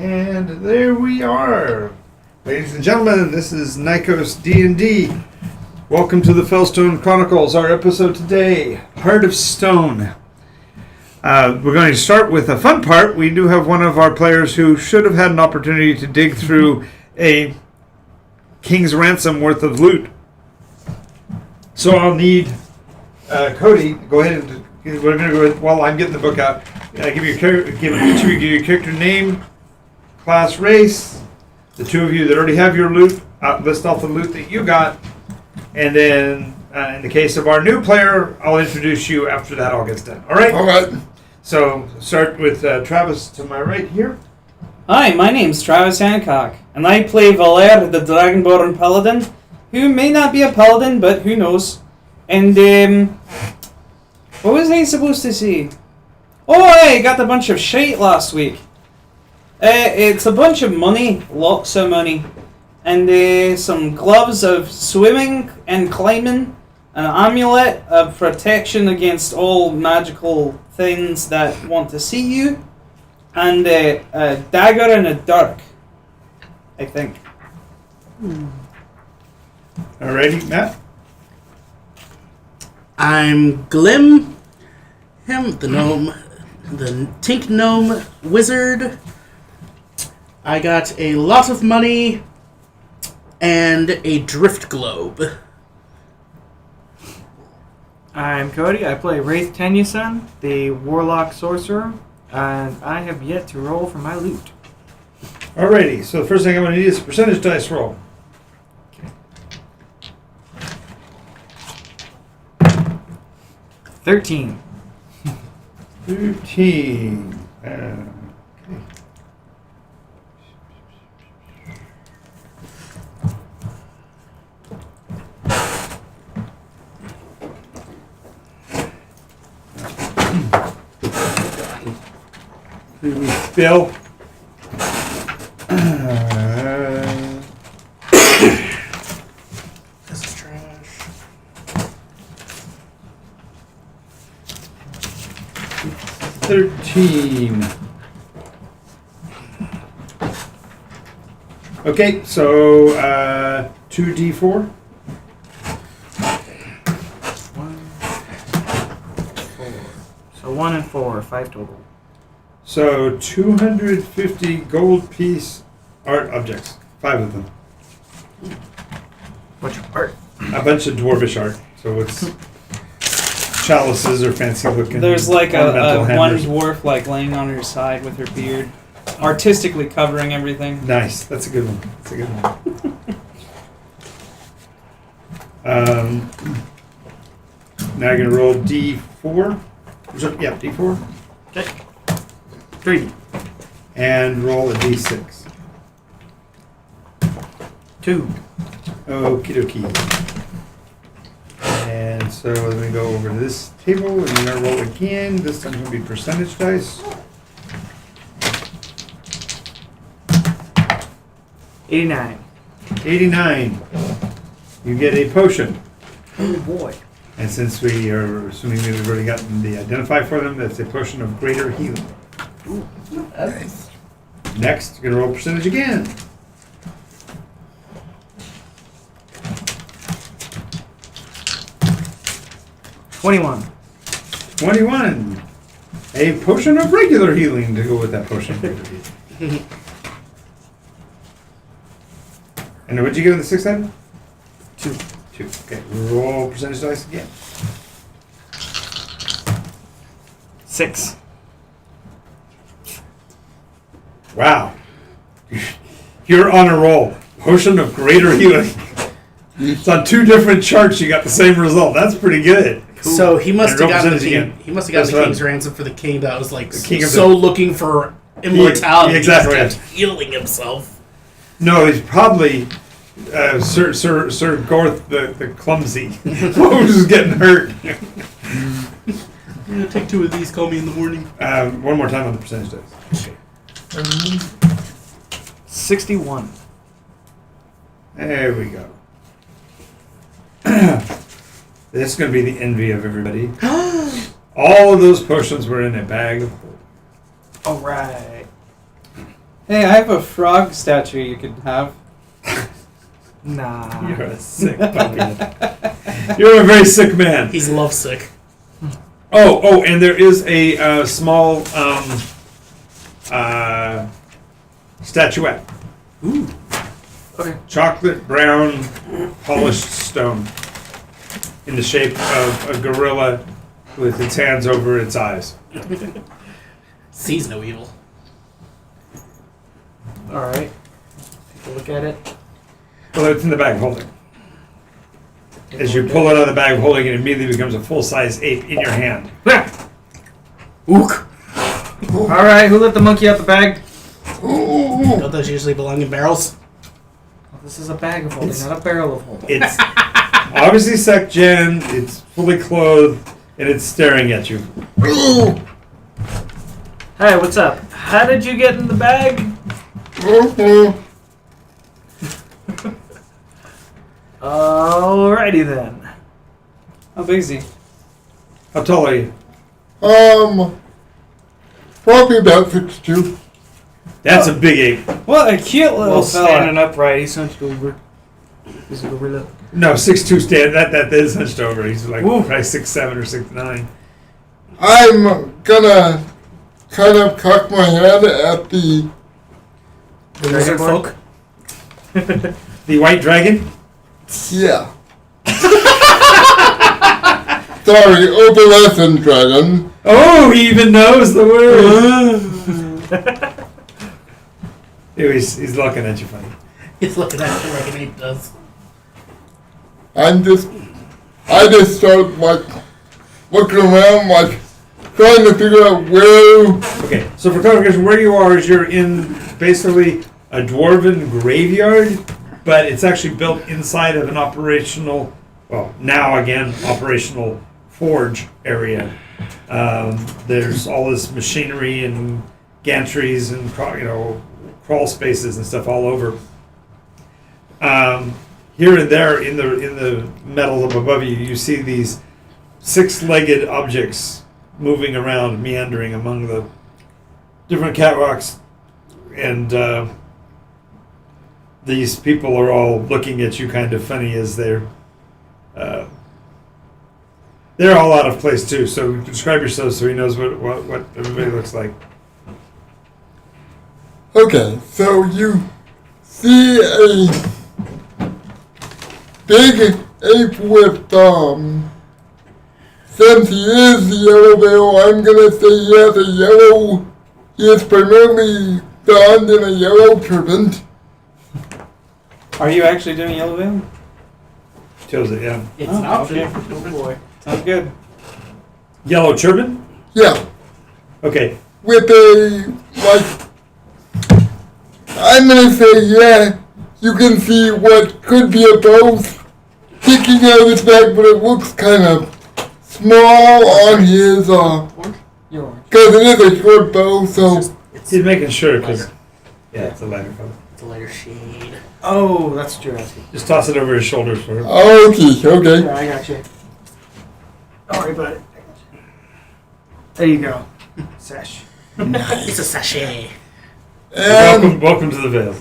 And there we are. Ladies and gentlemen, this is Nikos D&D. Welcome to the Fellstone Chronicles. Our episode today, Heart of Stone. We're going to start with a fun part. We do have one of our players who should have had an opportunity to dig through a king's ransom worth of loot. So I'll need Cody, go ahead and we're going to go while I'm getting the book out. Give each of you your character name, class, race. The two of you that already have your loot, list off the loot that you got. And then, in the case of our new player, I'll introduce you after that all gets done. All right? All right. So, start with Travis to my right here. Hi, my name's Travis Hancock, and I play Valer, the Dragonborn Paladin, who may not be a paladin, but who knows. And, what was I supposed to say? Oh, I got a bunch of shite last week. It's a bunch of money, lots of money, and some gloves of swimming and climbing, an amulet of protection against all magical things that want to see you, and a dagger and a dirk, I think. Alrighty, Matt. I'm Glim, him, the gnome, the Tink Gnome Wizard. I got a lot of money and a drift globe. I'm Cody. I play Wraith Tennyson, the Warlock Sorcerer, and I have yet to roll for my loot. Alrighty, so the first thing I'm going to need is a percentage dice roll. 13. 13. Okay. 3 weeks. Bill. This is trash. 13. Okay, so 2d4. 1, 4. So 1 and 4, 5 total. So 250 gold piece art objects. 5 of them. What's your art? A bunch of dwarvish art. So it's chalices or fancy looking. There's like ornamental a one hammers. dwarf like laying on her side with her beard, artistically covering everything. Nice. That's a good one. That's a good one. Now you're going to roll D4. Yeah, D4. Okay. 3. And roll a D6. 2. Okie dokie. And so let me go over to this table and you're going to roll again. This time it's going to be percentage dice. 89. 89. You get a potion. Oh boy. And since we are assuming that we've already gotten the identify for them, that's a potion of greater healing. Ooh. Nice. Next, you're going to roll percentage again. 21. 21. A potion of regular healing to go with that potion of regular healing. And what'd you get on the 6th item? 2. 2. Okay, roll percentage dice again. 6. Wow. You're on a roll. Potion of greater healing. It's on 2 different charts. You got the same result. That's pretty good. Cool. So he must have gotten again. He must have gotten That's the king's right. ransom for the king that was like king of so looking for immortality. Yeah, exactly. He just kept healing himself. No, he's probably Sir Gorth the clumsy, who's getting hurt. I'm gonna take 2 of these. Call me in the morning. One more time on the percentage dice. Okay. 61. There we go. This is going to be the envy of everybody. All of those potions were in a bag of gold. Alright. Hey, I have a frog statue you could have. Nah. You're a sick puppy. You're a very sick man. He's lovesick. Oh, and there is a small statuette. Ooh. Okay. Chocolate brown polished stone in the shape of a gorilla with its hands over its eyes. Sees no evil. Alright. Take a look at it. Well, it's in the bag of holding. As you pull it out of the bag of holding, it immediately becomes a full-size ape in your hand. Ook. Alright, who let the monkey out the bag? Don't those usually belong in barrels? Well, this is a bag of holding, not a barrel of holding. It's obviously sec-gen, it's fully clothed, and it's staring at you. Hey, what's up? How did you get in the bag? Alrighty then. How big is he? How tall are you? Probably about 6'2". That's a big ape. What a cute little Well, fella. standing upright, he's hunched over. He's a gorilla. No, 6'2" stand. That is hunched over. He's like Ooh. probably 6'7" or 6'9". I'm gonna kind of cock my head at the The lizard folk? The white dragon? yeah. Sorry, opalescent dragon. Oh, he even knows the word. He's looking at you funny. He's looking at you like an ape does. I just start like looking around, like trying to figure out where. Okay, so for clarification, where you are is you're in basically a dwarven graveyard, but it's actually built inside of an operational, well, now again, operational forge area. There's all this machinery and gantries and crawl spaces and stuff all over. Here and there in the metal above you, you see these six-legged objects moving around, meandering among the different catwalks, and these people are all looking at you kind of funny as they're all out of place too. So describe yourself so he knows what everybody looks like. Okay, so you see a big ape with since he is the yellow veil, I'm gonna say he has a yellow. He is primarily donned in a yellow turban. Are you actually doing Yellow Veil? Shows it, yeah. It's Oh, an option. okay. Oh boy. Sounds good. Yellow turban? Yeah, Okay. with a I'm gonna say yeah. You can see what could be a bow sticking out of his back, but it looks kind of small on his You're orange. because it is a short bow. So He's making sure because lighter. yeah, it's a lighter color. It's a lighter shade. Oh, that's what you're asking. Just toss it over his shoulders for him. okay. Yeah, I got you. Don't worry about it. I got you. There you go. Sash. It's a sachet. And Welcome to the Vale.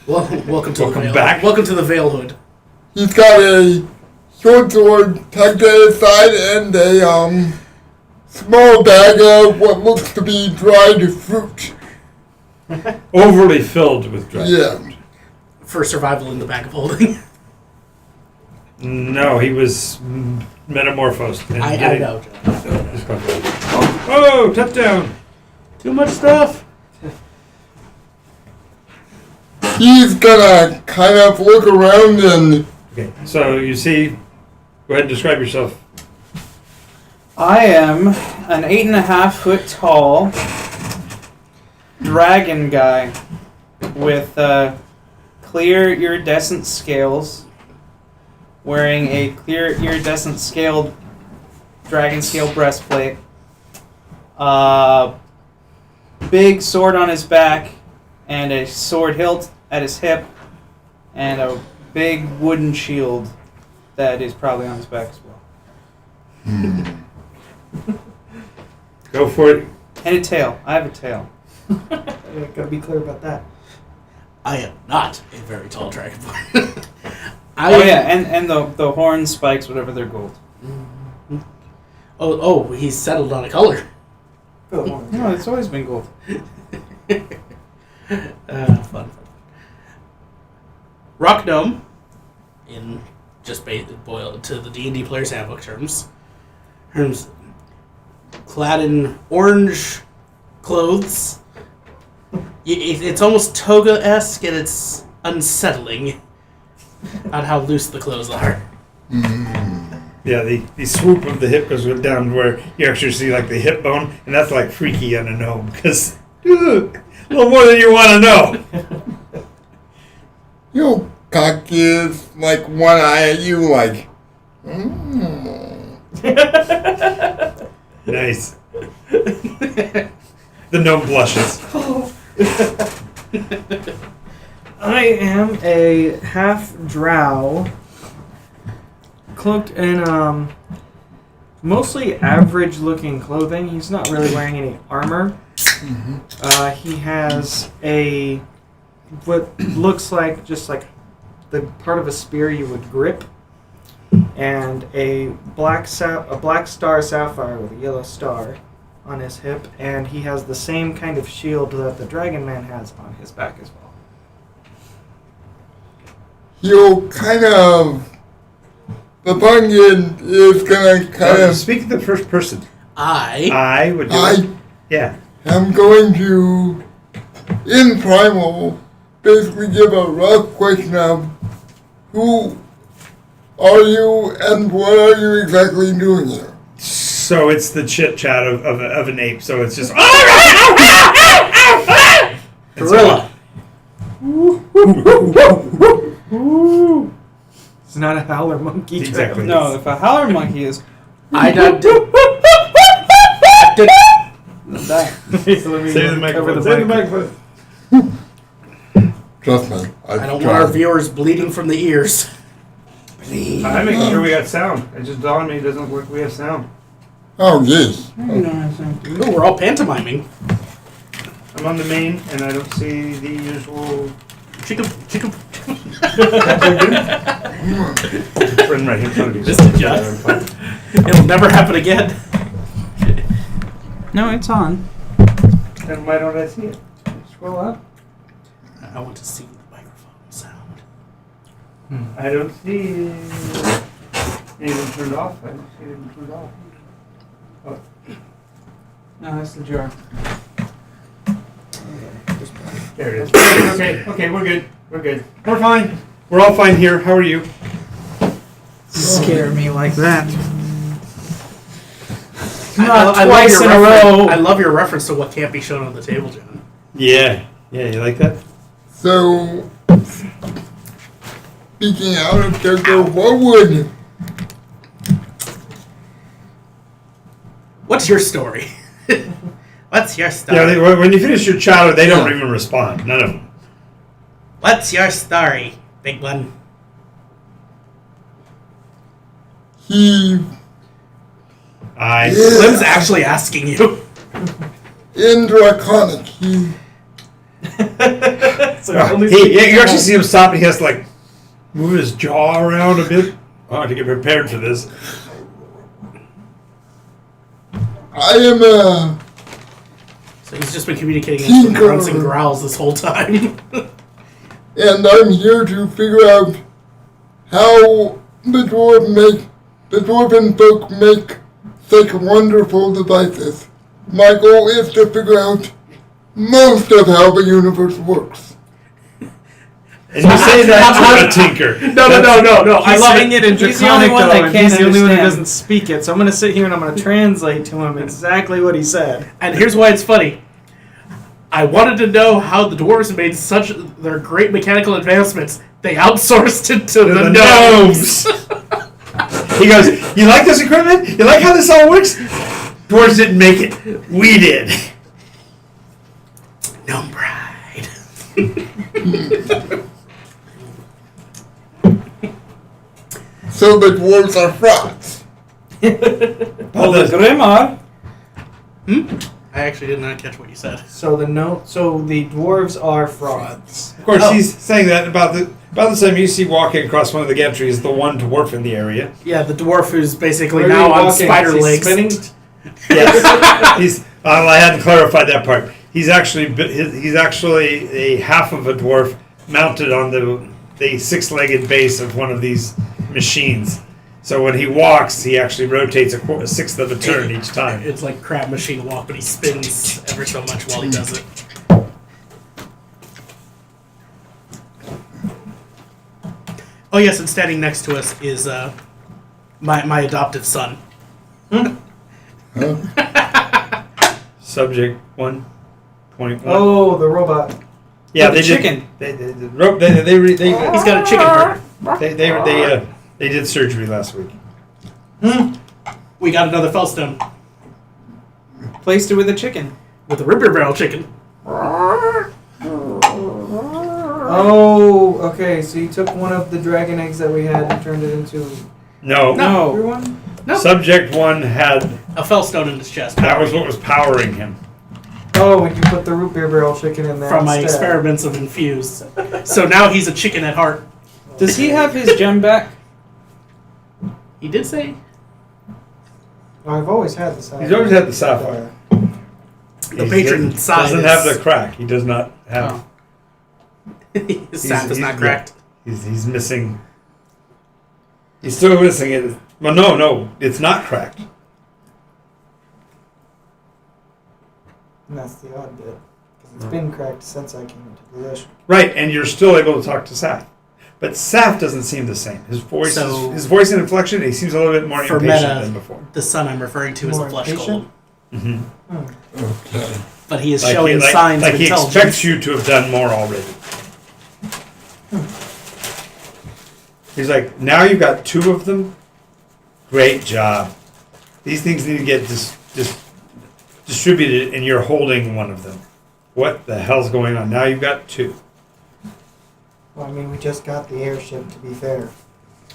Welcome to the Welcome veil. back. Welcome to the veil hood. he's got a short sword tucked at his side and a small bag of what looks to be dried fruit. Overly filled with dry Yeah. fruit. For survival in the bag of holding. No, he was metamorphosed. And I getting- know. Oh, touchdown! Too much stuff. He's gonna kind of look around and Okay, so you see, go ahead and describe yourself. I am an 8.5 foot tall dragon guy with clear iridescent scales, wearing a clear iridescent scaled dragon scale breastplate, big sword on his back, and a sword hilt at his hip, and a big wooden shield that is probably on his back as well. Go for it. And a tail. I have a tail. I gotta be clear about that. I am not a very tall dragonborn. Oh yeah, and the horn spikes, whatever, they're gold. Oh, he's settled on a color. No, it's always been gold. Fun. Rock gnome, in just boiled to the D&D player's handbook terms, clad in orange clothes. It's almost toga-esque, and it's unsettling on how loose the clothes are. Yeah, the swoop of the hip goes down where you actually see like the hip bone, and that's like freaky on a gnome because a little more than you want to know. You'll cock his, like, one eye at you, like, Nice. The gnome blushes. I am a half drow, cloaked in mostly average-looking clothing. He's not really wearing any armor. He has what looks like just like the part of a spear you would grip, and a black star sapphire with a yellow star on his hip, and he has the same kind of shield that the Dragon Man has on his back as well. he'll kind of, the pumpkin is gonna kind of, Speak in the first person. I would do it. Yeah. I'm going to, in Primal, basically give a rough question of who are you and what are you exactly doing here? So it's the chit chat of an ape. So it's just Gorilla. It's not a howler monkey. Exactly. No, if a howler monkey is I did. that. Save the microphone. Save the microphone. Trust me. I don't want our viewers bleeding from the ears. I'm making sure we got sound. It just dawned on me it doesn't look like we have sound. Oh, yes. Ooh, we're all pantomiming. I'm on the main and I don't see the usual Chicken. friend right here in front of you. This is just. It'll never happen again. No, it's on. Then why don't I see it? Scroll up. I want to see the microphone sound. I don't see anything turned off. I don't see anything turned off. Oh. No, that's the jar. There it is. Okay, we're good. We're good. We're fine. We're all fine here. How are you? Scare me like that. Not twice in a row. I love your reference to what can't be shown on the table, John. Yeah. Yeah, you like that? So, speaking out of character, what would, What's your story? What's your story? Yeah, when you finish your chatter, they don't even respond. None of them. What's your story, big one? he, Slim's actually asking you. in Draconic, he, You actually see him stop and he has to like move his jaw around a bit to get prepared for this. I am a So he's just been communicating in some grunts and growls this whole time. and I'm here to figure out how the dwarven folk make such wonderful devices. My goal is to figure out most of how the universe works. And you say that to a tinker. No. I He's love saying it. it in He's the only Draconic one though, that and can't he's the only one that understand. doesn't speak it. So I'm going to sit here and I'm going to translate to him exactly what he said. And here's why it's funny. I wanted to know how the dwarves made such their great mechanical advancements. They outsourced it to the gnomes. He goes, you like this equipment? You like how this all works? Dwarves didn't make it. We did. Gnome pride. So the dwarves are frauds. Well, the Grimmar. I I actually did not catch what you said. So the dwarves are frauds. Of course, he's saying that about the time you see walking across one of the gantries, the one dwarf in the area. Yeah, the dwarf who's basically Where now are you on walking? spider Is he legs. spinning? Yes, he's. I hadn't clarified that part. He's actually a half of a dwarf mounted on the six-legged base of one of these machines. So when he walks, he actually rotates a sixth of a turn each time. It's like crab machine walk, but he spins ever so much while he does it. Oh yes, and standing next to us is my adoptive son. Subject 1.1. Oh, the robot. yeah, the they chicken. Did, they He's got a chicken heart. they did surgery last week. We got another Fellstone Placed it with a chicken. with a ribber barrel chicken. Oh, okay. So you took one of the dragon eggs that we had and turned it into No. No. everyone? No, Subject 1 had a Fellstone in his chest. that was what was powering him. Oh, and you put the root beer barrel chicken in there From my instead. experiments of infused. So now he's a chicken at heart. Does he have his gem back? He did say Oh, I've always had the sapphire. He's always had the sapphire. the patron side doesn't is- have the crack. He does not have. Oh. his sap is not cracked. He's missing. He's still missing it. Well, no, it's not cracked. And that's the odd bit. Because it's been cracked since I came into possession. Right, and you're still able to talk to Saf. But Saf doesn't seem the same. His voice, So- his voice and inflection, he seems a little bit more For impatient meta, than before. the son I'm referring to is a More flesh impatient? golem. Okay. But he is Like showing signs like of he intelligence. expects you to have done more already. He's like, now you've got 2 of them. Great job. These things need to get distributed, and you're holding one of them. What the hell's going on? Now you've got 2. Well, I mean, we just got the airship, to be fair.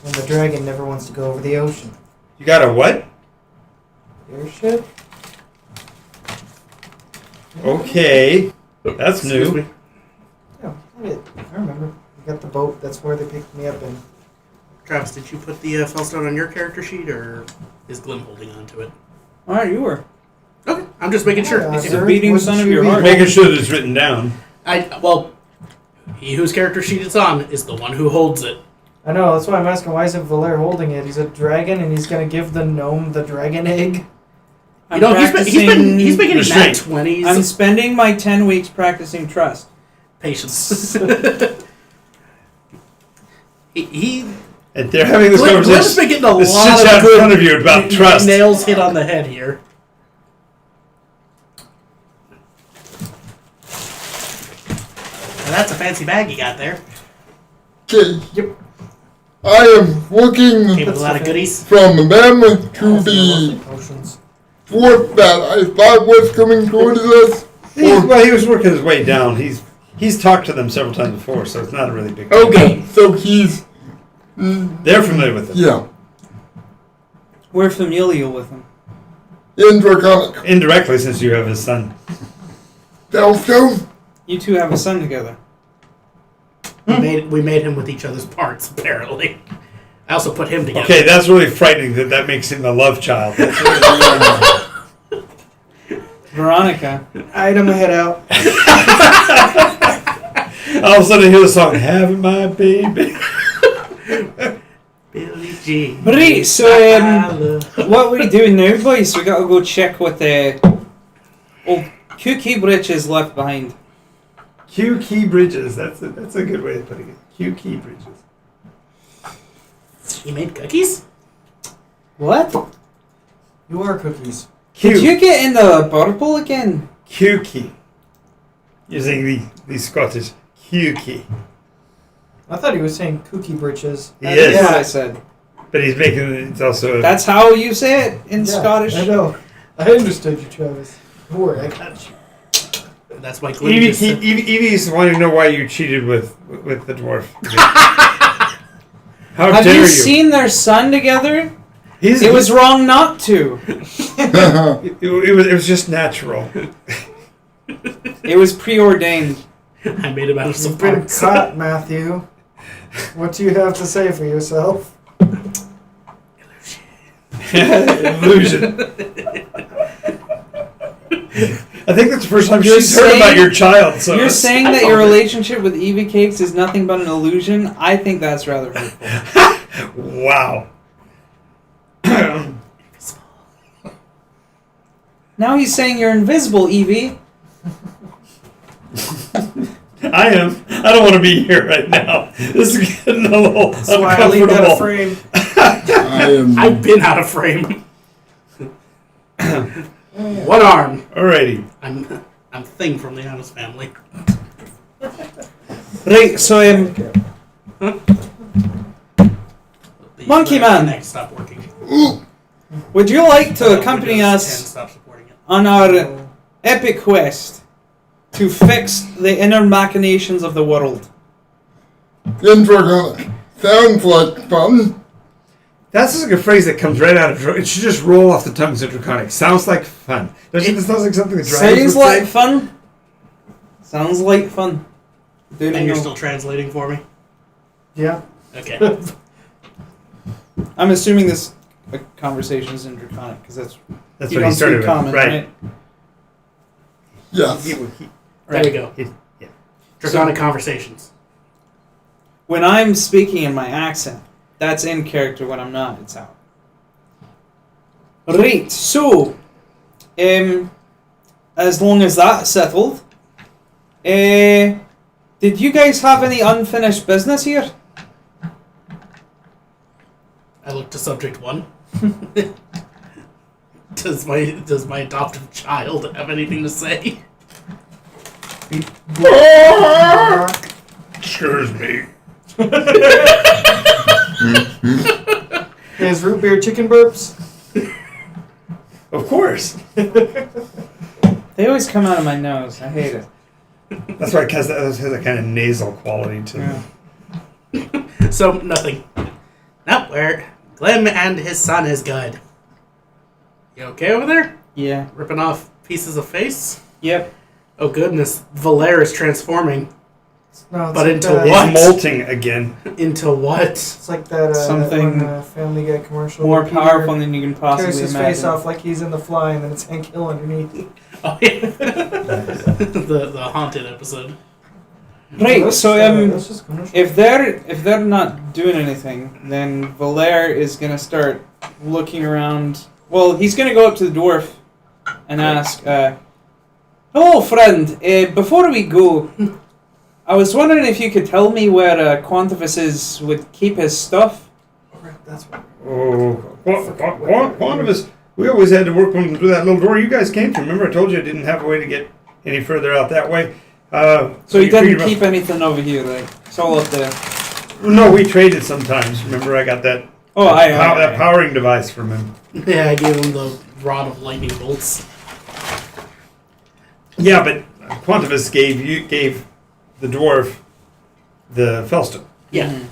And the dragon never wants to go over the ocean. You got a what? Airship? Okay, that's Excuse new. me. Yeah, I remember. We got the boat. That's where they picked me up in. Travis, did you put the Fellstone on your character sheet, or is Glim holding on to it? Alright, you were. Okay, I'm just making sure. Yeah, It's sir. a beating Wouldn't son of you your be- heart. Making sure that it's written down. He whose character sheet it's on is the one who holds it. I know, that's why I'm asking, why isn't Valer holding it? He's a dragon and he's gonna give the gnome the dragon egg? I'm You know, he's been getting restraint. that 20s. I'm spending my 10 weeks practicing trust. Patience. he And they're having this Glim's conversation. been getting a This lot shit's out of in front good of you about trust. nails hit on the head here. Now that's a fancy bag you got there. Okay. Yep. I am looking Came with a lot of goodies. from them to the Potions. dwarf that I thought was coming towards us. Well, he was working his way down. He's talked to them several times before, so it's not a really big deal. Okay, so he's They're familiar with it. yeah, We're familial with him. in Draconic. Indirectly, since you have his son. Fellstone? You two have a son together. We made him with each other's parts, apparently. I also put him together. Okay, that's really frightening that makes him a love child. That's really Veronica. Item head out. all of a sudden I hear the song, "Having My Baby." Billy G. Right, so what we doing now, boys? We gotta go check what the old Cookie Britches left behind. Q Key Bridges. That's a good way of putting it. Q Key Bridges. He made cookies? What? You are cookies. Did Q you get in the purple again? Q Key. Using the Scottish Q Key. I thought he was saying cookie britches. He That's is. what I said. But he's making it's also That's how you say it in Yeah, Scottish. I know. I understood you, Travis. Don't worry, I got you. That's why Glenn Evie, just said- Evie's wanting to know why you cheated with the dwarf. How Have dare you you? seen their son together? It was wrong not to. It was just natural. It was preordained. I made him out of some You've been parts. caught, Matthew. What do you have to say for yourself? Illusion. I think that's the first time You're she's heard about saying- your child. So You're saying that your relationship with Evie Cakes is nothing but an illusion? I think that's rather hurtful. Wow. Now he's saying you're invisible, Evie. I am. I don't want to be here right now. This is getting a little That's why I leave that a uncomfortable. frame. I've been out of frame. One arm. Alrighty. I'm Thing from the Addams Family. Right, so The Monkey Man. Connect stopped working. would you like to Windows accompany 10 us stopped supporting it. on our epic quest to fix the inner machinations of the world? Intricate. Sounds like fun. That's just like a phrase that comes right out of. It should just roll off the tongue. Draconic. Sounds like fun. Doesn't it sound like something the dragons Sounds would like say? fun. Sounds like fun. Don't And you're know. still translating for me? Yeah. Okay. I'm assuming this conversation is in Draconic because that's That's you what don't he started speak with. common, Right. right? Yes. There we go. Yeah. Draconic conversations. When I'm speaking in my accent, that's in character. When I'm not, it's out. Right. So, as long as that's settled, did you guys have any unfinished business here? I look to subject 1. Does my adoptive child have anything to say? Excuse me. His root beer chicken burps. Of course. They always come out of my nose. I hate it. That's why it has a kind of nasal quality to it. Yeah. So, nothing. No, where Glim and his son is good. You okay over there? Yeah. Ripping off pieces of face? Yep. Oh goodness, Valer is transforming. No, it's But like into that, what? He's molting again. Into what? It's like that Something that one, Family Guy commercial. More where Peter powerful than you can possibly tears his imagine. face off like he's in The Fly, and then it's Hank Hill underneath. Oh yeah. the haunted episode. Right. So That's just commercial. if they're not doing anything, then Valer is gonna start looking around. Well, he's gonna go up to the dwarf and ask, "Hello, friend. Before we go, I was wondering if you could tell me where Quantivus would keep his stuff." That's what. Oh, one of us. We always had to work through that little door you guys came through. Remember, I told you I didn't have a way to get any further out that way. So he you figured didn't keep anything over here, like it's all up there. No, we traded sometimes. Remember, I got that Oh, that powering device from him. Yeah, I gave him the rod of lightning bolts. Yeah, but Quantivus gave the dwarf the Fellstone. Yeah. Mhm.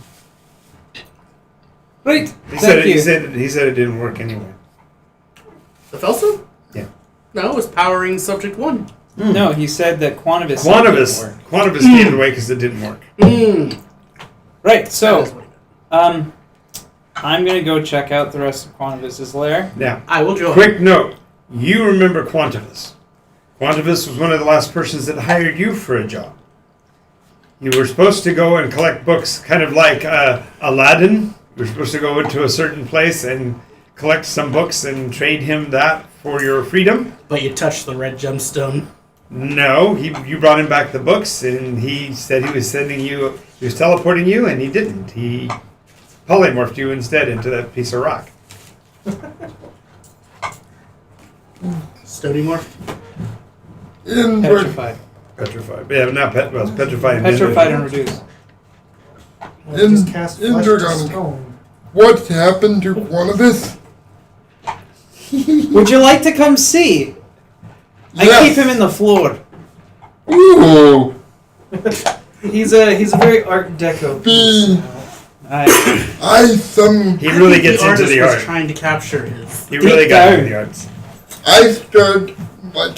Right. He Thank said you. he said it didn't work anyway. The Fellstone? Yeah. No, it was powering subject 1. No, he said that Quantivus didn't work. Quantivus gave it away because it didn't work. Right. That is So, what he meant. I'm gonna go check out the rest of Quantivus's lair. Now, I will join. quick note: you remember Quantivus? Quantivus was one of the last persons that hired you for a job. You were supposed to go and collect books, kind of like Aladdin. You were supposed to go into a certain place and collect some books and trade him that for your freedom. But you touched the red gemstone. No, you brought him back the books, and he said he was teleporting you, and he didn't. He polymorphed you instead into that piece of rock. Stony morph. Petrified. Petrified. Yeah, not well, it's petrified. and Petrified and then- reduced. Well, just cast flesh to Intergon. stone. What happened to one of us? Would you like to come see? I Yes. keep him in the floor. Ooh. He's a very Art Deco piece. Be He really gets into the artist was art. trying to capture his. He really got down. into the arts. I start like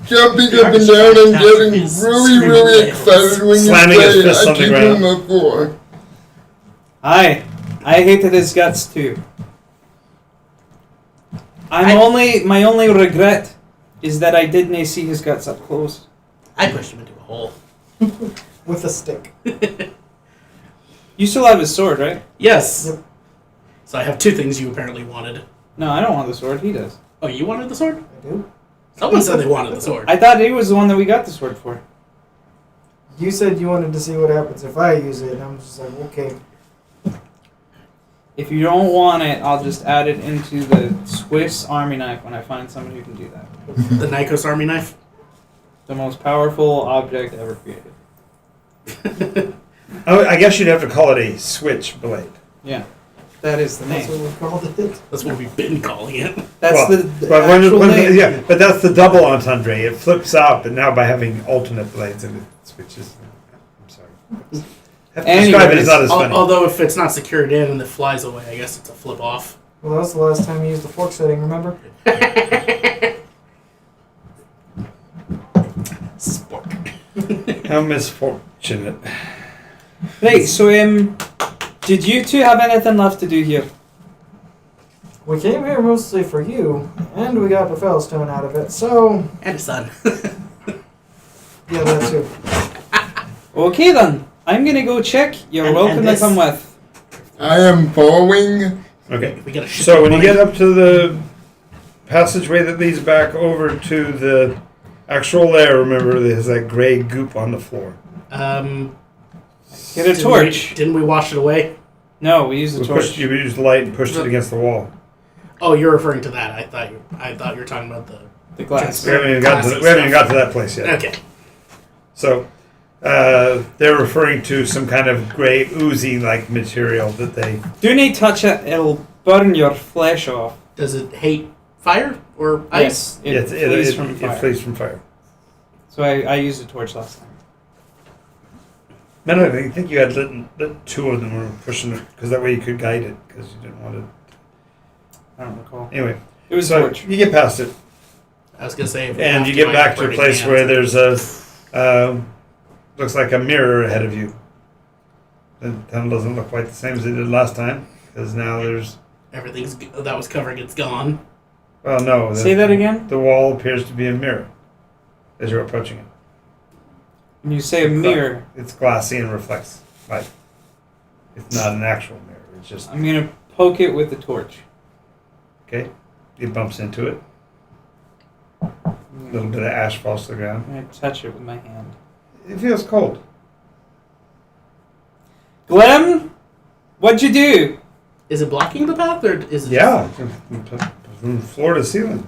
jumping The up and artist down tried to and capture getting his really, screaming really wails. excited when Slamming you his say fists I on the keep ground. him up for. I hated his guts too. My only regret is that I didn't see his guts up close. I pushed him into a hole. With a stick. You still have his sword, right? Yes. Yep. So I have two things you apparently wanted. No, I don't want the sword. He does. Oh, you wanted the sword? I do. Someone said they wanted the sword. I thought he was the one that we got the sword for. You said you wanted to see what happens if I use it, and I'm just like, okay. If you don't want it, I'll just add it into the Swiss Army knife when I find someone who can do that. The Nikos Army knife? The most powerful object ever created. Oh, I guess you'd have to call it a switchblade. Yeah, that is the That's name. what we called it. That's what we've been calling it. That's Well, the But actual name. yeah, but that's the double entendre. It flips out, but now by having alternate blades and it switches. I'm sorry. Have to describe it. It's not as funny. Although if it's not secured in and it flies away, I guess it's a flip off. Well, that was the last time you used the fork setting, remember? How misfortunate. Right, so did you two have anything left to do here? We came here mostly for you, and we got the Fellstone out of it, so... And a son. Yeah, that too. Okay then, I'm gonna go check. You're And- welcome and to this- come with. I am following. Okay. We gotta ship So when you money. get up to the passageway that leads back over to the actual lair, remember there's that gray goop on the floor. Get a torch. Didn't we wash it away? No, we use the torch. You used the light and pushed it against the wall. Oh, you're referring to that. I thought you were talking about the The glass. We haven't even got to that place yet. Okay. So they're referring to some kind of gray oozy-like material that they... Do not touch it, it'll burn your flesh off. Does it hate fire or ice? Yes, it flees from fire. It flees from fire. So I used a torch last time. No, I think you had lit two of them were pushing it, because that way you could guide it, because you didn't want to... I don't recall. Anyway, It was a so torch. you get past it, I was gonna say. If we and have you to, get I back have to a burning place hands. where there's a... looks like a mirror ahead of you. The tunnel doesn't look quite the same as it did last time, because now there's... Everything's that was covering it's gone. Well, no. Say that again? The wall appears to be a mirror as you're approaching it. When you say a mirror, It's glassy and reflects light. It's not an actual mirror. It's just... I'm gonna poke it with the torch. Okay. It bumps into it. A little bit of ash falls to the ground. I'm gonna touch it with my hand. It feels cold. Glenn, what'd you do? Is it blocking the path or is it? Yeah. From floor to ceiling.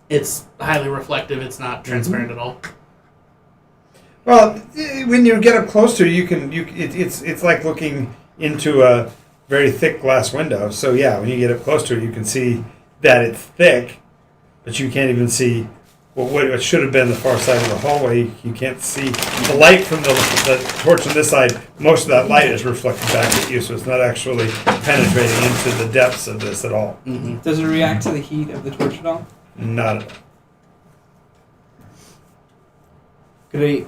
It's highly reflective. It's not transparent at all. Well, when you get up close to it, it's like looking into a very thick glass window. So yeah, when you get up close to it, you can see that it's thick, but you can't even see what should have been the far side of the hallway. You can't see the light from the torch on this side. Most of that light is reflected back at you, so it's not actually penetrating into the depths of this at all. Mm-hmm. Does it react to the heat of the torch at all? Not at all. Great.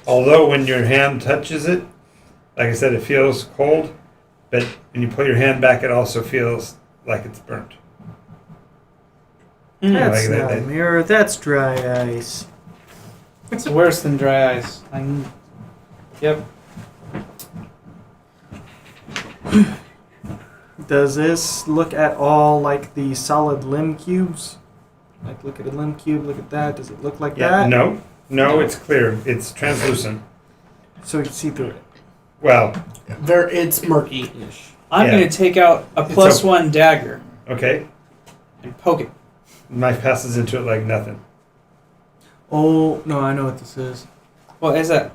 Although when your hand touches it, like I said, it feels cold, but when you pull your hand back, it also feels like it's burnt. That's Like not a mirror, that's dry ice. It's worse than dry ice. Yep. Does this look at all like the solid limb cubes? Like, look at a limb cube, look at that. Does it look like that? No, it's clear. It's translucent. So you can see through it. Well, It's murky-ish. I'm Yeah. gonna take out a It's +1 dagger okay. and poke it. Knife passes into it like nothing. Oh, no, I know what this is. What is that?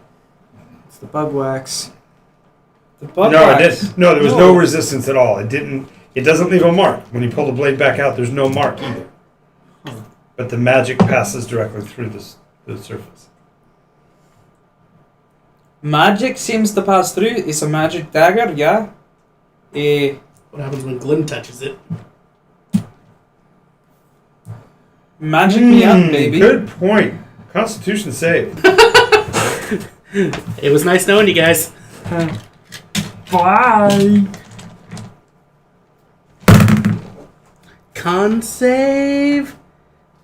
It's the bug wax. The bug No, wax. it didn't. No, there was no resistance at all. It didn't. It doesn't leave a mark. When you pull the blade back out, there's no mark either. But the magic passes directly through the surface. Magic seems to pass through. It's a magic dagger, yeah. What happens when Glim touches it? Magic me up, baby. Good point. Constitution save. It was nice knowing you guys. Bye. Con save.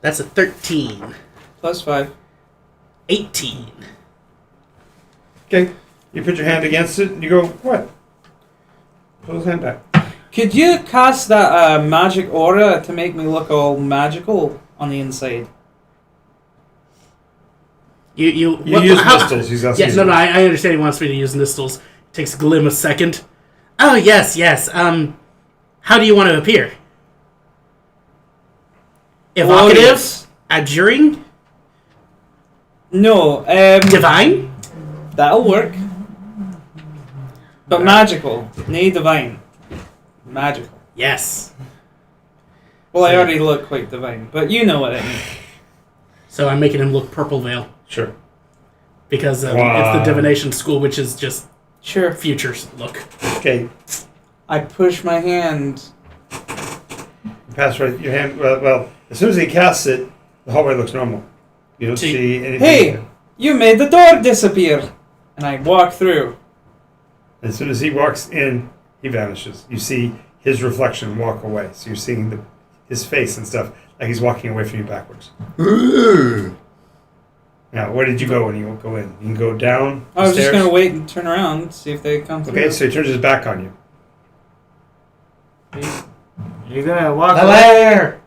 That's a 13. Plus 5. 18. Okay. You put your hand against it and you go, what? Pull his hand back. Could you cast that magic aura to make me look all magical on the inside? You You use pistols. He's asking Yes, you. no, I understand he wants me to use Nistles. It takes Glim a second. Oh, yes. How do you want to appear? Evocative? Glorious. Adjuring? No, Divine? that'll work. But magical. Nay, divine. Magical. Yes. Well, I So- already look quite divine, but you know what I mean. So I'm making him look Purple Veil. Sure. Because it's Wow. the divination school, which is just Sure. futures look. Okay. I push my hand. Pass right your hand. Well, as soon as he casts it, the hallway looks normal. You don't See- see anything. Hey! You made the door disappear! And I walk through. As soon as he walks in, he vanishes. You see his reflection walk away. So you're seeing his face and stuff like he's walking away from you backwards. Ooh. Now, where did you go when you go in? You can go down. I was just stairs. going to wait and turn around, see if they come through. Okay, so he turns his back on you. You're gonna walk away. Valere!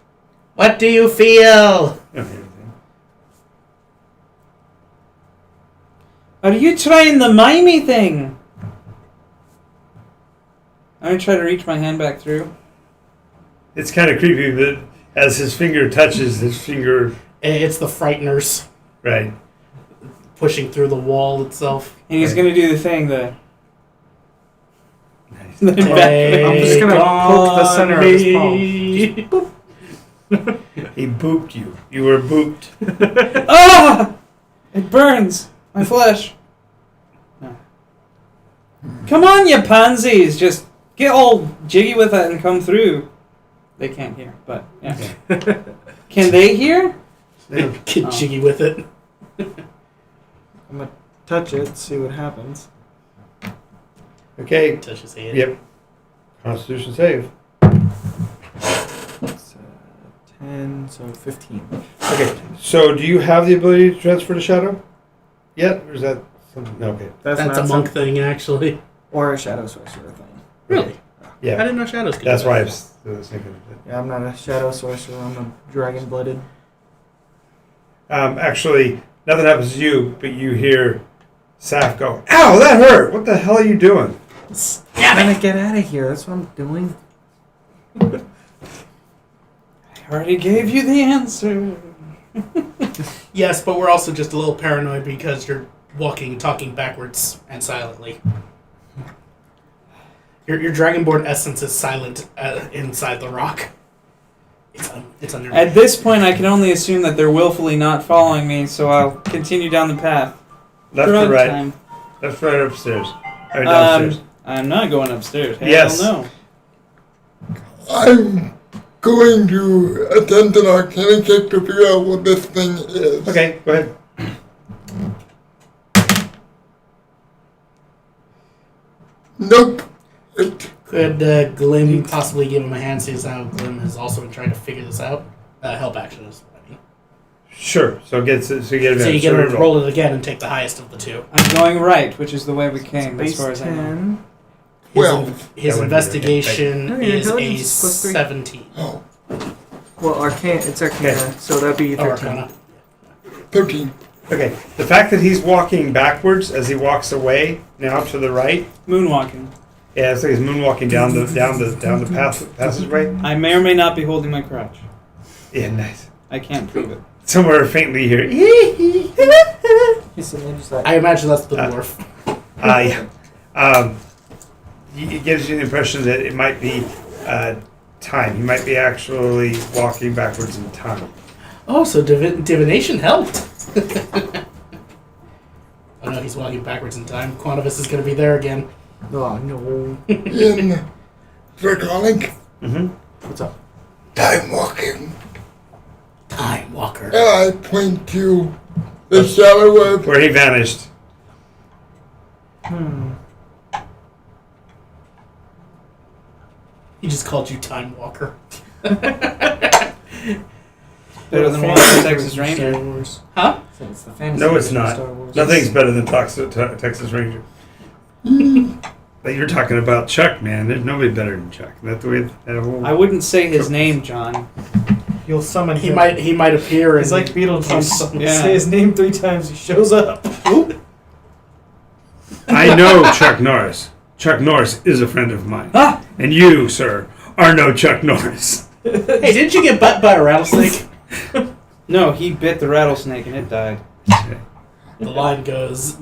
What do you feel? You don't hear anything. Are you trying the mimey thing? I'm going to try to reach my hand back through. It's kind of creepy, but as his finger touches his finger, It's the Frighteners right? pushing through the wall itself. And he's Right. going to do the thing that... Nice. I'm I'm just gonna poke the center of his palm. Take on me. He booped you. You were booped. Ah! It burns my flesh. No. Come on, you pansies! Just get all jiggy with it and come through. They can't hear, but yeah. Can they hear? Get jiggy with it. I'm gonna touch it, see what happens. Okay. Touch his hand. Yep. Constitution save. It's 10, so 15. Okay. So, do you have the ability to transfer to shadow? Yet, or is that something? No, okay. That's That's a not monk some- thing, actually. or a shadow sorcerer thing. Really? I Yeah. didn't know shadows could That's do why I that. was thinking of it. Yeah, I'm not a shadow sorcerer. I'm a dragon blooded. Actually, nothing happens to you, but you hear Saf go, "Ow, that hurt! What the hell are you doing?" I'm gonna get out of here. That's what I'm doing. I already gave you the answer. Yes, but we're also just a little paranoid because you're walking, talking backwards and silently. Your dragonborn essence is silent inside the rock. It's under. At this point, I can only assume that they're willfully not following me, so I'll continue down the path. Left Drug or right? time. Left or right or upstairs? Or downstairs? I'm not going upstairs. Hell Yes. no. I'm going to attempt an arcana check to figure out what this thing is. Okay, go ahead. Nope. It, Could Glim possibly give him a hand since now Glim has also been trying to figure this out? Help action is what I mean. Sure. So you get So you advantage. get So to roll it again and take the highest of the two. I'm going right, which is the way we came, as Base far as I know. 10. His, 12. his That would be investigation okay. Oh, yeah, is a intelligence is plus 3. 17. Oh, Well, arcana. It's arcana, so that'd be 13. Arcana. 13. Okay. The fact that he's walking backwards as he walks away now to the right. Moonwalking. Yeah, it's like he's moonwalking down the passageway. I may or may not be holding my crotch. Yeah, nice. I can't prove it. Somewhere faintly here. He's just like, I imagine that's the dwarf. Yeah. It gives you the impression that it might be time. He might be actually walking backwards in time. Oh, so divination helped. Oh no, he's he's walking backwards in time. Quantivus is going to be there again. Oh no. In Draconic, Mm-hmm. What's up? time walking. Time Walker. And I point to the shadow of Where he vanished. He just called you Time Walker. Better than one Texas Ranger. Huh? So it's the fantasy No, it's version of not. Star Wars. Nothing's better than Texas Ranger. But you're talking about Chuck, man. There's nobody better than Chuck. That's the way that whole. I wouldn't say his name, John. You'll summon He him. might appear. He's in, like Beetlejuice. Yeah. Say his name 3 times, he shows up. I know Chuck Norris. Chuck Norris is a friend of mine. Ah! And you, sir, are no Chuck Norris. Hey, didn't you get bit by a rattlesnake? No, he bit the rattlesnake and it died. The line goes,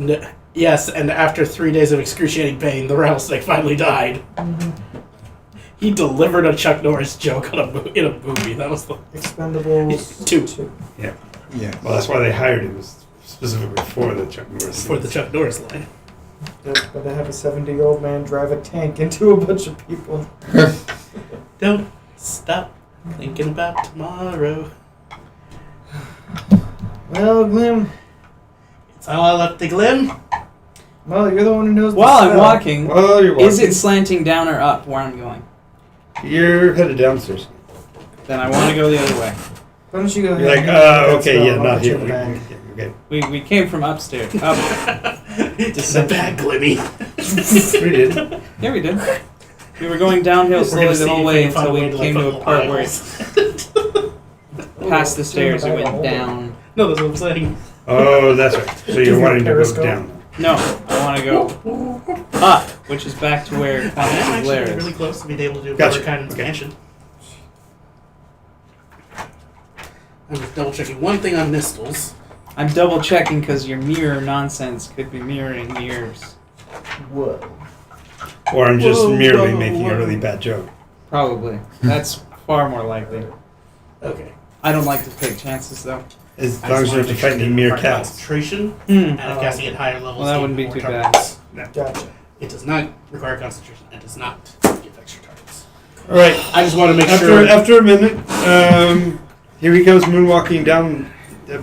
yes, and after 3 days of excruciating pain, the rattlesnake finally died. He delivered a Chuck Norris joke in a movie. That was the... Expendables 2. Yeah. yeah. Well, that's why they hired him, specifically for the Chuck Norris. For the Chuck Norris line. But to have a 70-year-old man drive a tank into a bunch of people. Don't stop thinking about tomorrow. Well, Glim. It's all up to Glim. Well, you're the one who knows While the I'm spell. walking, Well, you're walking. is it slanting down or up where I'm going? You're headed downstairs. Then I want to go the other way. Why don't you go You're ahead like, and get that okay, spell, yeah, I'll not put you here. in the bag. Okay. We came from upstairs. Up. It's the bad Glimmy. We did. Yeah, we did. We were going downhill slowly the whole way until we came to a part where it's past the stairs. We went down. No, that's what I'm saying. Oh, that's right. So you're wanting to go Periscope. down. No, I want to go up, which is back to where I'm Quantum's actually lair really is. close to being able to do Gotcha. another kind of Okay. expansion. I'm just double checking one thing on Nistles. I'm double checking because your mirror nonsense could be mirroring mirrors. Whoa. Or I'm just Whoa, merely whoa, making whoa. a really bad joke. Probably. That's far more likely. Okay. I don't like to take chances though. As I long just as you have wanna to make fight sure any it mere requires cats. concentration, Hmm. and if casting at higher levels, Well, that gain wouldn't be more too targets. Gotcha. It does not require concentration. It does not give extra targets. All right. I just want to make After sure. after a minute, here he comes moonwalking down,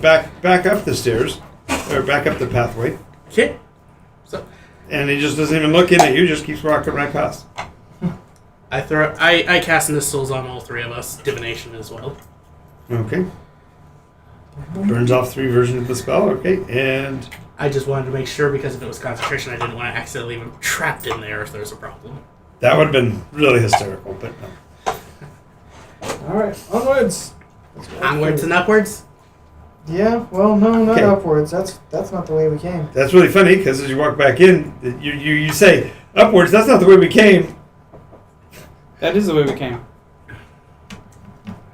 back up the stairs, or back up the pathway, Okay. and he just doesn't even look in at you. Just keeps walking right past. I cast Nistles on all 3 of us. Divination as well. Okay. Burns off 3 versions of the spell. Okay, and I just wanted to make sure because if it was concentration, I didn't want to accidentally leave him trapped in there if there's a problem. that would have been really hysterical, but no. Alright, onwards. Let's go Onwards and upwards. upwards. Yeah, well, no, not Okay. upwards. That's not the way we came. That's really funny because as you walk back in, you say upwards. That's not the way we came. That is the way we came.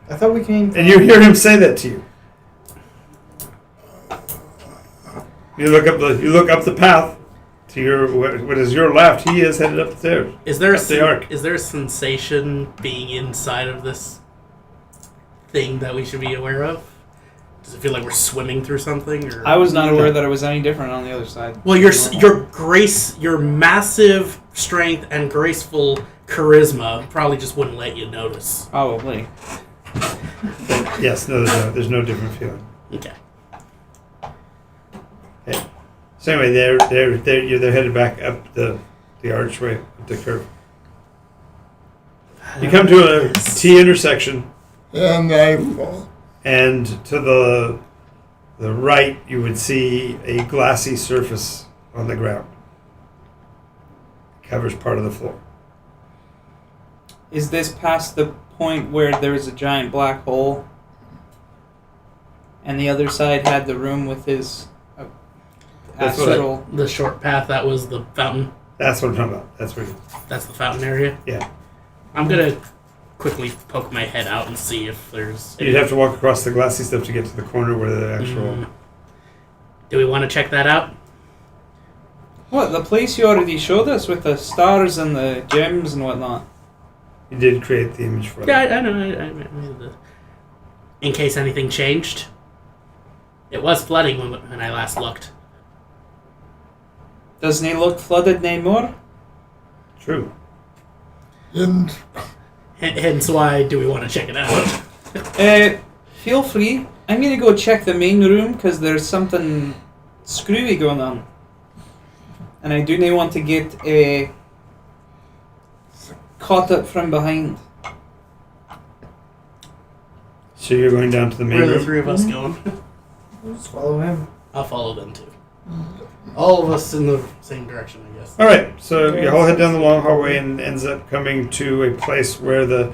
I thought we came from... And you hear him say that to you. You look up the path to your what is your left. He is headed up the stairs. Is there Up the arc. is there a sensation being inside of this thing that we should be aware of? Does it feel like we're swimming through something? Or? I was not aware that it was any different on the other side. Well, your massive strength and graceful charisma probably just wouldn't let you notice. Probably. Yes, no, there's no different feeling. Okay. Okay. So anyway, they're headed back up the archway, up the curve. You come to a T intersection, And I fall. and to the right you would see a glassy surface on the ground. It covers part of the floor. Is this past the point where there was a giant black hole and the other side had the room with his That's what astral... The short path, that was the fountain. That's what I'm talking about. That's where. That's the fountain area. Yeah. I'm gonna quickly poke my head out and see if there's. You'd have to walk across the glassy stuff to get to the corner where the actual. Mm. Do we want to check that out? What, the place you already showed us with the stars and the gems and whatnot? You did create the image for Yeah, it. I know. In case anything changed. It was flooding when I last looked. Doesn't he look flooded no more? True. And Hence why do we want to check it out? Feel free. I'm gonna go check the main room because there's something screwy going on. And I do not want to get caught up from behind. So you're going down to the main Where are the room? three of us going? Just follow him. I'll follow them too. All of us in the same direction, I guess. All right, so you all head down the long hallway and ends up coming to a place where the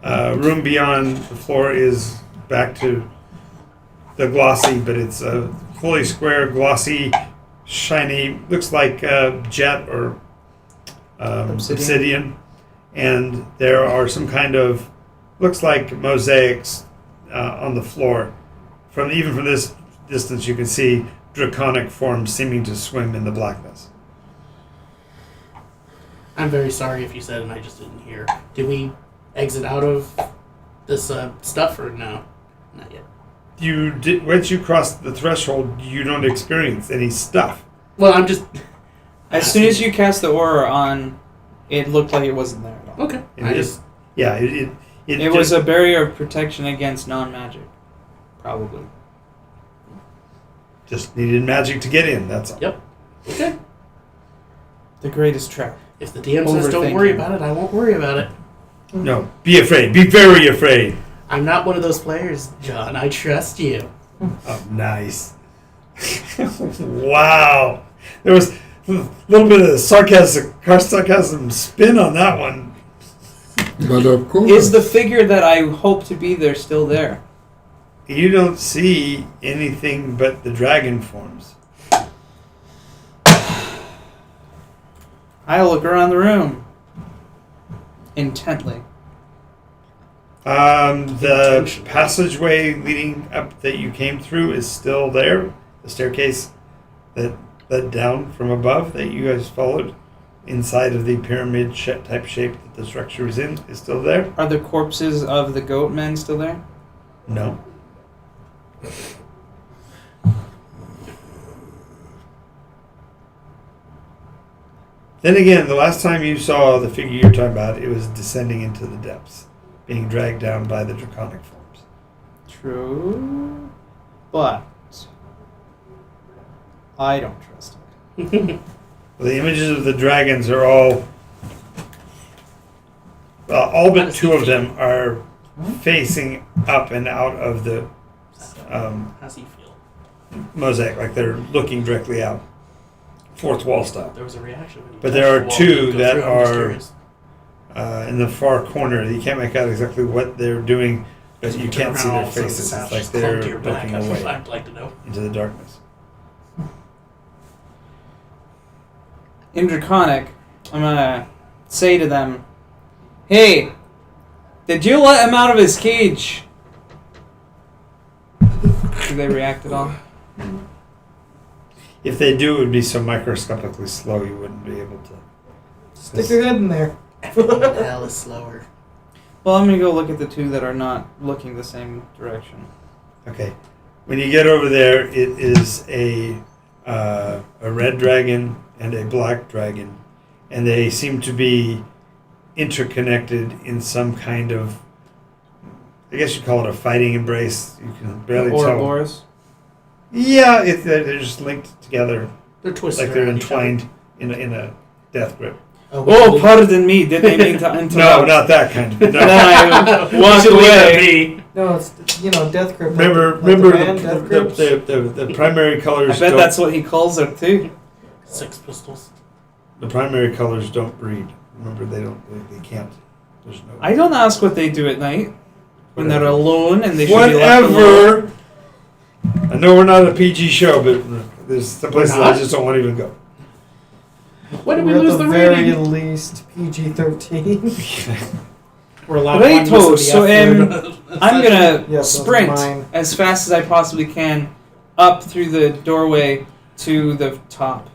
room beyond the floor is back to the glossy, but it's a fully square, glossy, shiny, looks like jet or obsidian. And there are some kind of, looks like mosaics on the floor. Even from this distance, you can see draconic forms seeming to swim in the blackness. I'm very sorry if you said and I just didn't hear. Did we exit out of this stuff or no? Not yet. You did once you cross the threshold, you don't experience any stuff. Well, I'm just... As soon as you cast the aura on, it looked like it wasn't there at all. Okay. It was a barrier of protection against non-magic. Probably. just needed magic to get in. That's all. Yep. Okay. The greatest trap. If the DM says don't worry Overthinking. about it, I won't worry about it. No, be afraid. Be very afraid. I'm not one of those players, John. I trust you. Oh, nice. Wow. There was a little bit of sarcasm spin on that one. but of course, Is the figure that I hope to be there still there? You don't see anything but the dragon forms. I look around the room intently. The passageway leading up that you came through is still there. The staircase that led down from above that you guys followed inside of the pyramid type shape that the structure is in is still there. Are the corpses of the goat men still there? No. Then again, the last time you saw the figure you're talking about, it was descending into the depths, being dragged down by the draconic forms. True. But I don't trust it. The images of the dragons are all How but does two he of feel? them are facing up and out of the How's he feel? mosaic, like they're looking directly out, fourth wall style. There was a reaction. When you But touched there are the wall, two did it go that through? I'm just are curious. In the far corner. You can't make out exactly what they're doing, but you Turn can't see their around, so faces. the sound It's like just clumped to they're your back. looking away I'd like to know. into the darkness. In Draconic, I'm gonna say to them, "Hey, did you let him out of his cage?" Do they react at all? If they do, it would be so microscopically slow you wouldn't be able to. Stick your head in there. Hell is slower. Well, I'm gonna go look at the two that are not looking the same direction. Okay. When you get over there, it is a red dragon and a black dragon, and they seem to be interconnected in some kind of, I guess you'd call it a fighting embrace. You can barely tell. Ouroboros. Yeah, they're just linked together, They're twisted. like they're around each other. entwined in a death grip. Oh, pardon me. Did they mean to interrupt? No, not that kind of. Then No. I walk should leave that away. be. No, it's death grip. Remember, like remember the band, death grips. the primary colors. I bet don't, that's what he calls it too. Sex Pistols. the primary colors don't breed. Remember, they can't. There's no. I don't ask what they do at night when they're alone and they should be left alone. Whatever. I know we're not a PG show, but there's some places I not? just don't want to even go. When did we We're at lose the the very rating? least PG-13. We're allowed Right, one use of the so, F word. I'm gonna Yes, those are sprint mine. as fast as I possibly can up through the doorway to the top.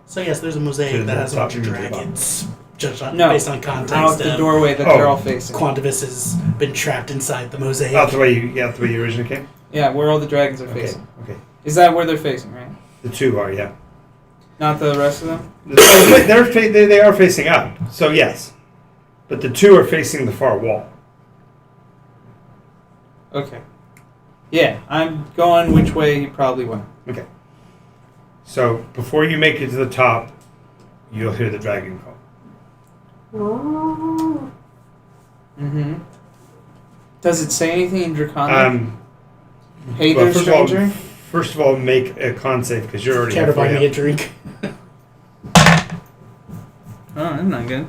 So yes, there's a To mosaic the that has a top, bunch of to the bottom. dragons. Judged on, No, based on out context. the doorway that they're all facing. Quantivis has been trapped inside the mosaic. Out the way you originally came. Yeah, where all the dragons are Okay. facing. Okay. Is that where they're facing, right? The two are, yeah. Not the rest of them? They are facing up, so yes. But the two are facing the far wall. Okay. Yeah, I'm going which way he probably went. Okay. So before you make it to the top, you'll hear the dragon call. Mm-hmm. Does it say anything in Draconic? Hey Well, there, stranger. First of all, make a con save because you're already Care to buy halfway me a up. drink? Oh, that's not good.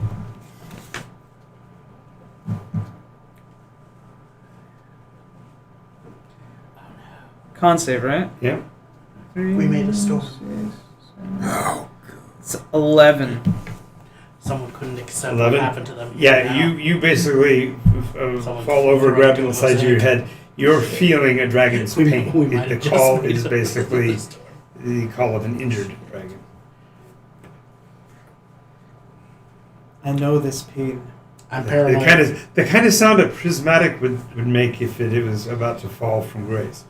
Con save, right? Yeah. We made a storm. It's 11. Someone couldn't accept 11? what happened to them. Yeah, now. you basically Someone fall over, threw grabbing it the to sides of your us. head. You're feeling a dragon's We pain. might The have just call made is it. basically the call of an injured dragon. I know this pain. I'm The paranoid. kind of sound a prismatic would make if it was about to fall from grace.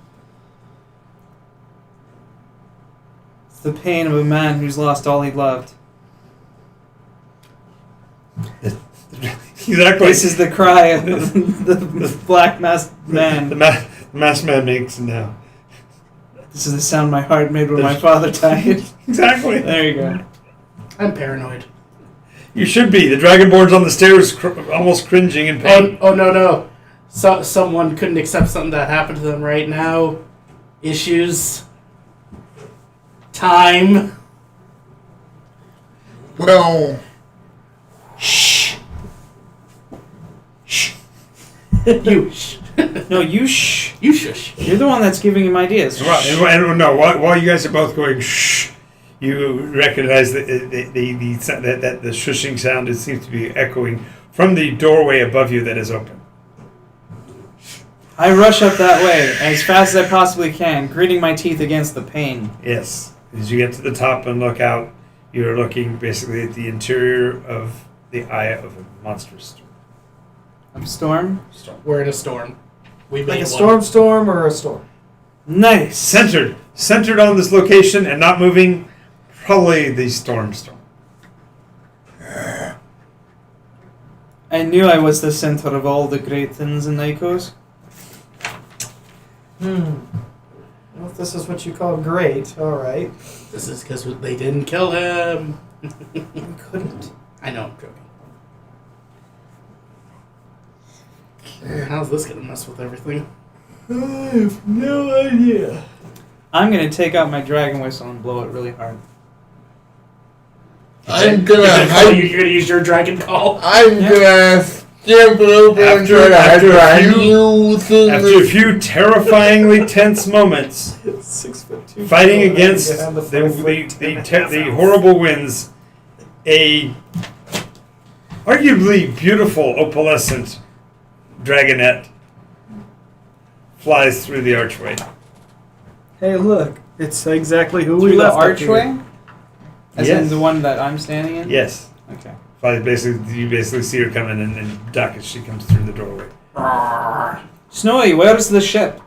It's the pain of a man who's lost all he loved. Exactly. This is the cry of the black masked The man. masked man makes now. This is the sound my heart made when my father died. Exactly. There you go. I'm paranoid. You should be. The dragonborn's on the stairs, almost cringing in pain. Oh no. So someone couldn't accept something that happened to them right now. Issues. Time. Well, Shh. Shh. You shh. No, you shh. You shush. You're the one that's giving him ideas. No, while you guys are both going shh, you recognize that the shushing sound seems to be echoing from the doorway above you that is open. I rush up that way as fast as I possibly can, gritting my teeth against the pain. Yes. As you get to the top and look out, you're looking basically at the interior of the eye of a monstrous storm. Storm? We're in a storm. We Like made a one. storm or a storm? Nice. Centered on this location and not moving, probably the storm. I knew I was the center of all the great things in Nikos. Well, if this is what you call great, alright. This is because they didn't kill him. We couldn't. I know, I'm joking. How's this gonna mess with everything? I have no idea. I'm gonna take out my dragon whistle and blow it really hard. I'm You're gonna gonna use your dragon call. gonna stamp over and try to After a few terrifyingly tense moments, 6'2". fighting against the horrible winds, a arguably beautiful opalescent dragonette flies through the archway. Hey, look. It's exactly who Through we the left up archway? here. As Yes. in the one that I'm standing in? Yes. Okay. You basically see her coming and duck as she comes through the doorway. Snowy, where's the ship?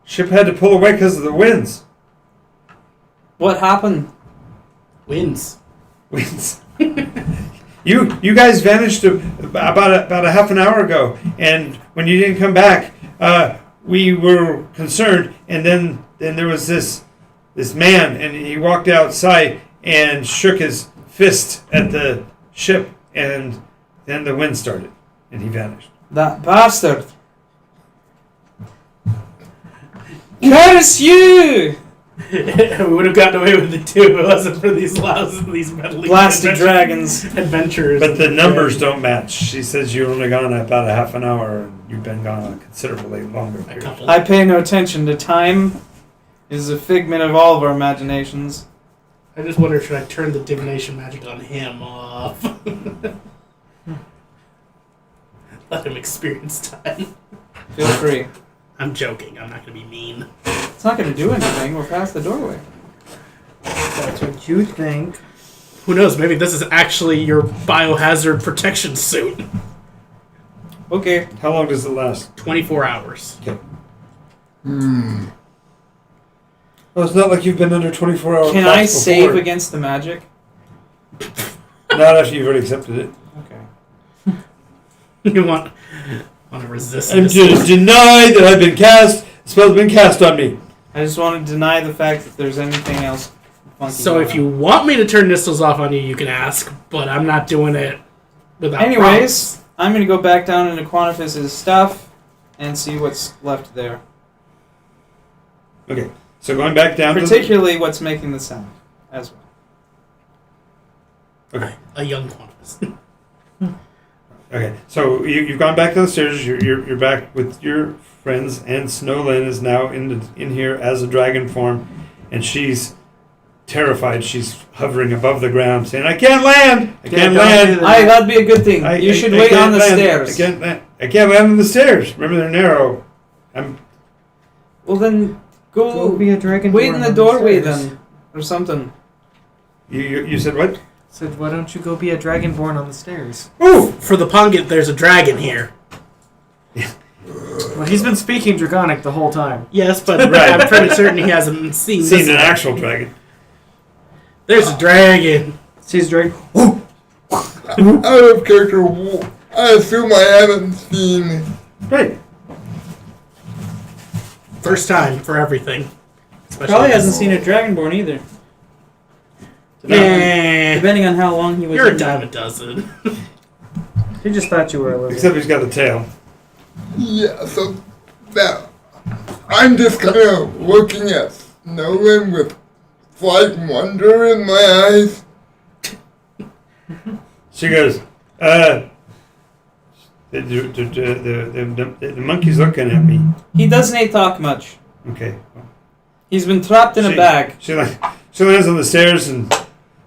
Ship had to pull away because of the winds. What happened? Wins. Winds. You guys vanished about a half an hour ago, and when you didn't come back, we were concerned. And then there was this man, and he walked outside and shook his fist at the ship, and then the wind started, and he vanished. That bastard! Curse you! We would have gotten away with it too if it wasn't for these meddling Blasted dragons. adventurers. But the numbers don't match. She says you're only gone about a half an hour, and you've been gone a considerably longer A period. couple. I pay no attention to time. It is a figment of all of our imaginations. I just wonder, should I turn the divination magic on him off? Let him experience time. Feel free. I'm joking. I'm not going to be mean. It's not going to do anything. We're past the doorway. That's what you think. Who knows? Maybe this is actually your biohazard protection suit. Okay. How long does it last? 24 hours. Oh, it's not like you've been under 24-hour. Can I save against the magic? Not after you've already accepted it. Okay. You want to resist I'm this? to deny that I've been cast. The spell's been cast on me. I just want to deny the fact that there's anything else funky. So going if you on. want me to turn Nistles off on you, you can ask, but I'm not doing it without Anyways, prompts. I'm going to go back down into Quantifus's stuff and see what's left there. Okay, so going back down Particularly what's making the sound as well. Okay. A young Quantifus. Okay, so you've gone back downstairs. You're back with your friends, and Snowlin is now in here as a dragon form, and she's terrified. She's hovering above the ground, saying, "I can't land! I can't land! That'd be a good thing. You should wait on the land. stairs. I can't land on the stairs. Remember, they're narrow. Well, then go be a dragon. wait in the doorway then, or something. You said what? Said, why don't you go be a dragonborn on the stairs? Ooh! For the Pungit, there's a dragon here. Well, he's been speaking Draconic the whole time. Yes, but Right. I'm pretty certain he hasn't seen Seen this an one. actual dragon. There's a dragon. Sees dragon. Out of character, I assume I haven't seen. Right. First time for everything. Especially Probably hasn't seen a dragonborn either. Nah. Depending on how long he was. You're a in dime a dozen. He just thought you were a little. Except he's got the tail. Yeah, so that I'm just kind of looking at Snowland with slight wonder in my eyes. She goes, the monkey's looking at me. He doesn't talk much. Okay. He's been trapped in a bag. She lands on the stairs and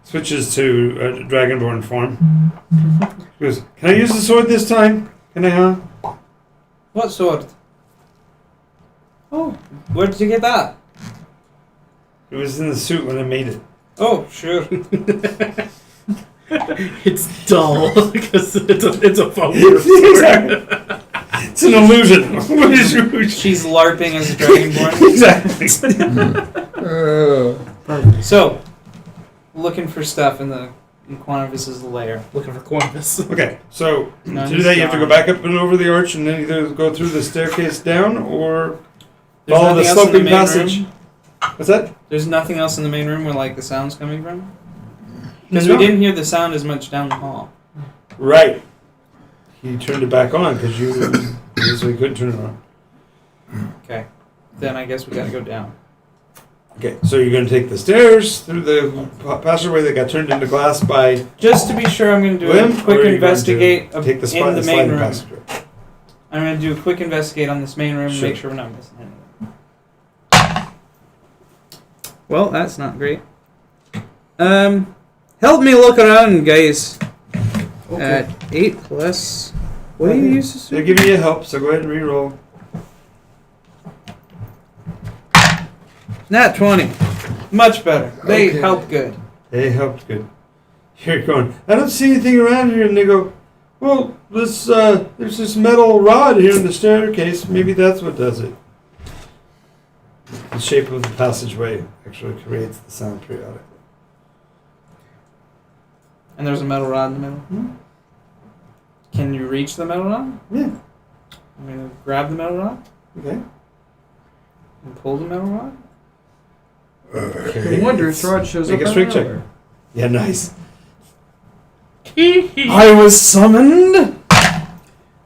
switches to dragonborn form. She goes, "Can I use the sword this time? Can I, huh?" What sword? Oh, where did you get that? It was in the suit when I made it. Oh, sure. It's dull because it's a phone. Exactly. It's an illusion. She's LARPing as a dragonborn. Exactly. So, looking for stuff in Quantifus's lair. Looking for Quantifus. Okay, so No, to do he's that, you have to go gone. back up and over the arch, and then either go through the staircase down or There's follow the nothing else in the sloping main passage. room? What's that? There's nothing else in the main room where like the sound's coming from? Because No. we didn't hear the sound as much down the hall. Right. He turned it back on because so he couldn't turn it on. Okay. Then I guess we gotta go down. Okay, so you're going to take the stairs through the passageway that got turned into glass by Just to be sure, I'm gonna do William, a or quick are you investigate going to take the, in the main sliding room. passageway. I'm gonna do a quick investigate on this main room and Sure. make sure we're not missing anything. Well, that's not great. Help me look around, guys. Okay. 8 plus. What do you use to They're giving you help, so go ahead and re-roll. Nat 20. Much better. They Okay. help good. They helped good. You're going, "I don't see anything around here," and they go, "Well, there's this metal rod here in the staircase. Maybe that's what does it." The shape of the passageway actually creates the sound periodically. And there's a metal rod in the middle. Can you reach the metal rod? Yeah. I'm gonna grab the metal rod Okay. and pull the metal rod. Okay. No wonder Throd shows Make up a strength out check. of nowhere. Yeah, nice. I was summoned.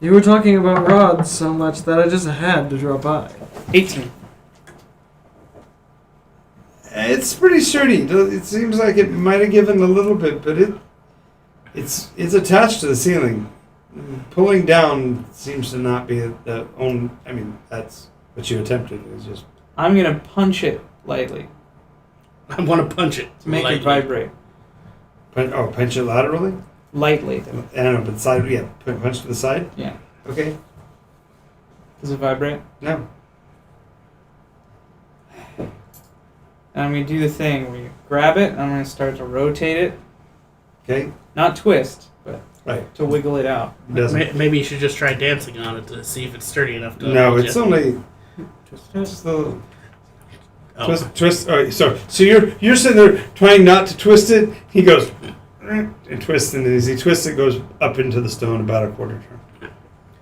You were talking about rods so much that I just had to drop by. 18. It's pretty sturdy. It seems like it might have given a little bit, but it's attached to the ceiling. Pulling down seems to not be the own. I mean, that's what you attempted. It's just I'm gonna punch it lightly I want to punch it to make lightly. it vibrate. punch it laterally. Lightly. I don't know, but side. Yeah, punch to the side. Yeah. Okay. Does it vibrate? No. And I'm gonna do the thing where you grab it and I'm gonna start to rotate it. Okay. Not twist, but Right. to wiggle it out. It doesn't. Maybe you should just try dancing on it to see if it's sturdy enough to. No, hold it's you. only just a little. Oh. Twist. Oh, so you're sitting there trying not to twist it. He goes and twists, and as he twists, it goes up into the stone about a quarter turn.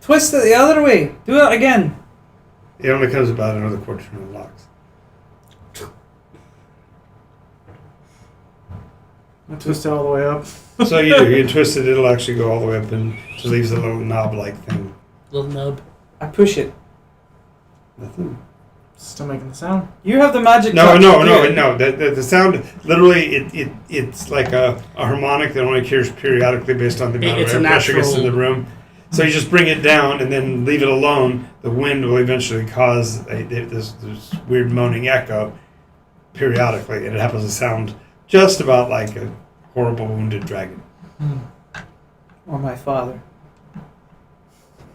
Twist it the other way. Do it again. It only comes about another quarter turn and locks. I twist it all the way up. So you twist it, it'll actually go all the way up and just leaves a little knob-like thing. Little nub. I push it. Nothing. Still making the sound. You have the magic. No. touch. Do it. The sound literally it's like a harmonic that only occurs periodically based on the amount It's of a air pressure gets in the natural- room. So you just bring it down and then leave it alone. The wind will eventually cause this weird moaning echo periodically, and it happens to sound just about like a horrible wounded dragon Or my father.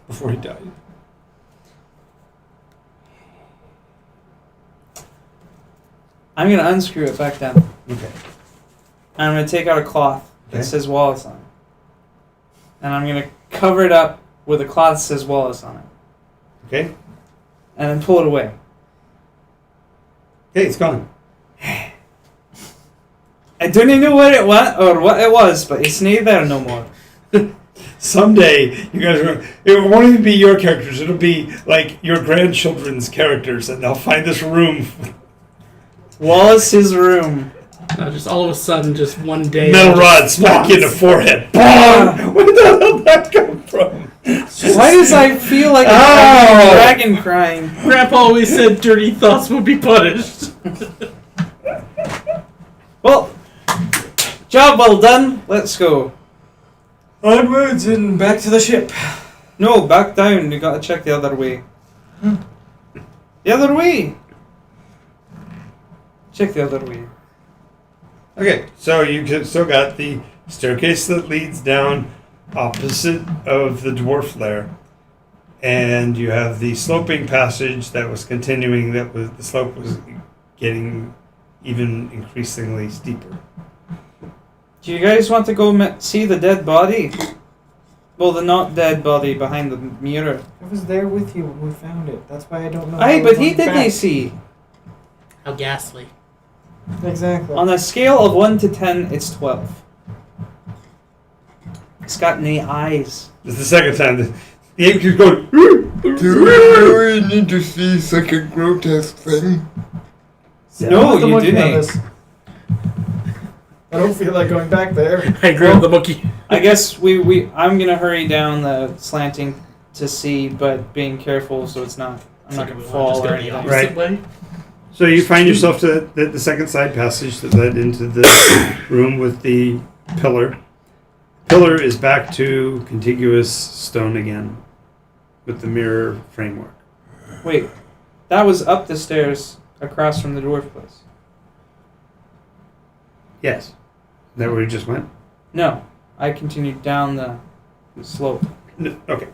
before he died. I'm gonna unscrew it back down. Okay. And I'm gonna take out a cloth that Okay. says Wallace on it. And I'm gonna cover it up with a cloth that says Wallace on it. Okay. And then pull it away. Hey, it's gone. I don't even know what it was, but it's not there no more. Someday, you guys are. It won't even be your characters. It'll be like your grandchildren's characters, and they'll find this room. Wallace's room. Just all of a sudden, just one day. Metal just rod smack in the forehead. Bong! Where the hell did that come from? Why does I feel like a Ow! dragon crying? Grandpa always said dirty thoughts would be punished. Well, job well done. Let's go. Onwards and back to the ship. No, back down. You gotta check the other way. The other way. Check the other way. Okay, so you still got the staircase that leads down opposite of the dwarf lair, and you have the sloping passage that was continuing. The slope was getting even increasingly steeper. Do you guys want to go see the dead body? Well, the not dead body behind the mirror. I was there with you when we found it. That's why I don't know. Aye, how but we he went didn't back. see. How ghastly. Exactly. On a scale of 1 to 10, it's 12. It's got no eyes. This is the second time that the ape keeps going. Do we really need to see such a grotesque thing? See, No, I want the you monkey on didn't. this. I don't feel like going back there. I agree with the monkey. I guess I'm gonna hurry down the slanting to see, but being careful so it's not. I'm not gonna fall or anything. Right. Way. So you find yourself to the second side passage that led into the room with the pillar. Pillar is back to contiguous stone again, with the mirror framework. Wait, that was up the stairs across from the dwarf place. Yes. Is that where you just went? No, I continued down the slope. Okay.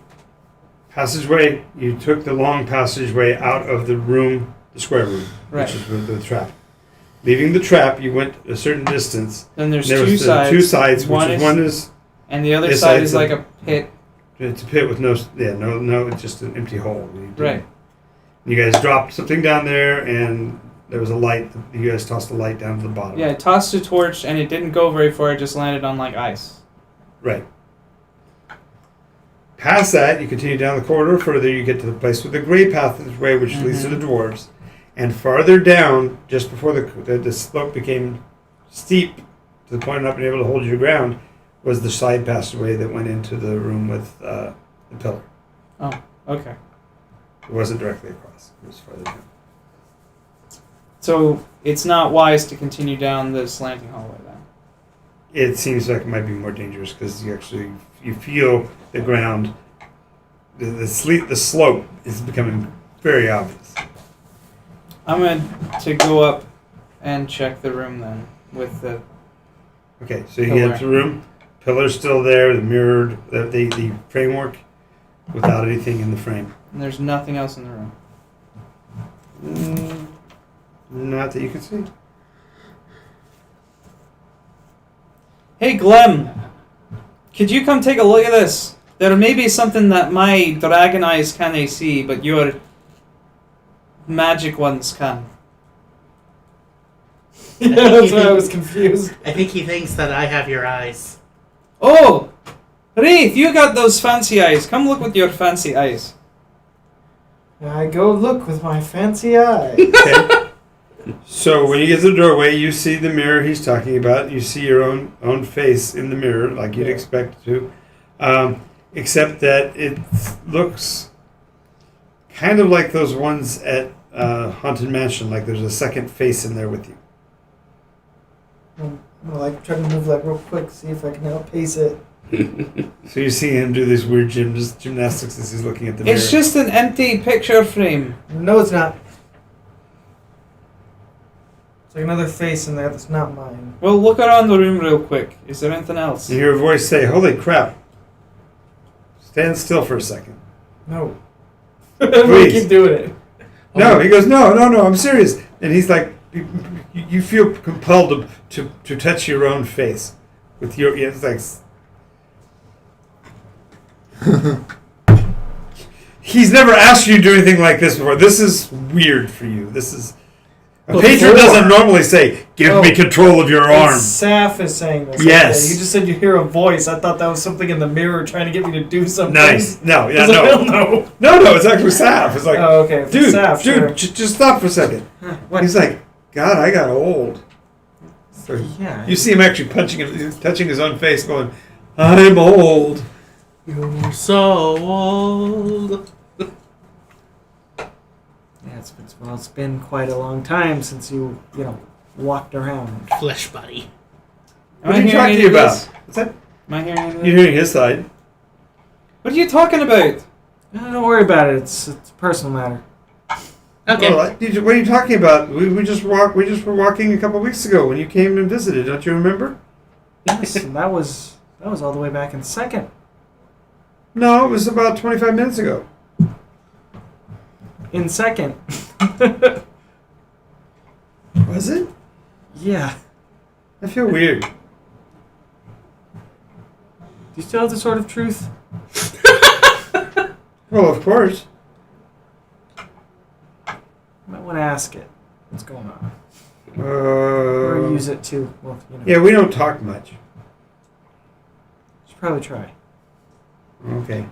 Passageway, you took the long passageway out of the room, the square room, Right. which is with the trap. Leaving the trap, you went a certain distance. Then there's There two was sides. two sides, which one is and the other this side side's is like a pit. it's a pit with no, it's just an empty hole. You didn't- Right. You guys dropped something down there, and there was a light. You guys tossed the light down to the bottom. Yeah, I tossed a torch and it didn't go very far. It just landed on like ice. Right. Past that, you continue down the corridor further. You get to the place with the gray pathway, which leads to the dwarves. And farther down, just before the slope became steep to the point of not being able to hold your ground, was the side passageway that went into the room with the pillar. Oh, okay. It wasn't directly across. It was farther down. So it's not wise to continue down the slanting hallway then. It seems like it might be more dangerous because you feel the ground, the slope is becoming very obvious. I'm going to go up and check the room then with the. Okay, so you get into the room. Pillar's still there. The mirrored, the framework, without anything in the frame. And there's nothing else in the room. Not that you can see. Hey, Glem, could you come take a look at this? There may be something that my dragon eyes can't see, but your magic ones can. Yeah, that's why I was confused. I think he thinks that I have your eyes. Oh! Wraith, you got those fancy eyes. Come look with your fancy eyes. I go look with my fancy eye. Okay. So when you get to the doorway, you see the mirror he's talking about. You see your own face in the mirror, like you'd expect to, except that it looks kind of like those ones at Haunted Mansion. Like there's a second face in there with you. I'm gonna like try to move like real quick, see if I can outpace it. So you see him do this weird gymnastics as he's looking at the mirror. It's just an empty picture frame. No, it's not. It's like another face in there that's not mine. Well, look around the room real quick. Is there anything else? You hear a voice say, "Holy crap! Stand still for a second." No. I'm gonna Please. keep doing it. No, he goes, no, I'm serious. And he's like, you feel compelled to touch your own face with your, it's like, he's never asked you to do anything like this before. This is weird for you. This is, a patron doesn't normally say, give me control of your arm. Saf is saying this. Yes. Okay. You just said you hear a voice. I thought that was something in the mirror trying to get me to do something. Nice. No, yeah, I was like, hell no. no. No, it's actually Saf. It's like, Oh, okay. If it's dude, Saf, sure. just stop for a second. What? He's like, God, I got old. So Yeah. you see him actually touching his own face, going, I'm old. You're so old. Yeah, it's been quite a long time since you walked around. Flesh buddy. What are you talking about? What's that? Am I hearing anything? You're hearing his side. What are you talking about? Don't worry about it. It's a personal matter. Okay. Well, what are you talking about? We just were walking a couple weeks ago when you came and visited. Don't you remember? Yes, and that was all the way back in second. No, it was about 25 minutes ago. In second. Was it? Yeah. I feel weird. Do you still have the sword of truth? Well, of course. You might want to ask it. What's going on? Or Uh, use it too. Well, yeah, we don't talk much. Should probably try. Okay.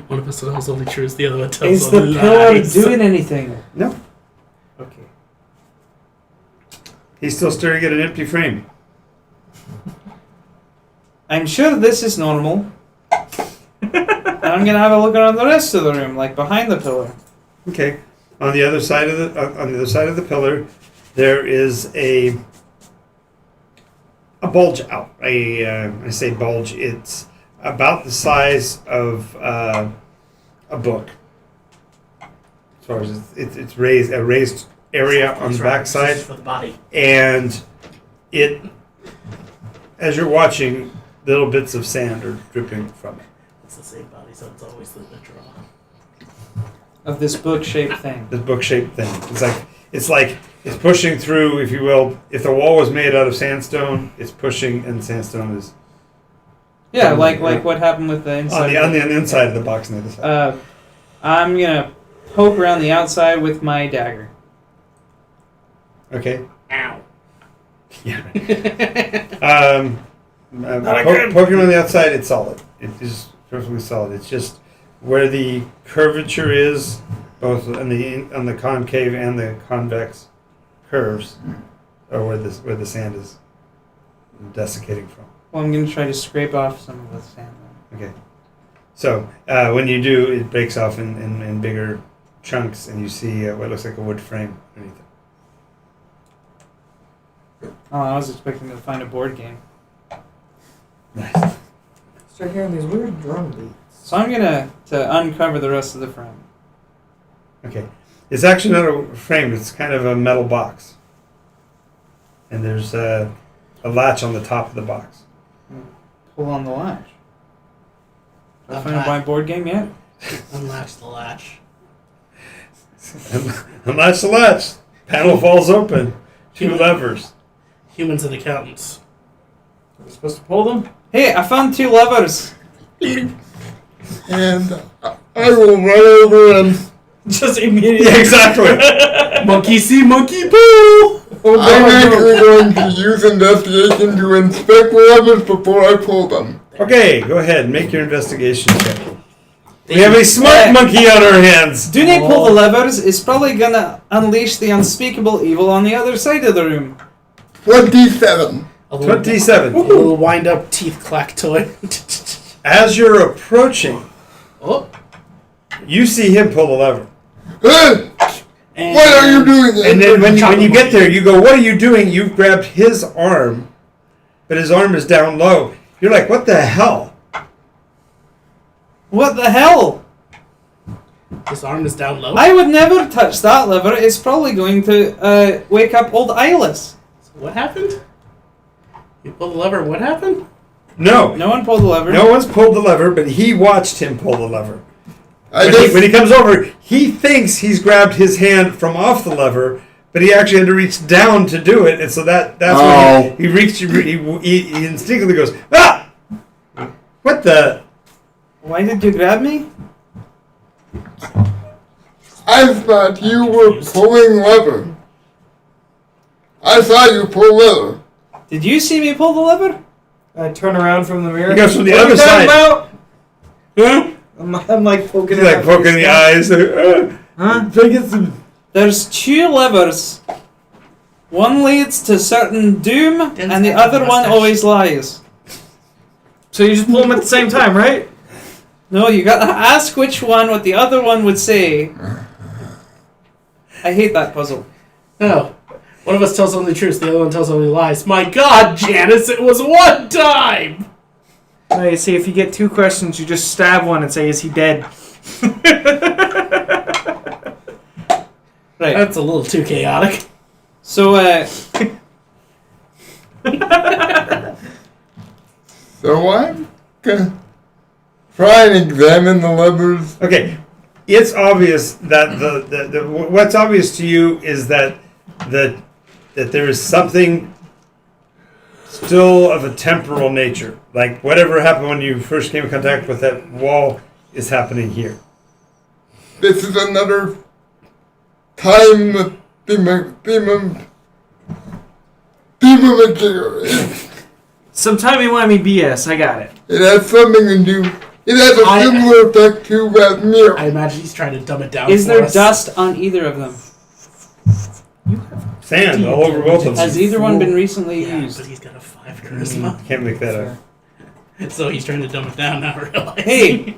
One of us tells only truth, the other one tells Is only the pillar lies. doing anything? No, Okay. he's still staring at an empty frame. I'm sure this is normal. And I'm gonna have a look around the rest of the room, like behind the pillar. Okay. On the other side of the pillar, there is a bulge out. I say bulge. It's about the size of a book. As far as it's raised, a raised area on the back This side, is for the body. and it, as you're watching, little bits of sand are dripping from it. It's the same body, so it's always the draw. Of this book-shaped thing. This book-shaped thing. It's like it's pushing through, if you will. If the wall was made out of sandstone, it's pushing, and sandstone is Yeah, like what happened with the inside. on the inside of the box on the other side. I'm gonna poke around the outside with my dagger. Okay. Ow. Yeah. Poking on the outside, it's solid. It is perfectly solid. It's just where the curvature is, both on the concave and the convex curves, or where the sand is desiccating from. Well, I'm gonna try to scrape off some of the sand. Okay. So when you do, it breaks off in bigger chunks, and you see what looks like a wood frame underneath it. Oh, I was expecting to find a board game. Nice. Start hearing these weird drum beats. So I'm gonna uncover the rest of the frame. Okay. It's actually not a frame. It's kind of a metal box, and there's a latch on the top of the box. Pull on the latch. Did I Okay. find my board game yet? Unlatch the latch. Unlatch the latch. Panel falls open. Two levers. Humans and accountants. Are we supposed to pull them? Hey, I found 2 levers. And I will run over and Just immediately. Yeah, exactly. Monkey see, monkey poo! I'm actually going to use investigation to inspect levers before I pull them. Okay, go ahead. Make your investigation check. We have a smart monkey on our hands. Do they pull the levers? It's probably gonna unleash the unspeakable evil on the other side of the room. 27. A little, 27. a little wind-up teeth clack toy. As you're approaching, Oh. you see him pull the lever. And What are you doing? And then when you get there, you go, what are you doing? You've grabbed his arm, but his arm is down low. You're like, what the hell? What the hell? His arm is down low. I would never touch that lever. It's probably going to wake up old Eyeless. What happened? You pulled the lever. What happened? No. No one pulled the lever. No one's pulled the lever, but he watched him pull the lever. I When he comes over, he thinks he's grabbed his hand from off the lever, but he actually had to reach down to do it, and so that's when he reached. He instinctively goes, ah! What the? Why did you grab me? I thought you were pulling lever. I saw you pull lever. Did you see me pull the lever? I turn around from the mirror. He goes from the What are other you talking side. About? Huh? I'm like poking He's it like out poking his the scalp. eyes. Huh? Try to get some. There's two levers. One leads to certain doom, Didn't and the have other a one mustache. always lies. So you just pull them at the same time, right? No, you gotta ask which one what the other one would say. I hate that puzzle. No. One of us tells only the truth, the other one tells only lies. My God, Janice, it was one time! No, you see, if you get two questions, you just stab one and say, "Is he dead?" Right. That's a little too chaotic. So, So I'm gonna try and examine the levers. Okay, it's obvious that the what's obvious to you is that there is something still of a temporal nature. Like whatever happened when you first came in contact with that wall is happening here. This is another time thematic. Some timey-wimey BS. I got it. It has something to do. It has a similar effect to that mirror. I imagine he's trying to dumb it down is for there us. dust on either of them? Sand all over both of them. Has either one been recently Yeah, used? but he's got a 5 charisma. Can't make that up. So he's trying to dumb it down now, realizing. Hey,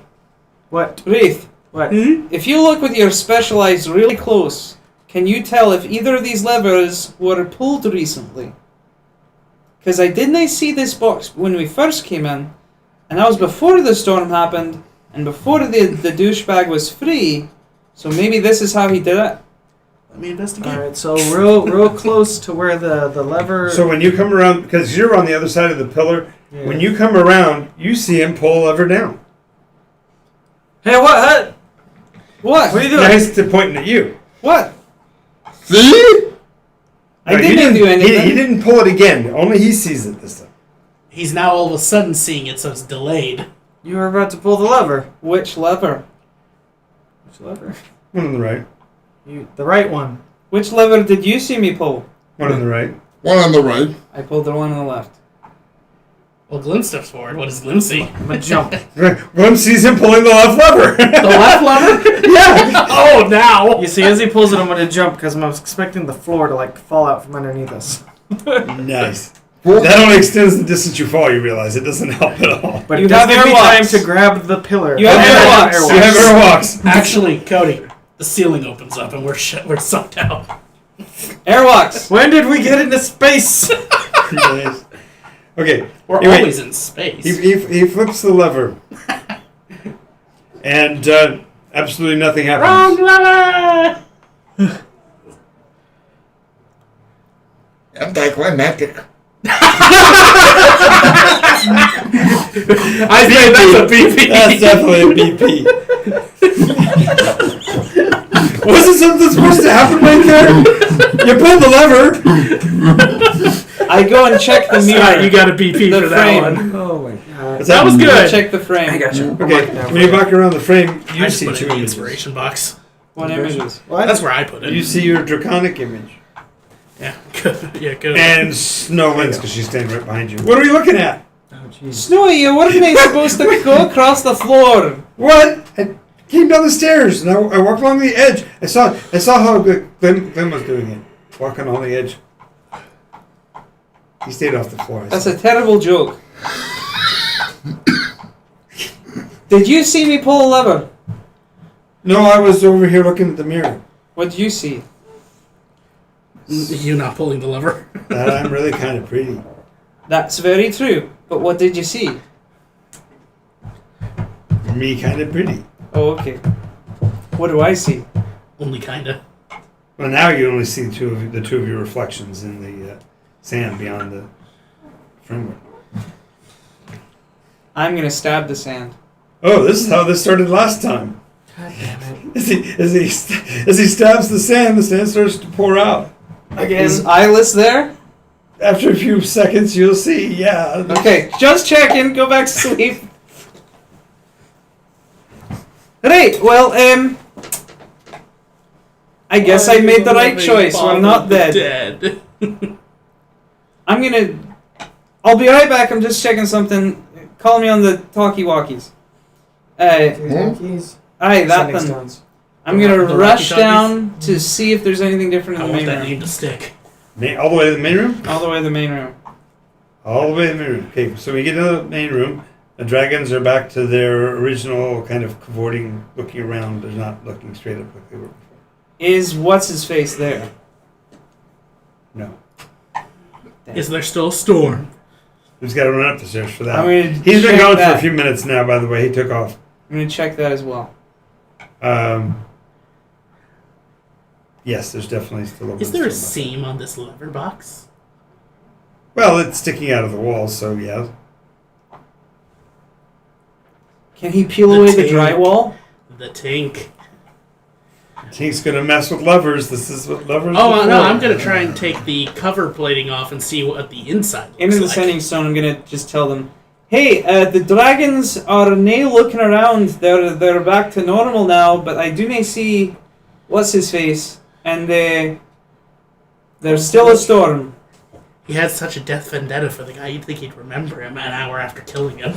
What? Wraith, What? if you look with your special eyes really close, can you tell if either of these levers were pulled recently? Because I didn't see this box when we first came in, and that was before the storm happened, and before the douchebag was free, so maybe this is how he did it. Let me investigate. All right. So real close to where the lever. So when you come around, because you're on the other side of the pillar, Yeah. when you come around, you see him pull a lever down. Hey, what? What? What are you doing? Nice to pointing at you. What? See? I No, didn't do anything. He didn't pull it again. Only he sees it this time. He's now all of a sudden seeing it, so it's delayed. You were about to pull the lever. Which lever? Which lever? One on the right. The right one. Which lever did you see me pull? One on the right. One on the right. I pulled the one on the left. Well, Glim steps forward. What does Glim see? I'm gonna jump. One sees him pulling the left lever. The left lever? Yeah. Oh, now! You see, as he pulls it, I'm gonna jump because I'm expecting the floor to like fall out from underneath us. Nice. That only extends the distance you fall, you realize. It doesn't help at all. But You it does have give me airwalks. time to grab the pillar. You have And I airwalks. You have airwalks. Actually, Cody, the ceiling opens up and we're sucked out. Airwalks. When did we get into space? Nice. Okay. We're anyway, always in space. He flips the lever. And absolutely nothing happens. Wrong lever! Anticlimactic. I say that's a BP. That's definitely a BP. Wasn't something supposed to happen right there? You pulled the lever. I go and check the mirror. Scott, you got a BP The for that frame. one. Oh my god. That was I good. check the frame. I got you. Okay, when you walk around the frame, I you just see put it two in the images. inspiration box. What images? What? That's where I put it. You see your draconic image. Yeah, good. Yeah, good. And Snow wins because she's standing right behind you. What are we looking at? Oh, jeez. Snowy, you weren't supposed to go across the floor. What? I came down the stairs and I walked along the edge. I saw how Glenn was doing it. Walking on the edge. He stayed off the floor. That's a terrible joke. Did you see me pull a lever? No, I was over here looking at the mirror. What did you see? You not pulling the lever. That I'm really kind of pretty. That's very true. But what did you see? Me kind of pretty. Oh, okay. What do I see? Only kinda. Well, now you only see the two of your reflections in the sand beyond the framework. I'm gonna stab the sand. Oh, this is how this started last time. God damn it. As he stabs the sand starts to pour out. Again, Is Eyeless there? after a few seconds, you'll see. Yeah. Okay, just checking. Go back to sleep. Right. Well, I guess I made the right choice. We're not dead. I'm gonna. I'll be right back. I'm just checking something. Call me on the talkie-walkies. Keys. Aye, that Sending one. stones. I'm gonna The rush walkie-talkies? down to see if there's anything different I in the want main that room. name to stick. All the way to the main room? All the way to the main room. All the way to the main room. Okay, so we get to the main room. The dragons are back to their original kind of cavorting, looking around. They're not looking straight up like they were before. Is what's his face there? No. Is there still a storm? Who's got to run up the stairs for that? I'm gonna He's been check gone for that. a few minutes now, by the way. He took off. I'm gonna check that as well. Yes, there's definitely still a Is there a windstorm up. seam on this lever box? Well, it's sticking out of the wall, so yeah. Can he peel The away the tape. drywall? The tank. Tink's gonna mess with levers. This is what levers Oh, are no, for. I'm going to try and take the cover plating off and see what the inside looks Into the like. sending stone, I'm gonna just tell them, hey, the dragons are now looking around. They're back to normal now, but I do not see what's his face, and there's still a storm. He had such a death vendetta for the guy, you'd think he'd remember him an hour after killing him.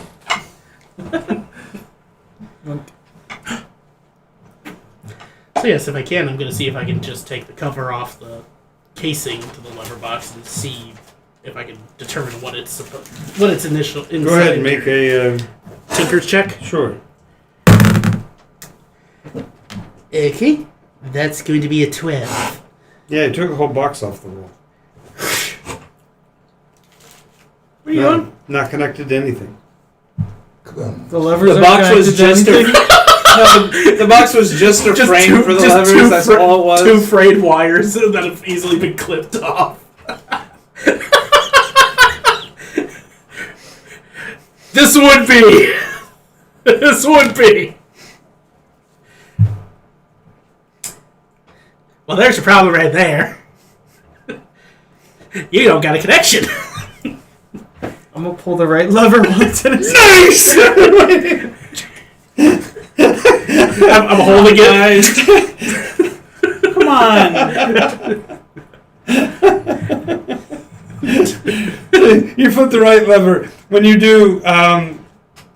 So yes, if I can, I'm going to see if I can just take the cover off the casing to the lever box and see if I can determine what its initial inside. Go ahead and make a Tinker's check. sure. Okay, that's going to be a 12. Yeah, he took a whole box off the wall. What are you on? Not connected to anything. The levers The are box was connected to just anything? no, the box was just a frame for the levers. That's all it was. Two frayed wires that have easily been clipped off. This would be. This would be. Well, there's your problem right there. You don't got a connection. I'm gonna pull the right lever once and it's Nice! I'm holding it. Come on. You flip the right lever. When you do,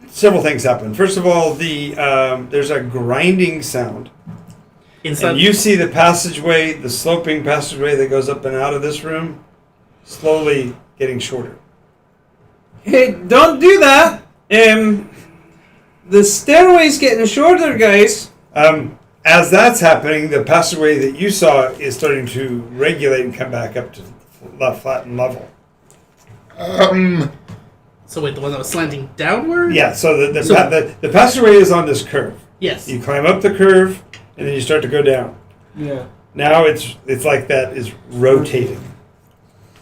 several things happen. First of all, there's a grinding sound. Inside. And you see the passageway, the sloping passageway that goes up and out of this room, slowly getting shorter. Hey, don't do that. The stairway's getting shorter, guys. As that's happening, the passageway that you saw is starting to regulate and come back up to flat and level. So wait, the one that was slanting downward? Yeah, so the passageway is on this curve. Yes. You climb up the curve, and then you start to go down. yeah. Now it's like that is rotating.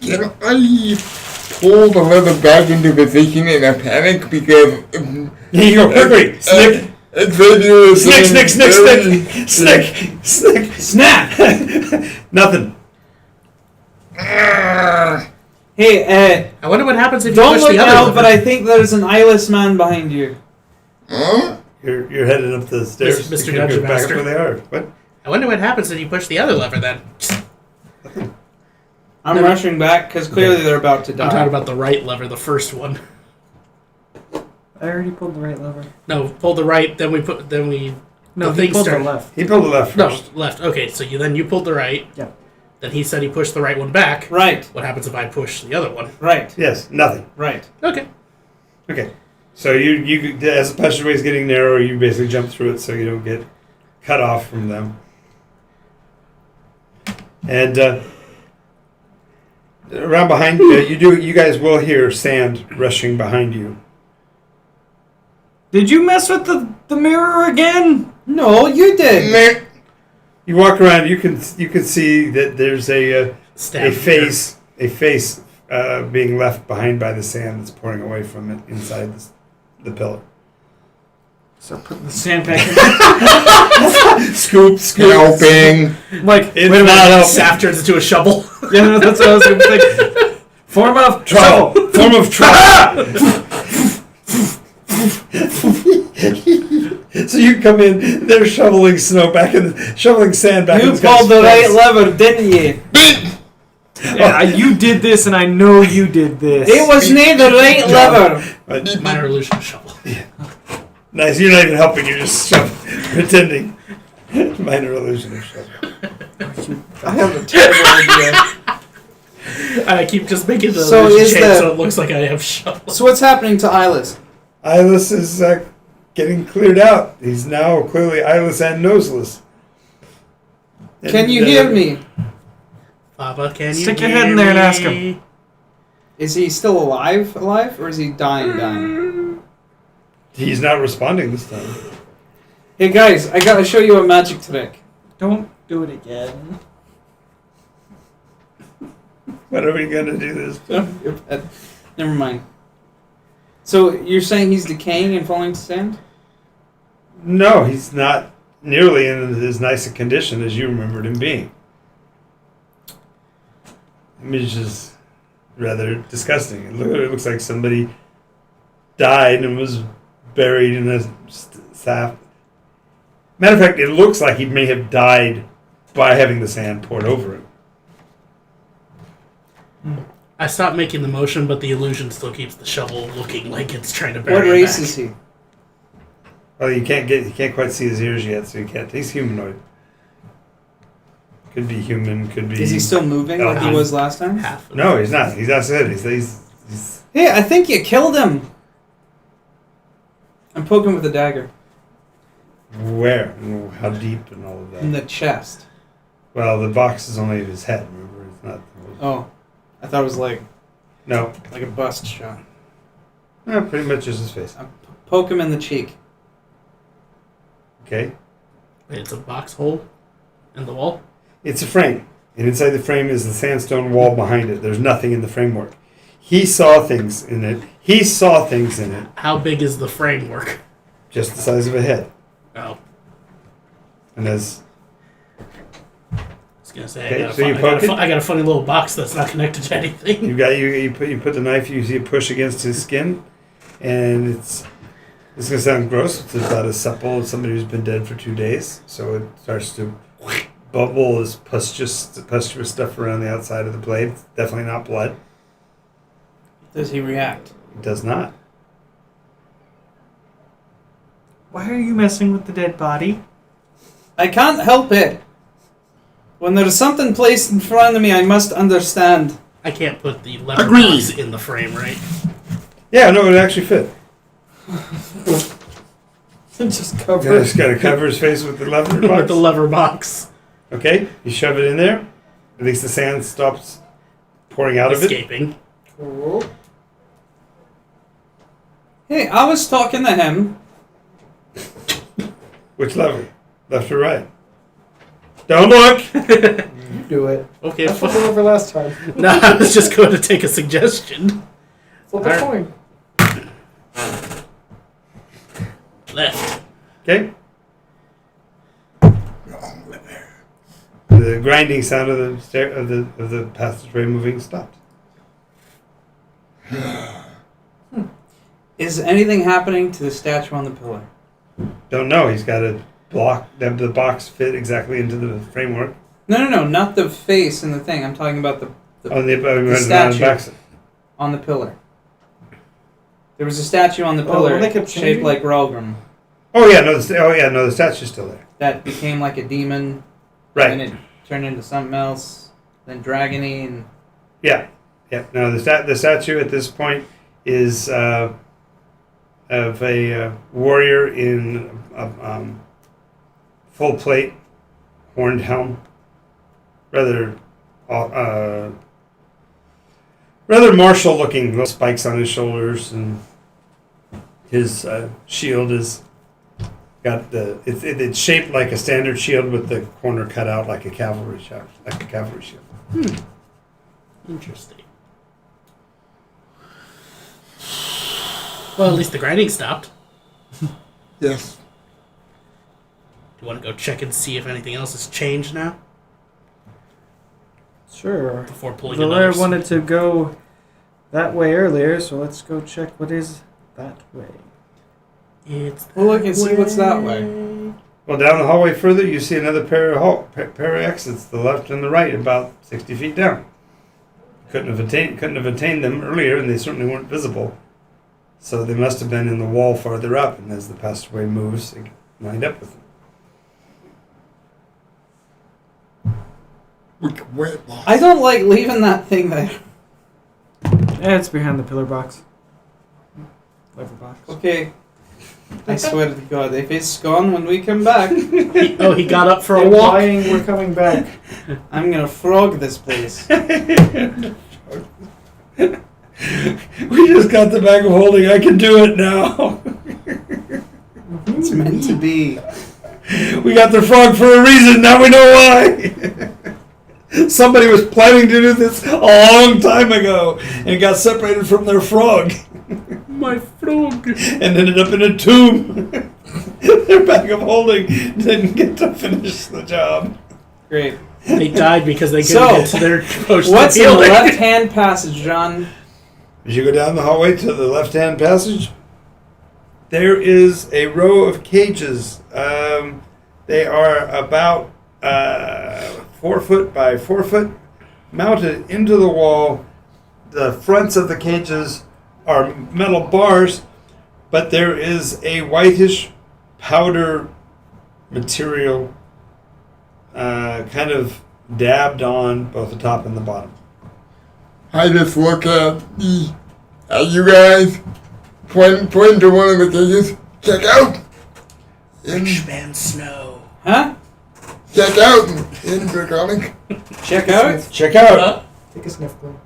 Can I pull the lever back into position in a panic because Here you go, quickly, snick, Xavier is snick, saying snick, very- snick, snick, snick, snap. Nothing. Hey, I wonder what happens if you don't push look the other out, lever. but I think there's an eyeless man behind you. Huh? You're headed up the stairs. Mr. You're gonna go Dungeon back up Master. where they are. What? I wonder what happens when you push the other lever then. I'm rushing back because clearly they're about to die. I'm talking about the right lever, the first one. I already pulled the right lever. No, pull the right, then we... No, the he thing pulled the started- left. He pulled the left No, first. left. Okay, so you pulled the right. Yeah. Then he said he pushed the right one back. Right, What happens if I push the other one? right, Yes, nothing. right. Okay. Okay. So you as the passageway is getting narrower, you basically jump through it so you don't get cut off from them. And around behind you guys will hear sand rushing behind you. Did you mess with the mirror again? No, you did. You walk around. You can see that there's a Stab face being left behind by the sand that's pouring away from it inside the pillar. So put the sand back in. Scoop. Helping. Like, It's wait a not minute. helping. Saf turns into a shovel. Yeah, no, that's what I was going to think. Form of Trouble. trouble. Form of trouble. So you come in, they're shoveling sand back in You this guy's pulled the right face. lever, didn't you? Yeah, you did this, and I know you did this. It was not the right lever. Minor illusion shovel. Nice, you're not even helping, you're just pretending. Minor illusion of shovel. I have a terrible idea. And I keep just making the So illusion is change the- so it looks like I have shovel. So what's happening to Eyeless? Eyeless is getting cleared out. He's now clearly eyeless and noseless. Can you hear me? Papa, can you Stick your hear head in there and me? ask him. Is he still alive, or is he dying? He's not responding this time. Hey guys, I gotta show you a magic trick. Don't do it again. When are we gonna do this? Your head. Never mind. So you're saying he's decaying and falling to sand? No, he's not nearly in as nice a condition as you remembered him being. Image is rather disgusting. It looks like somebody died and was buried in a sap. Matter of fact, it looks like he may have died by having the sand poured over him. I stopped making the motion, but the illusion still keeps the shovel looking like it's trying to bury What it race back. is he? Well, you can't quite see his ears yet, so you can't. He's humanoid. Could be human. Could be. Is he still moving like he Oh, was last time? Half. No, he's not. He's outside. He's Hey, I think you killed him. I'm poking with a dagger where? And how deep and all of that. in the chest. Well, the box is only his head. Remember, it's not. Oh, I thought it was like No, a bust shot. pretty much just his face. Poke him in the cheek. Okay, Wait, it's a box hole in the wall? it's a frame, and inside the frame is the sandstone wall behind it. There's nothing in the framework. He saw things in it. How big is the framework? Just the size of a head, Oh. and as I was gonna say, Okay, I, got a so you fun- I, got poke a it? fun- I got a funny little box that's not connected to anything. you put the knife, you see it push against his skin, and it's gonna sound gross. It's about as supple as somebody who's been dead for 2 days. So it starts to bubble as pustulous stuff around the outside of the blade. It's definitely not blood. Does he react? It does not. Why are you messing with the dead body? I can't help it. When there's something placed in front of me, I must understand. I can't put the lever Agreed. box in the frame, right? Yeah, no, it actually fit. Just cover Just got to cover his face with the lever With box. the lever box. Okay, you shove it in there. At least the sand stops pouring out of it. Escaping. Hey, I was talking to him. Which lever? Left or right? Don't look. You do it. Okay, I flipped it over last time. no, I was just going to take a suggestion. Flip a coin. Left. Okay. The grinding sound of the passageway moving stopped. Is anything happening to the statue on the pillar? Don't know. He's got to the box fit exactly into the framework? No, not the face and the thing. I'm talking about the statue statue on the pillar. There was a statue on the pillar they kept shaped changing? like Rogrum the statue's still there. that became like a demon. Right. And then it turned into something else. Then dragony and Yeah. No, the statue at this point is of a warrior in full plate, horned helm, rather martial looking. Little spikes on his shoulders, and his shield is got it's shaped like a standard shield with the corner cut out like a cavalry shield. Interesting. Well, at least the grinding stopped. Yes. Do you want to go check and see if anything else has changed now? Sure. Before pulling Valer another... wanted to go that way earlier, so let's go check what is that way. It's we'll look and see what's that way. Well, down the hallway further, you see another pair of exits, the left and the right, about 60 feet down. Couldn't have attained them earlier, and they certainly weren't visible. So they must have been in the wall farther up, and as the passageway moves, they lined up with them. Which way, boss? I don't like leaving that thing there. It's behind the pillar box. Lever box. Okay. I swear to God, if it's gone when we come back, he got up for a walk. Implying we're coming back. I'm gonna frog this place. We just got the bag of holding. I can do it now. It's meant to be. We got the frog for a reason. Now we know why. Somebody was planning to do this a long time ago and got separated from their frog. My frog. And ended up in a tomb. Their bag of holding didn't get to finish the job. Great. They died because they couldn't get to their potion. What's in the left-hand passage, John? As you go down the hallway to the left-hand passage, there is a row of cages. They are about 4 foot by 4 foot, mounted into the wall. The fronts of the cages are metal bars, but there is a whitish powder material kind of dabbed on both the top and the bottom. I just look at you guys, point to one of the cages. Check out! Rich man snow. Huh? Check out in Draconic. Check out? Check out! Take a sniff, bro.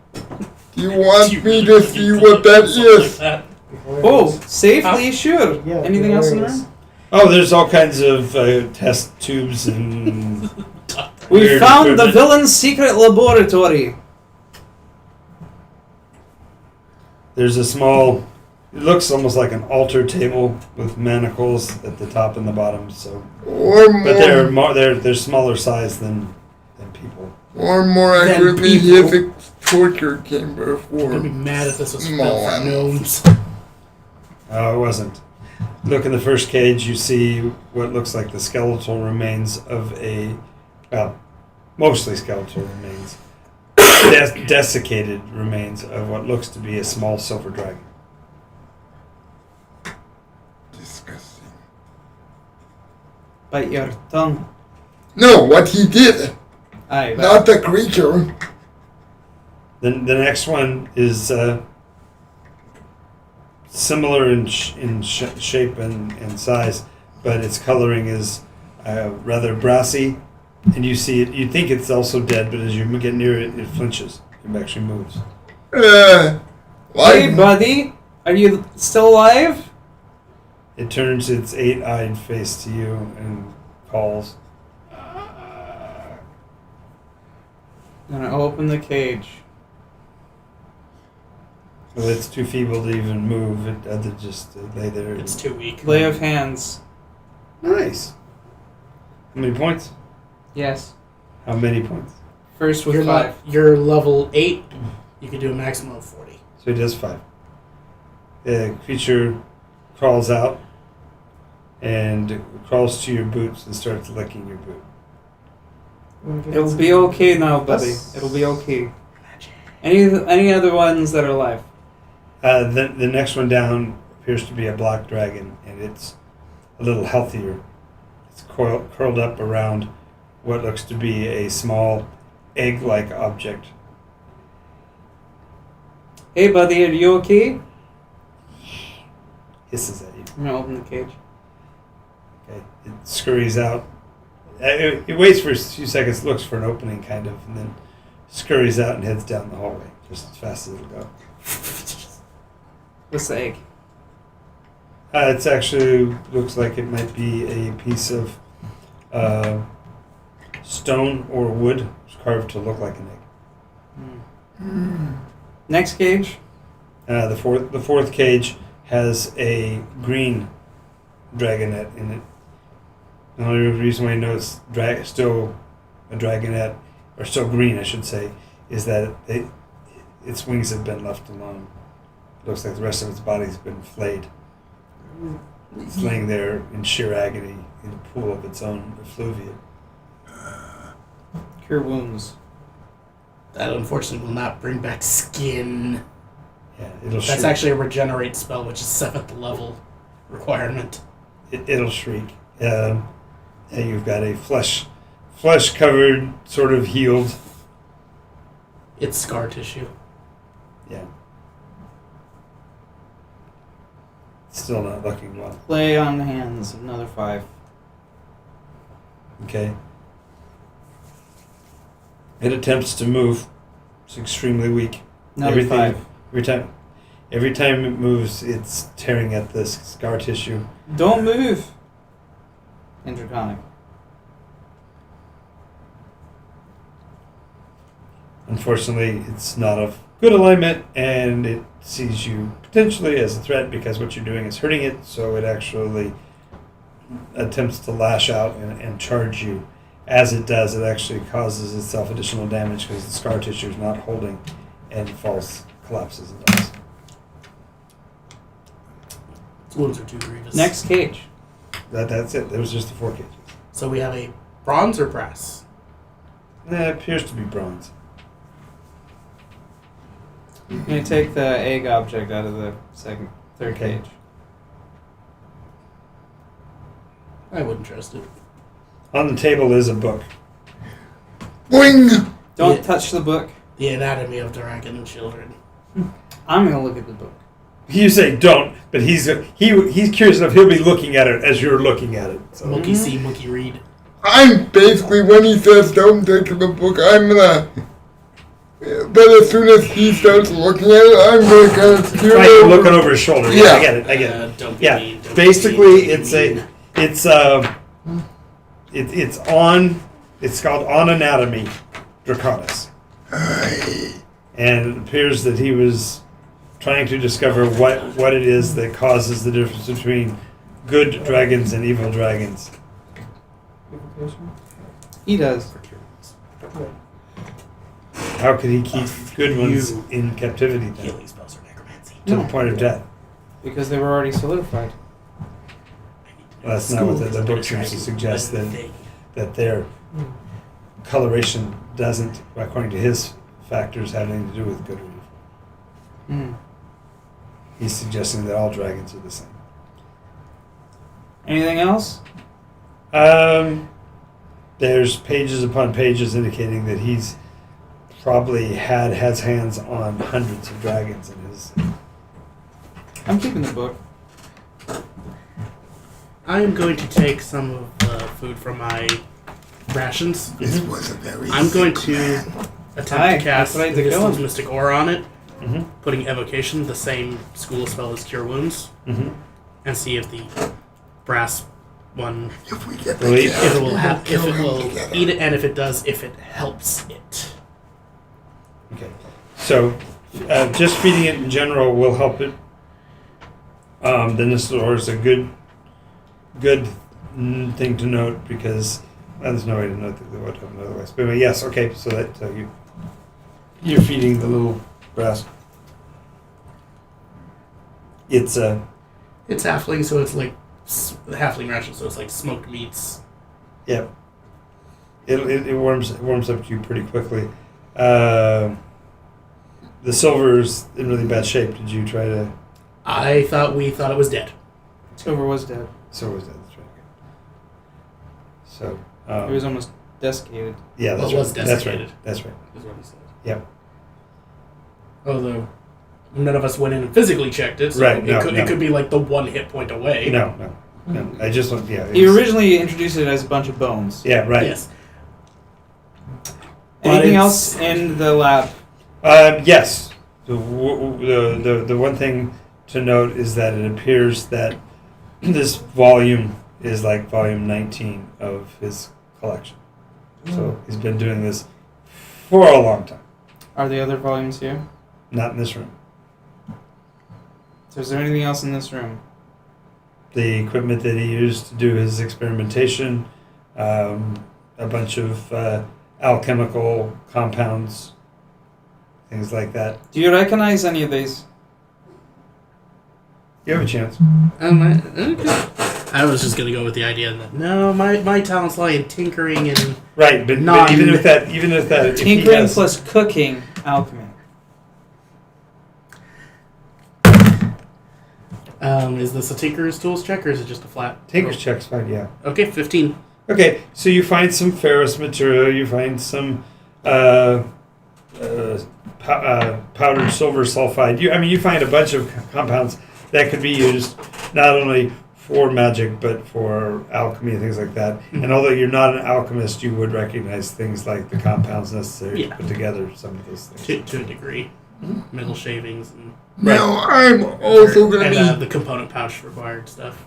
Do you want me to see what that is? Oh, safely? Sure. Yeah, Anything else in the there room? Oh, there's all kinds of test tubes and... We weird found the equipment. villain's secret laboratory. There's a small... It looks almost like an altar table with manacles at the top and the bottom. So, Or but they're smaller size than people. more accurately, if a torture chamber for I'd be mad if this was small for animals. gnomes. It wasn't. Look in the first cage. You see what looks like the skeletal remains of mostly skeletal remains, desiccated remains of what looks to be a small silver dragon. Disgusting. Bite your tongue. No, what he did, Aye, not the creature. Then the next one is similar in shape and size, but its coloring is rather brassy, and you see it. You think it's also dead, but as you get near it, it flinches. It actually moves. Hey, Like, buddy. Are you still alive? It turns its 8-eyed face to you and calls. I'm gonna open the cage. Well, it's too feeble to even move. It just lay there. It's too weak. Lay of hands. Nice. How many points? Yes. How many points? First with You're 5. you're level 8. You can do a maximum of 40. So he does 5. The creature crawls out and crawls to your boots and starts licking your boot. It'll be okay now, buddy. It'll be okay. Any other ones that are alive? The next one down appears to be a black dragon, and it's a little healthier. It's curled up around what looks to be a small egg-like object. Hey, buddy, are you okay? Hisses at you. I'm gonna open the cage. Okay. It scurries out. It waits for a few seconds, looks for an opening, kind of, and then scurries out and heads down the hallway just as fast as it'll go. What's the egg? It's actually looks like it might be a piece of stone or wood carved to look like an egg. Next cage. The fourth cage has a green dragonette in it. The only reason why I know it's still a dragonette, or still green, I should say, is that its wings have been left alone. It looks like the rest of its body's been flayed. It's laying there in sheer agony in a pool of its own effluvia. Cure wounds. That unfortunately will not bring back skin. Yeah, That's actually a regenerate spell, which is 7th level requirement. It'll shriek. And you've got a flesh-covered, sort of healed. It's scar tissue. Yeah. Still not looking well. Play on the hands. Another 5. Okay. It attempts to move. It's extremely weak. Another 5. Every time it moves, it's tearing at the scar tissue. Don't move. In Draconic. Unfortunately, it's not of good alignment, and it sees you potentially as a threat because what you're doing is hurting it, so it actually attempts to lash out and charge you. As it does, it actually causes itself additional damage because the scar tissue is not holding and collapses and dies. Its wounds are too grievous. Next cage. That's it. There was just the 4 cages. So we have a bronze or brass? It appears to be bronze. I'm gonna take the egg object out of the third Okay. cage. I wouldn't trust it. On the table is a book. Boing! Don't Yeah. touch the book. The Anatomy of Dragon Children. I'm gonna look at the book. You say don't, but he's curious enough. He'll be looking at it as you're looking at it. So. Monkey see, monkey read. I'm basically, when he says don't take the book, I'm gonna... But as soon as he starts looking at it, I'm gonna kind of steer Right, over. looking over his shoulder. Yeah, Yeah. I get it. Don't be Yeah, mean. Don't basically, be mean. it's called On Anatomy, Draconis, and it appears that he was trying to discover what it is that causes the difference between good dragons and evil dragons. He does. How could he keep good ones in captivity then, Healing spells are necromancy. to the point of death? Because they were already solidified. Well, that's not what the book seems to suggest. That their coloration doesn't, according to his factors, have anything to do with good or evil. He's suggesting that all dragons are the same. Anything else? There's pages upon pages indicating that he's probably had hands on hundreds of dragons in his. I'm keeping the book. I am going to take some of the food from my rations. This was a very I'm going sick to man. attempt Aye, to cast that's what I did to kill Vistal's him. Mystic Aura on it, Mm-hmm. putting Evocation, the same school spell as Cure Wounds, Mm-hmm. and see if the brass one, If we get Really? the if it will we'll have, if kill it him will together. eat it, and if it does, if it helps it. Okay. So, just feeding it in general will help it. The Nistor is a good thing to note because there's no way to note that what happened otherwise. But yes, okay. So you're feeding the little brass. It's It's halfling, so it's like the halfling ration, so it's like smoked meats. Yep. It warms up to you pretty quickly. The silver's in really bad shape. Did you try to? We thought it was dead. Silver was dead. Silver was dead. That's right. So It was almost desiccated. yeah, that's Well, it was right. That's desiccated. right. That's right. Is what he said. Yep. Although none of us went in and physically checked it, so Right, no. it could be like the one hit point away. No. I just want. Yeah. You originally introduced it as a bunch of bones. Yeah. Right. Yes. Anything But else in the lab? Yes. The one thing to note is that it appears that this volume is like volume 19 of his collection. So he's been doing this for a long time. Are the other volumes here? Not in this room. So is there anything else in this room? The equipment that he used to do his experimentation, a bunch of alchemical compounds, things like that. Do you recognize any of these? You have a chance. I was just gonna go with the idea that no, my talents lie in tinkering and Right, but even if that, if he Tinkering has- plus cooking alchemy. is this a Tinker's Tools check or is it just a flat? Tinker's check's fine, yeah. Okay, 15. Okay, so you find some ferrous material, you find some powdered silver sulfide. You find a bunch of compounds that could be used not only for magic but for alchemy and things like that. Mm-hmm. And although you're not an alchemist, you would recognize things like the compounds necessary Yeah. to put together some of those things. To a degree. Metal shavings and Now I'm also gonna and, be the component pouch required stuff.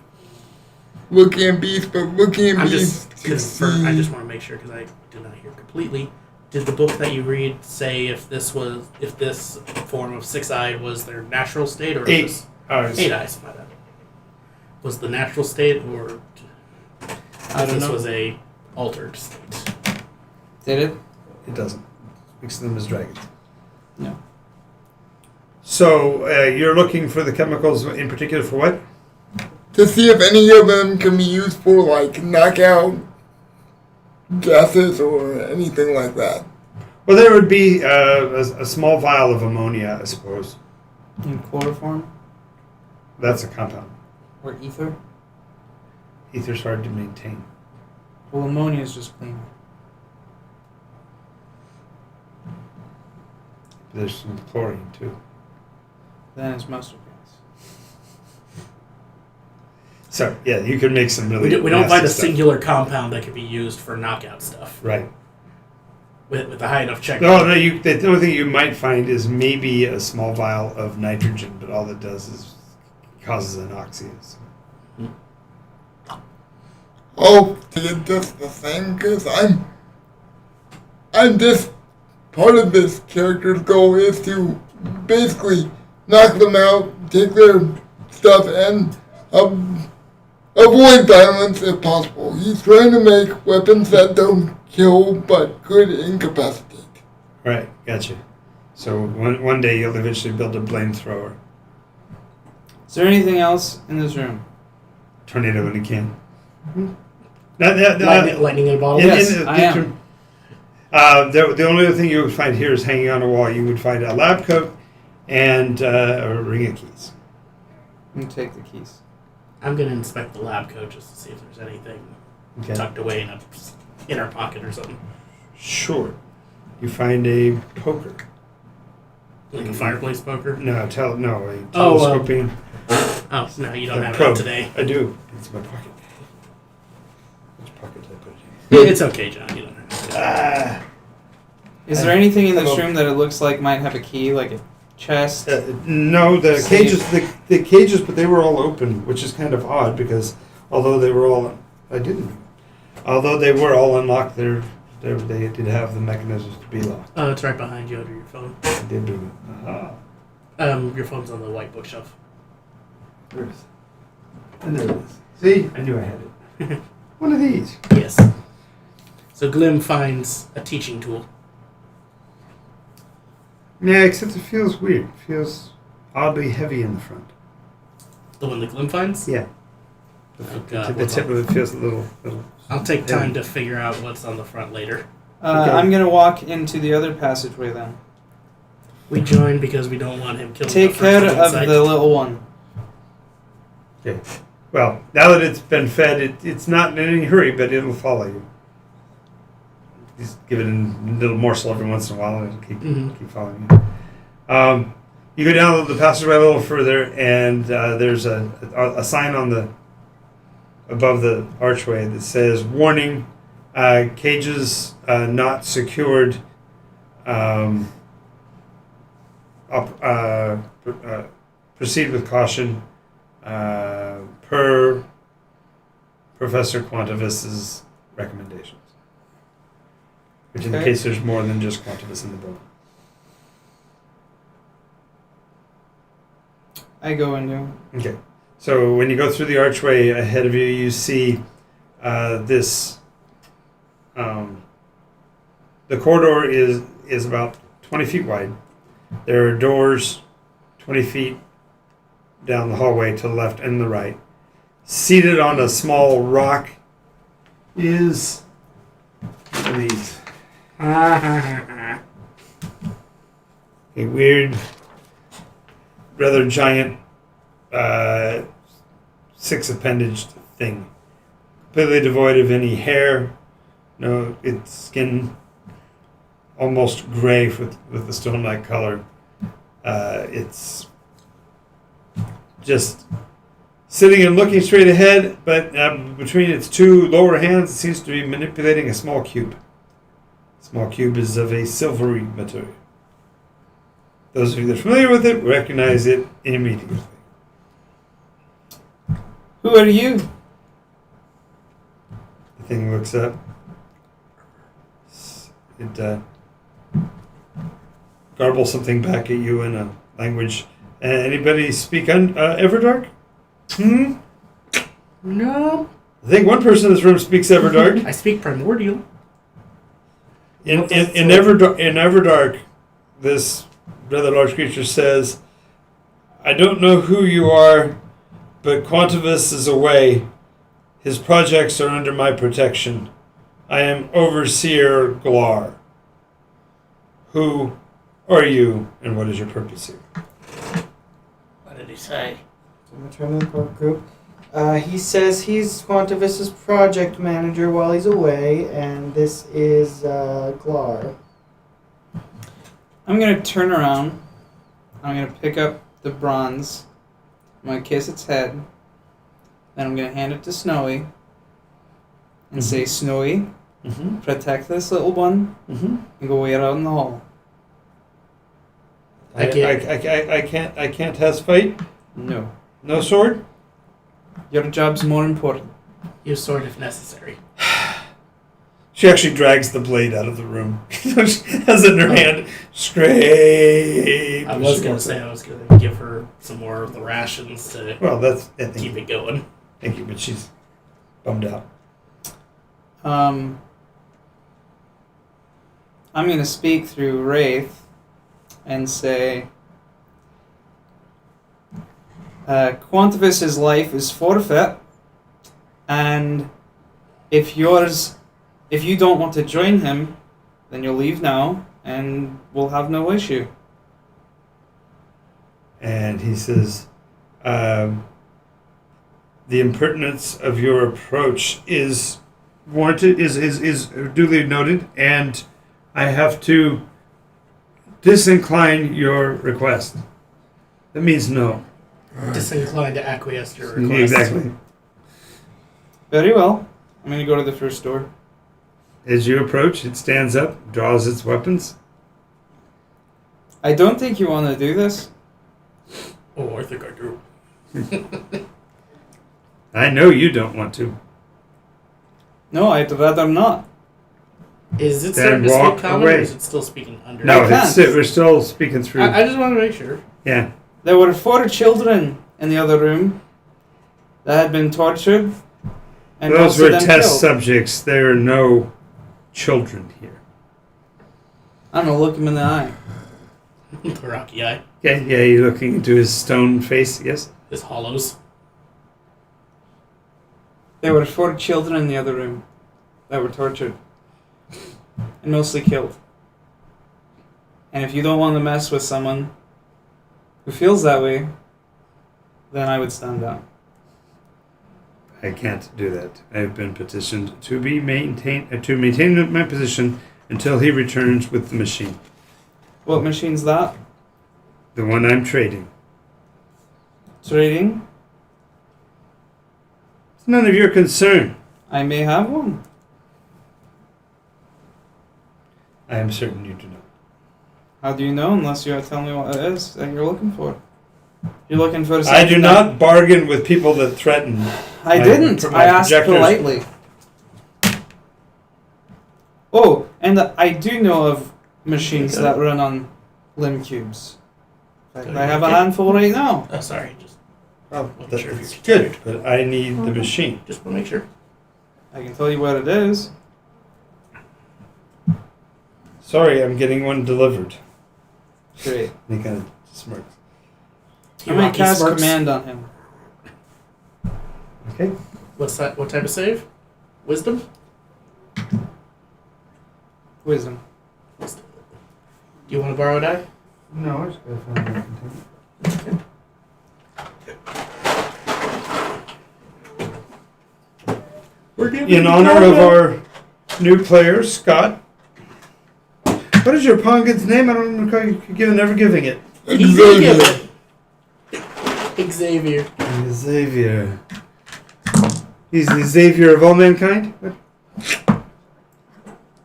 looking at beasts, but looking at I'm beasts just to confirm. I see. just want to make sure because I did not hear completely. Did the book that you read say if this form of six-eyed was their natural state or Eight. is this Eyes. 8 eyes? My bad. Was the natural state or I don't this know. was a altered state? Did it? It doesn't. Speaks to them as dragons. No. So you're looking for the chemicals in particular for what? To see if any of them can be used for like knockout gases or anything like that. Well, there would be a small vial of ammonia, I suppose. In chloroform? That's a compound. Or ether? Ether's hard to maintain. Well, ammonia is just cleaner. There's some chlorine too. Then it's mustard gas. So yeah, you could make some really. We don't nasty find a stuff. singular compound that could be used for knockout stuff Right. with a high enough check. No. The only thing you might find is maybe a small vial of nitrogen, but all it does is causes anoxia. So. Oh, it's just the same because I'm just part of this character's goal is to basically knock them out, take their stuff, and avoid violence if possible. He's trying to make weapons that don't kill but could incapacitate. Right. Gotcha. So one day you'll eventually build a flamethrower. Is there anything else in this room? Tornado in a can. Lightning in a bottle. Yes, I am. The only other thing you would find here is hanging on a wall. You would find a lab coat and a ring of keys. You take the keys. I'm gonna inspect the lab coat just to see if there's anything Okay. tucked away in a inner pocket or something, Sure. You find a poker. like a fireplace poker. No, a telescoping. Oh no, you don't have probe. it today. I do. It's in my pocket. Which pocket did I put it in? It's okay, John. You don't have to. Is there anything in this Hello. room that it looks like might have a key, like a chest? No, the Safe. cages. The cages, but they were all open, which is kind of odd because although they were all, although they were all unlocked, they did have the mechanisms to be locked. Oh, it's right behind you under your phone. I did do it. Aha. Your phone's on the white bookshelf. There it is. And there it is. See, I knew I had it. One of these. Yes. So Glim finds a teaching tool. Yeah, except it feels weird. It feels oddly heavy in the front. The one that Glim finds? Yeah. Oh, God, The tip of it feels a little. I'll take time to figure out what's on the front later. Okay. I'm gonna walk into the other passageway then. We join because we don't want him killed. Take care of the little one. Okay. Well, now that it's been fed, it's not in any hurry, but it'll follow you. Just give it a little morsel every once in a while, and it'll keep following you. You go down the passageway a little further, and there's a sign on above the archway that says "Warning: cages not secured. Proceed with caution, per Professor Quantivis's recommendations." Which indicates there's more than just Quantivis in the building. I go into. Okay. So when you go through the archway ahead of you, you see this. The corridor is about 20 feet wide. There are doors 20 feet down the hallway to the left and the right. Seated on a small rock is one of these. A weird, rather giant, six-appendaged thing. Completely devoid of any hair. No, its skin almost gray with the stone-like color. It's just sitting and looking straight ahead, but between its two lower hands, it seems to be manipulating a small cube. The small cube is of a silvery material. Those of you that are familiar with it recognize it immediately. Who are you? The thing looks up. It garbles something back at you in a language. Anybody speak Everdark? No. I think one person in this room speaks Everdark. I speak Primordial. In Everdark, this rather large creature says, "I don't know who you are, but Quantivis is away. His projects are under my protection. I am Overseer Glar. Who are you, and what is your purpose here?" What did he say? So I'm returning to the core group. He says he's Quantivis's project manager while he's away, and this is Glar. I'm gonna turn around. I'm gonna pick up the bronze. I'm gonna kiss its head. Then I'm gonna hand it to Snowy. And say, "Snowy, protect this little one, and go wait out in the hall." I can't has fight. No. No sword. Your job's more important. Use sword if necessary. She actually drags the blade out of the room. She has it in her hand. Scrape. I was going to give her some more of the rations to keep it going. Thank you, but she's bummed out. I'm going to speak through Wraith and say, Quantivis's life is forfeit, and if you don't want to join him, then you'll leave now, and we'll have no issue. And he says, the impertinence of your approach is warranted, is duly noted, and I have to disincline your request. That means no. Disinclined to acquiesce to your request. Exactly. Very well. I'm going to go to the first door. As you approach, it stands up, draws its weapons. I don't think you want to do this. Oh, I think I do. I know you don't want to. No, I'd rather not. Is it Then starting to walk speak common, away. or is it still speaking under? No, I can't. we're still speaking through. I just want to make sure. Yeah. There were 4 children in the other room that had been tortured. And Those most of were them test killed. subjects. There are no children here. I'm going to look him in the eye. The rocky eye. Okay, yeah, you're looking into his stone face, yes? His hollows. There were 4 children in the other room that were tortured and mostly killed. And if you don't want to mess with someone who feels that way, then I would stand down. I can't do that. I have been petitioned to maintain my position until he returns with the machine. What machine's that? The one I'm trading. Trading? It's none of your concern. I may have one. I am certain you do not. How do you know unless you tell me what it is that you're looking for? You're looking for I something do not bargain with people that threaten. I didn't. my I asked projectors. politely. Oh, and I do know of machines that run on limb cubes. In fact, I have a handful right now. Oh, sorry. Just Oh, wasn't sure if that's you're good, but I need the machine. Just want to make sure. I can tell you what it is. Sorry, I'm getting one delivered. Great. He kind of smirks. I might Rocky cast smirks. command on him. Okay. What's that? What type of save? Wisdom? Wisdom. Do you want to borrow a die? No, I just gotta find my container. In honor of our new player, Scott. What is your Pongon's name? I don't recall you never giving it. Xavier. Xavier. Xavier. He's the Xavier of all mankind?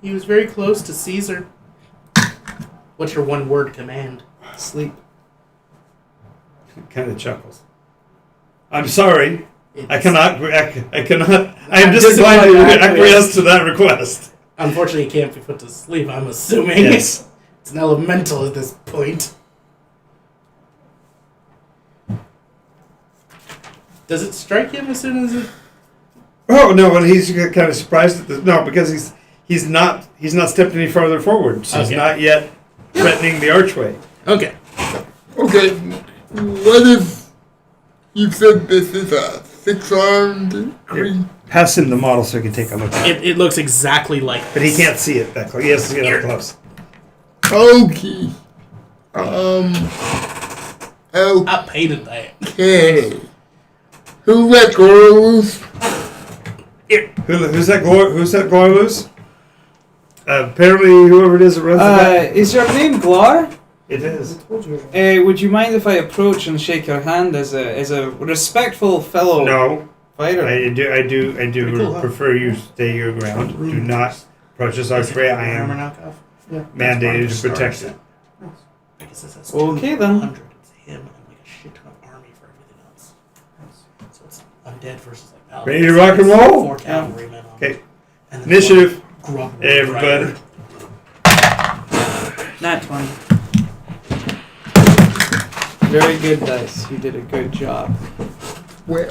He was very close to Caesar. What's your one-word command? Sleep. Kind of chuckles. I'm sorry. I It's- cannot. I am disinclined to acquiesce to that request. Unfortunately, it can't be put to sleep, I'm assuming. Yes. It's an elemental at this point. Does it strike him as soon as it... Oh no! And he's kind of surprised at this. No, because he's not stepped any farther forward. So he's Okay. not yet threatening the archway. Okay. Okay, what if you said this is a 6-armed creature? Pass him the model so he can take a look at it. It looks exactly like But he can't see it that close. He has to get up close. Okay. I painted that. Okay. Who let go loose? Who's that? Who's that? Glorlus? Apparently, whoever it is that runs the back. Is your name Glar? It is. Would you mind if I approach and shake your hand as a respectful fellow No, fighter? I do Pretty cool, huh? prefer you stay your ground. Do not approach this archway. I Armor am knockoff? Yeah. mandated to protect it. I guess this has Okay, then. 200. It's him and like a shit ton of army for everything else. So it's undead versus like paladins. Ready to rock and roll? 4 cavalrymen on Okay. it. And then Initiative. one grub Hey, everybody. rider. Nat 20. Very good dice. You did a good job. Well,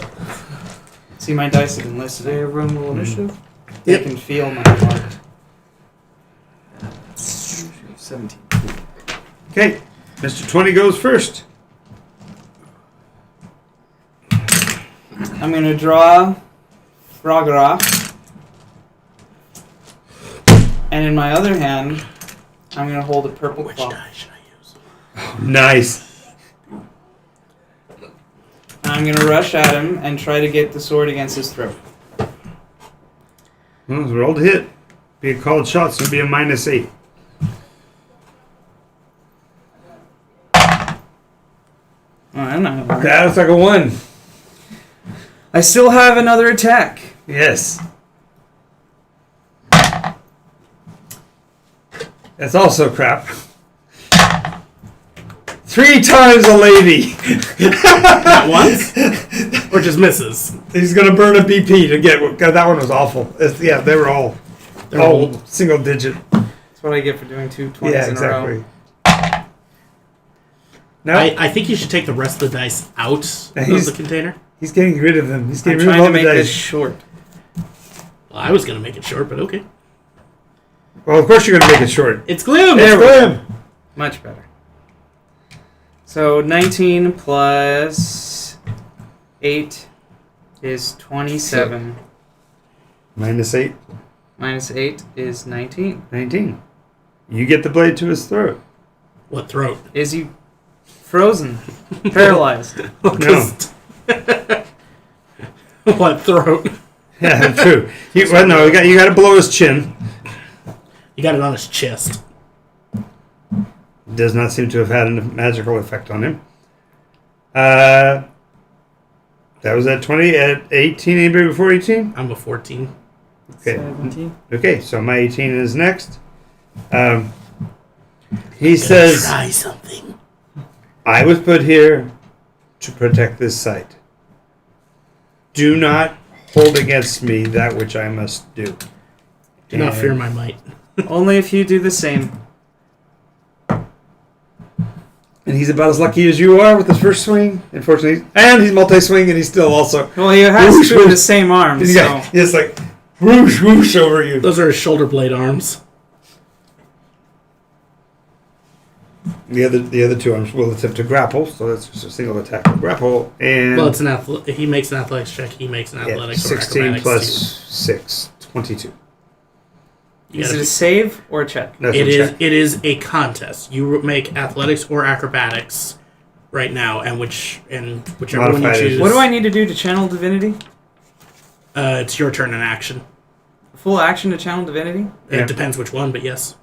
See my dice have been listed. They have roll initiative. Yep. They can feel my heart. 17. Okay, Mr. 20 goes first. I'm gonna draw Frogoroth. And in my other hand, I'm gonna hold a purple Which claw. die should I use? Nice. And I'm gonna rush at him and try to get the sword against his throat. Well, it's rolled to hit. Be a called shot, so it'd be a -8. Oh, I'm not gonna worry. That looks like a 1. I still have another attack. Yes. That's also crap. 3 times a lady. Not once? Or just misses? He's gonna burn a BP to get. God, that one was awful. Yeah, they were all single digit. That's what I get for doing 2 20s Yeah, in a row. exactly. Now I think you should take the rest of the dice out of He's- the container. he's getting rid of them. He's I'm getting rid of trying all to the make dice. this short. Well, I was going to make it short, but okay. Well, of course you're gonna make it short. It's gloom! There we go. Much better. So 19 plus 8 is 27. -8. -8 is 19. 19. You get the blade to his throat. What throat? Is he frozen? Paralyzed? No. What throat? Yeah, true. You got to blow his chin. You got it on his chest. Does not seem to have had a magical effect on him. That was at 20. At 18, anybody before 18? I'm a 14. Okay. 17. Okay, so my 18 is next. He says, Try something. I was put here to protect this site. Do not hold against me that which I must do. Do not fear my might. Only if you do the same. And he's about as lucky as you are with his first swing, unfortunately. And he's multi-swing, and he's still also... Well, he has Whoosh, two of the whoosh. same arms, He's so... got, it's like, whoosh, whoosh over you. Those are his shoulder blade arms. The other two arms will attempt to grapple, so that's just a single attack. Grapple, and... Well, it's he makes an athletics check. He makes an athletics or 16 acrobatics plus too. 6, 22. You Is gotta it a be- save or a check? That's It a is. check. It is a contest. You make athletics or acrobatics right now, and whichever one you Modified is- choose. What do I need to do to channel divinity? It's your turn in action. Full action to channel divinity? Yeah. It depends which one, but yes,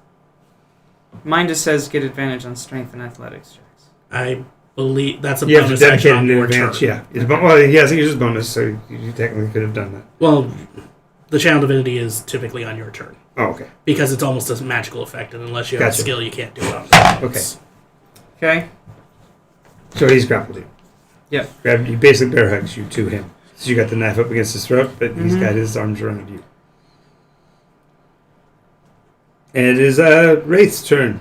Mine just says get advantage on strength and athletics checks. I believe that's a You have to bonus dedicate action it on in your advance, turn. yeah. Well, he hasn't used his bonus, so you technically could have done that. Well, the channel divinity is typically on your turn Oh, okay. because it's almost a magical effect, and unless you have Gotcha. a skill, you can't do it on that. Okay. Okay? So he's grappled you. Yep. He basically bear hugs you to him. So you got the knife up against his throat, but he's Mhm. got his arms around you. And it is Wraith's turn.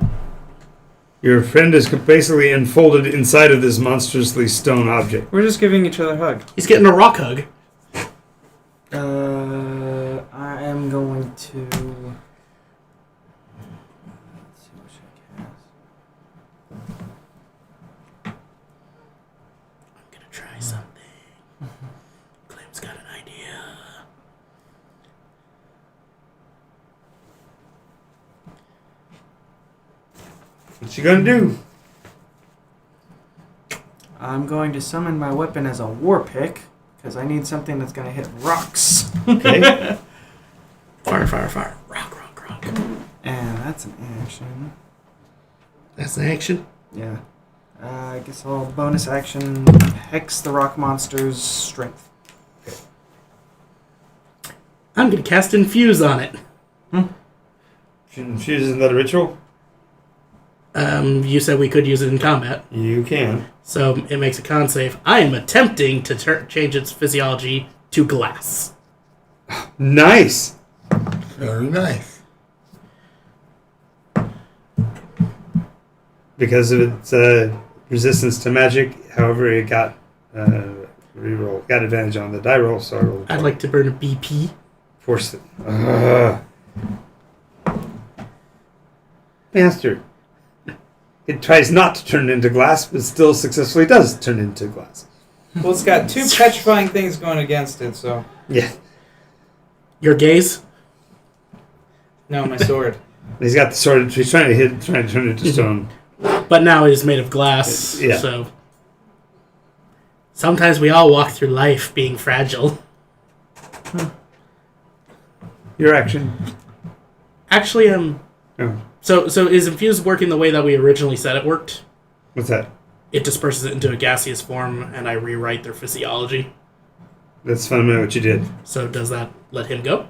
Your friend is basically enfolded inside of this monstrously stone object. We're just giving each other a hug. He's getting a rock hug. I am going to. Let's see what she has. I'm gonna try something. Clem's got an idea. What's she gonna do? I'm going to summon my weapon as a war pick because I need something that's going to hit rocks. Okay. Fire, fire, fire. Rock, rock, rock. And that's an action. That's an action. Yeah. I guess I'll bonus action hex the rock monster's strength. I'm gonna cast infuse on it. She infuses another ritual? You said we could use it in combat, You can. so it makes a con save. I am attempting to change its physiology to glass. Nice! Very nice. Because of its resistance to magic, however, it got reroll, got advantage on the die roll, so I rolled. I'd like to burn a BP. Force it. Bastard. It tries not to turn into glass, but still successfully does turn into glass. Well, it's got two petrifying things going against it, so... Yeah. Your gaze? No, my sword. He's got the sword. He's trying to turn it into stone. But now it is made of glass, Yeah. so... Sometimes we all walk through life being fragile. Your action. Actually, Oh, So is infuse working the way that we originally said it worked? what's that? It disperses it into a gaseous form, and I rewrite their physiology. That's fundamentally what you did. So does that let him go?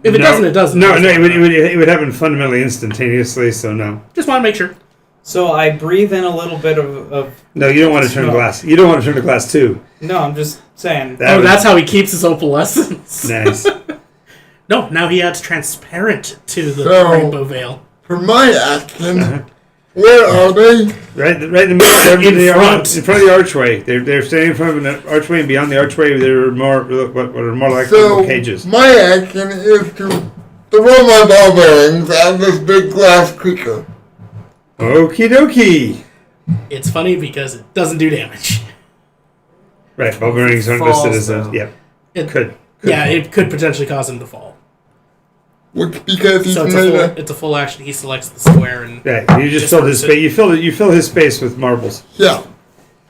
If it No. doesn't, it doesn't. No, it would happen fundamentally instantaneously, so no. Just want to make sure. So I breathe in a little bit of... No, you don't want to turn Smoke. glass. You don't want to turn to glass too. No, I'm just saying. That would- That's how he keeps his opalescence. Nice. No, now he adds transparent to the So- rainbow veil. For my action, Uh-huh. where are they? Right in the middle, they're In front. in front of the archway. They're standing in front of an archway, and beyond the archway, there are more what are more like So little cages. my action is to throw my ball bearings at this big glass creature. Okie dokie. It's funny because it doesn't do damage. Right, ball bearings aren't listed as a... Falls, Yep. It- Could Yeah, fall. it could potentially cause him to fall. Which, because he's So made it's a full action. He selects the square and Right, you just filled his disperse space. You fill his space with marbles. Yeah.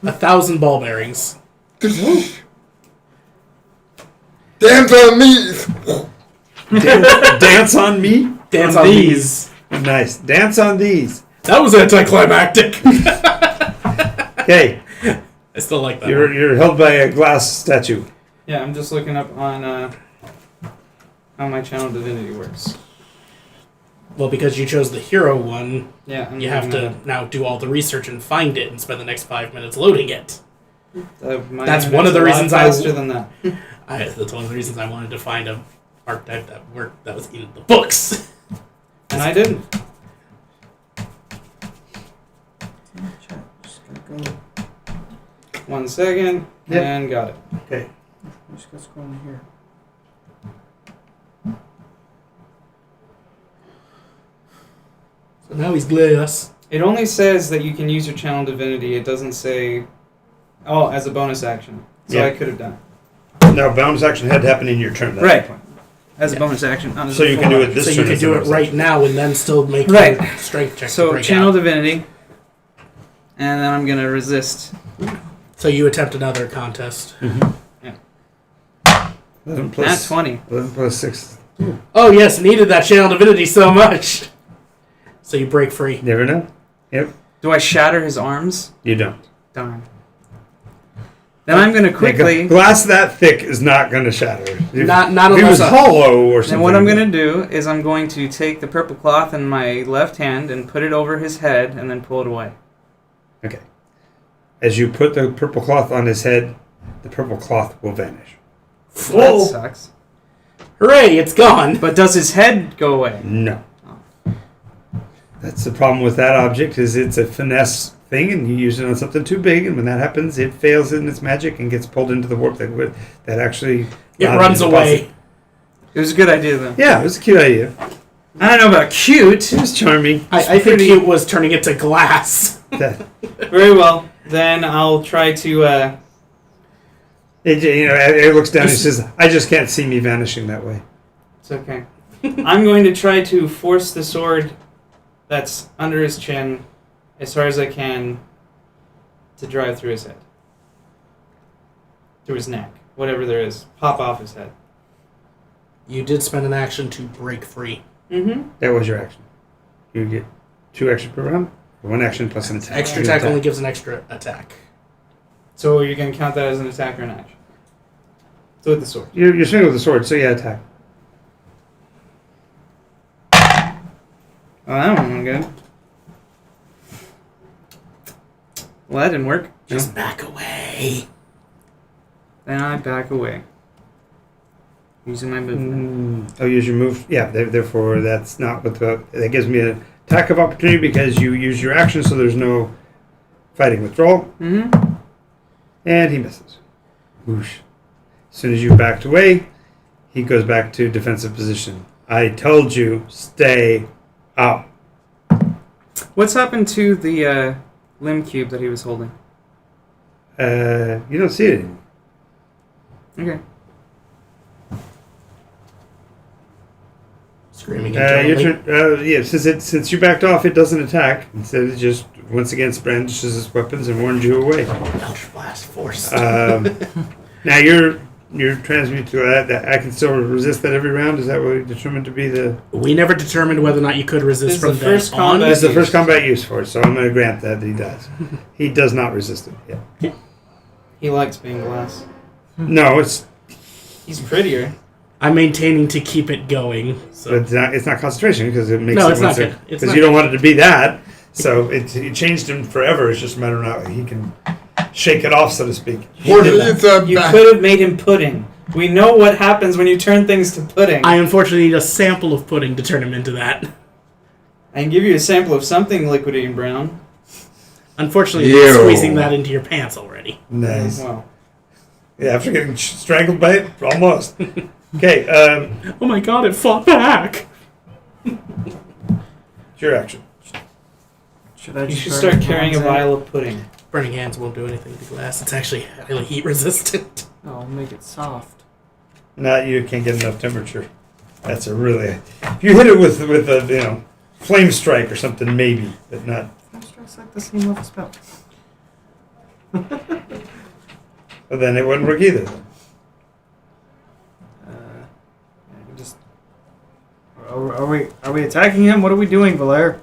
1,000 ball bearings. Dance on me! Dance on me? Dance On on these. these. Nice. Dance on these. That was anticlimactic. Okay, I still like that. you're held by a glass statue. Yeah, I'm just looking up on how my channel divinity works. Well, because you chose the hero one, Yeah, I'm you have doing to now do all the research and find it and spend the next 5 minutes loading it. My That's internet's one of the a lot reasons faster than that. That's one of the reasons I wanted to find a archetype that worked that was in the books. And I didn't. Just gotta go. 1 second, Yep. and got it. Okay. I'm just gonna scroll in here. So now he's glass. It only says that you can use your channel divinity. It doesn't say, oh, as a bonus action. So Yeah. I could have done Now, bonus action had to happen in your turn. it. That's Right. the point. As a bonus action. not as So a you full can do it action. this So turn you could as a do it bonus right action. now and then still make Right. your strength check to So break channel out. divinity. And then I'm going to resist. So you attempt another contest. 11 Nat plus, 20. 11 plus 6. Oh yes, needed that channel divinity so much. So you break free. Never know. Yep. Do I shatter his arms? You don't. Darn. Then I'm going to quickly... Glass that thick is not going to shatter. Not If it was unless hollow or something. Then what I'm going to do is I'm going to take the purple cloth in my left hand and put it over his head and then pull it away. Okay. As you put the purple cloth on his head, the purple cloth will vanish. Well, that sucks. Hooray, it's gone. But does his head go away? No. That's the problem with that object is it's a finesse thing, and you use it on something too big, and when that happens, it fails in its magic and gets pulled into the warp that actually It runs away. It was a good idea, though. Yeah, it was a cute idea. I don't know about cute. It was charming. I think pretty- cute was turning it to glass. That- Very well. Then I'll try to... it looks down and says, "I just can't see me vanishing that way." It's okay. I'm going to try to force the sword that's under his chin as far as I can to drive through his head. Through his neck. Whatever there is. Pop off his head. You did spend an action to break free. Mm-hmm. That was your action. You get 2 actions per round. 1 action plus an attack. Extra attack only gives an extra attack. So you're going to count that as an attack or an action? So with the sword. You're swinging with the sword, so yeah, attack. Oh, that one went good. Well, that didn't work. Just back away. Then I back away. Using my movement. Oh, use your move. Yeah, therefore that's not what that gives me an attack of opportunity because you use your action, so there's no fighting withdrawal. Mm-hmm. And he misses. Whoosh. As soon as you backed away, he goes back to defensive position. I told you, stay up. What's happened to the limb cube that he was holding? You don't see it anymore. Okay. Screaming Your internally. turn. Yeah, since you backed off, it doesn't attack. Instead, it just once again brandishes its weapons and warns you away. Eldritch Blast Force. Now you're transmute to that. I can still resist that every round. Is that what we determined to be the? We never determined whether or not you could This resist is from the then first on. combat. This is the first combat use for it, so I'm going to grant that he does. He does not resist it. Yeah. He likes being glass. No, it's He's prettier. I'm maintaining to keep it going. So it's not concentration because it makes No, it it's not once good. It's because not you don't want it to be that. So it changed him forever. It's just a matter of how he can shake it off, so to speak. What is a You back? could have made him pudding. We know what happens when you turn things to pudding. I unfortunately need a sample of pudding to turn him into that. I can give you a sample of something liquidy and brown. Unfortunately, Ew. you're squeezing that into your pants already. Nice. Well, Yeah, after getting strangled by it, almost. Okay, Oh my god, it fought back! it's your action. Should I you just should start carrying a bronze vial of pudding. Burning hands won't do anything to glass. It's actually highly heat resistant. Oh, make it soft. Not you can't get enough temperature. That's a really. If you hit it with a flame strike or something, maybe, but not. Strike's like the same level spell. But then it wouldn't work either. Just. Are we attacking him? What are we doing, Valer?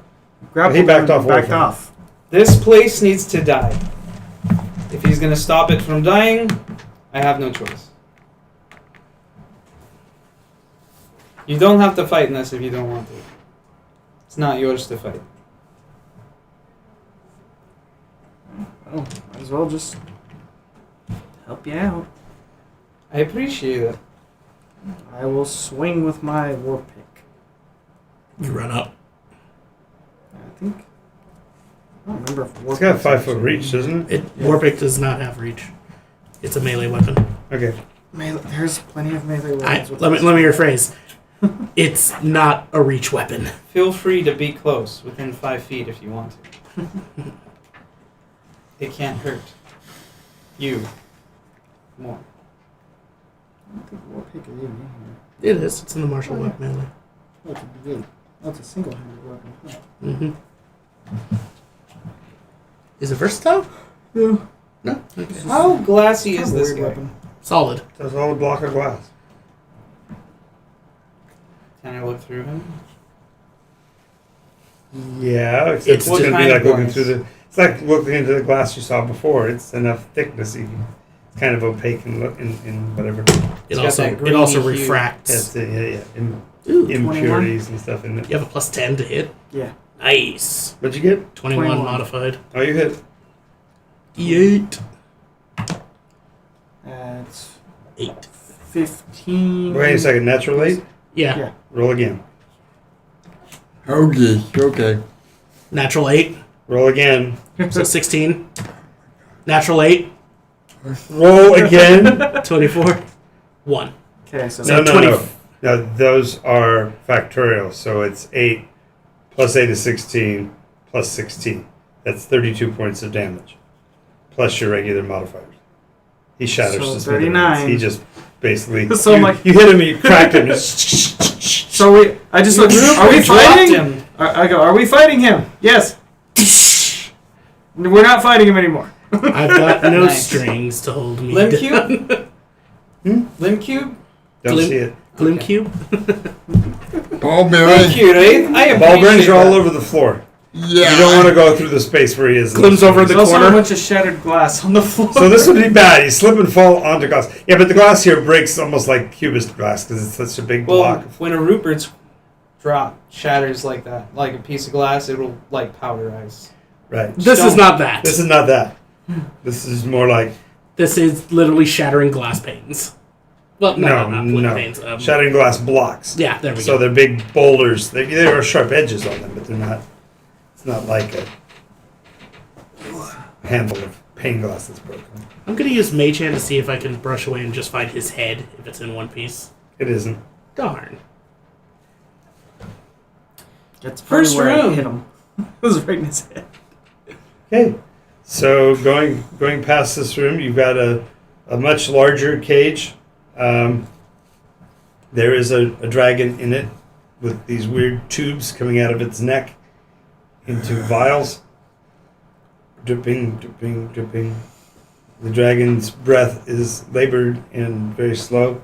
He backed off. Backed off. This place needs to die. If he's gonna stop it from dying, I have no choice. You don't have to fight in this if you don't want to. It's not yours to fight. Oh, might as well just help you out. I appreciate it. I will swing with my war pick. You run up. I think. I don't remember if war It's got picks 5 foot actually- reach, doesn't it? Warpick does not have reach. It's a melee weapon. Okay. There's plenty of melee weapons. with Let this. me rephrase. It's not a reach weapon. Feel free to be close, within 5 feet if you want to. It can't hurt you more. I don't think war pick is even in here. It is. It's in the martial weapon melee. Oh, it's a big. Oh, it's a single-handed weapon. Huh. Mm-hmm. Is it versatile? Yeah. No. Okay. How glassy is this Weird guy? weapon. Solid. That's a whole block of glass. Can I look through him? Yeah, except It's it's going to kind be of like looking glass? through the. It's like looking into the glass you saw before. It's enough thickness. It's kind of opaque and look in whatever. It got that it also greeny hue. refracts. Yes, yeah. Ooh, Impurities and stuff in it. you have a plus 10 to hit. Yeah. Nice. What'd you get? 21 modified. Oh, you hit. E8. That's 8. 15. Wait a second. Natural 8? Yeah. Yeah. Roll again. Okay. Natural 8. Roll again. So 16. Natural 8. Roll again. 24. 1. Okay, so No, 20. No, those are factorial. So it's 8 plus 8 is 16 plus 16. That's 32 points of damage. Plus your regular modifiers. He shatters So to 39. He just basically. So I'm like- you hit him, you cracked him. So I just look. Are we Dropped fighting? him. I go. Are we fighting him? Yes. We're not fighting him anymore. I've got no Nice. strings to hold me Limb down. cube? Limb cube? Don't Glim- see it. Gloom Okay. cube? Ball Thank bearing. you, Wraith. I appreciate Ball bearings are all that. over the floor. Yeah. You don't want to go through the space where he is. Glim's over There's the also corner. a bunch of shattered glass on the floor. So this would be bad. You slip and fall onto glass. Yeah, but the glass here breaks almost like cubist glass because it's such a big Well, block. when a Rupert's drop shatters like that, like a piece of glass, it'll like powderize. Right. This is Don't- not that. This is not that. This is more like This is literally shattering glass panes. Well, no, not flip panes. shattering glass blocks. Yeah, there we So go. they're big boulders. There are sharp edges on them, but they're not. It's not like a handful of pane glass that's broken. I'm going to use Mage Hand to see if I can brush away and just find his head if it's in one piece. It isn't. Darn. That's First probably where I room. hit him. It was right in his head. Okay. So going past this room, you've got a much larger cage. There is a dragon in it with these weird tubes coming out of its neck into vials. Dripping, dripping, dripping. The dragon's breath is labored and very slow.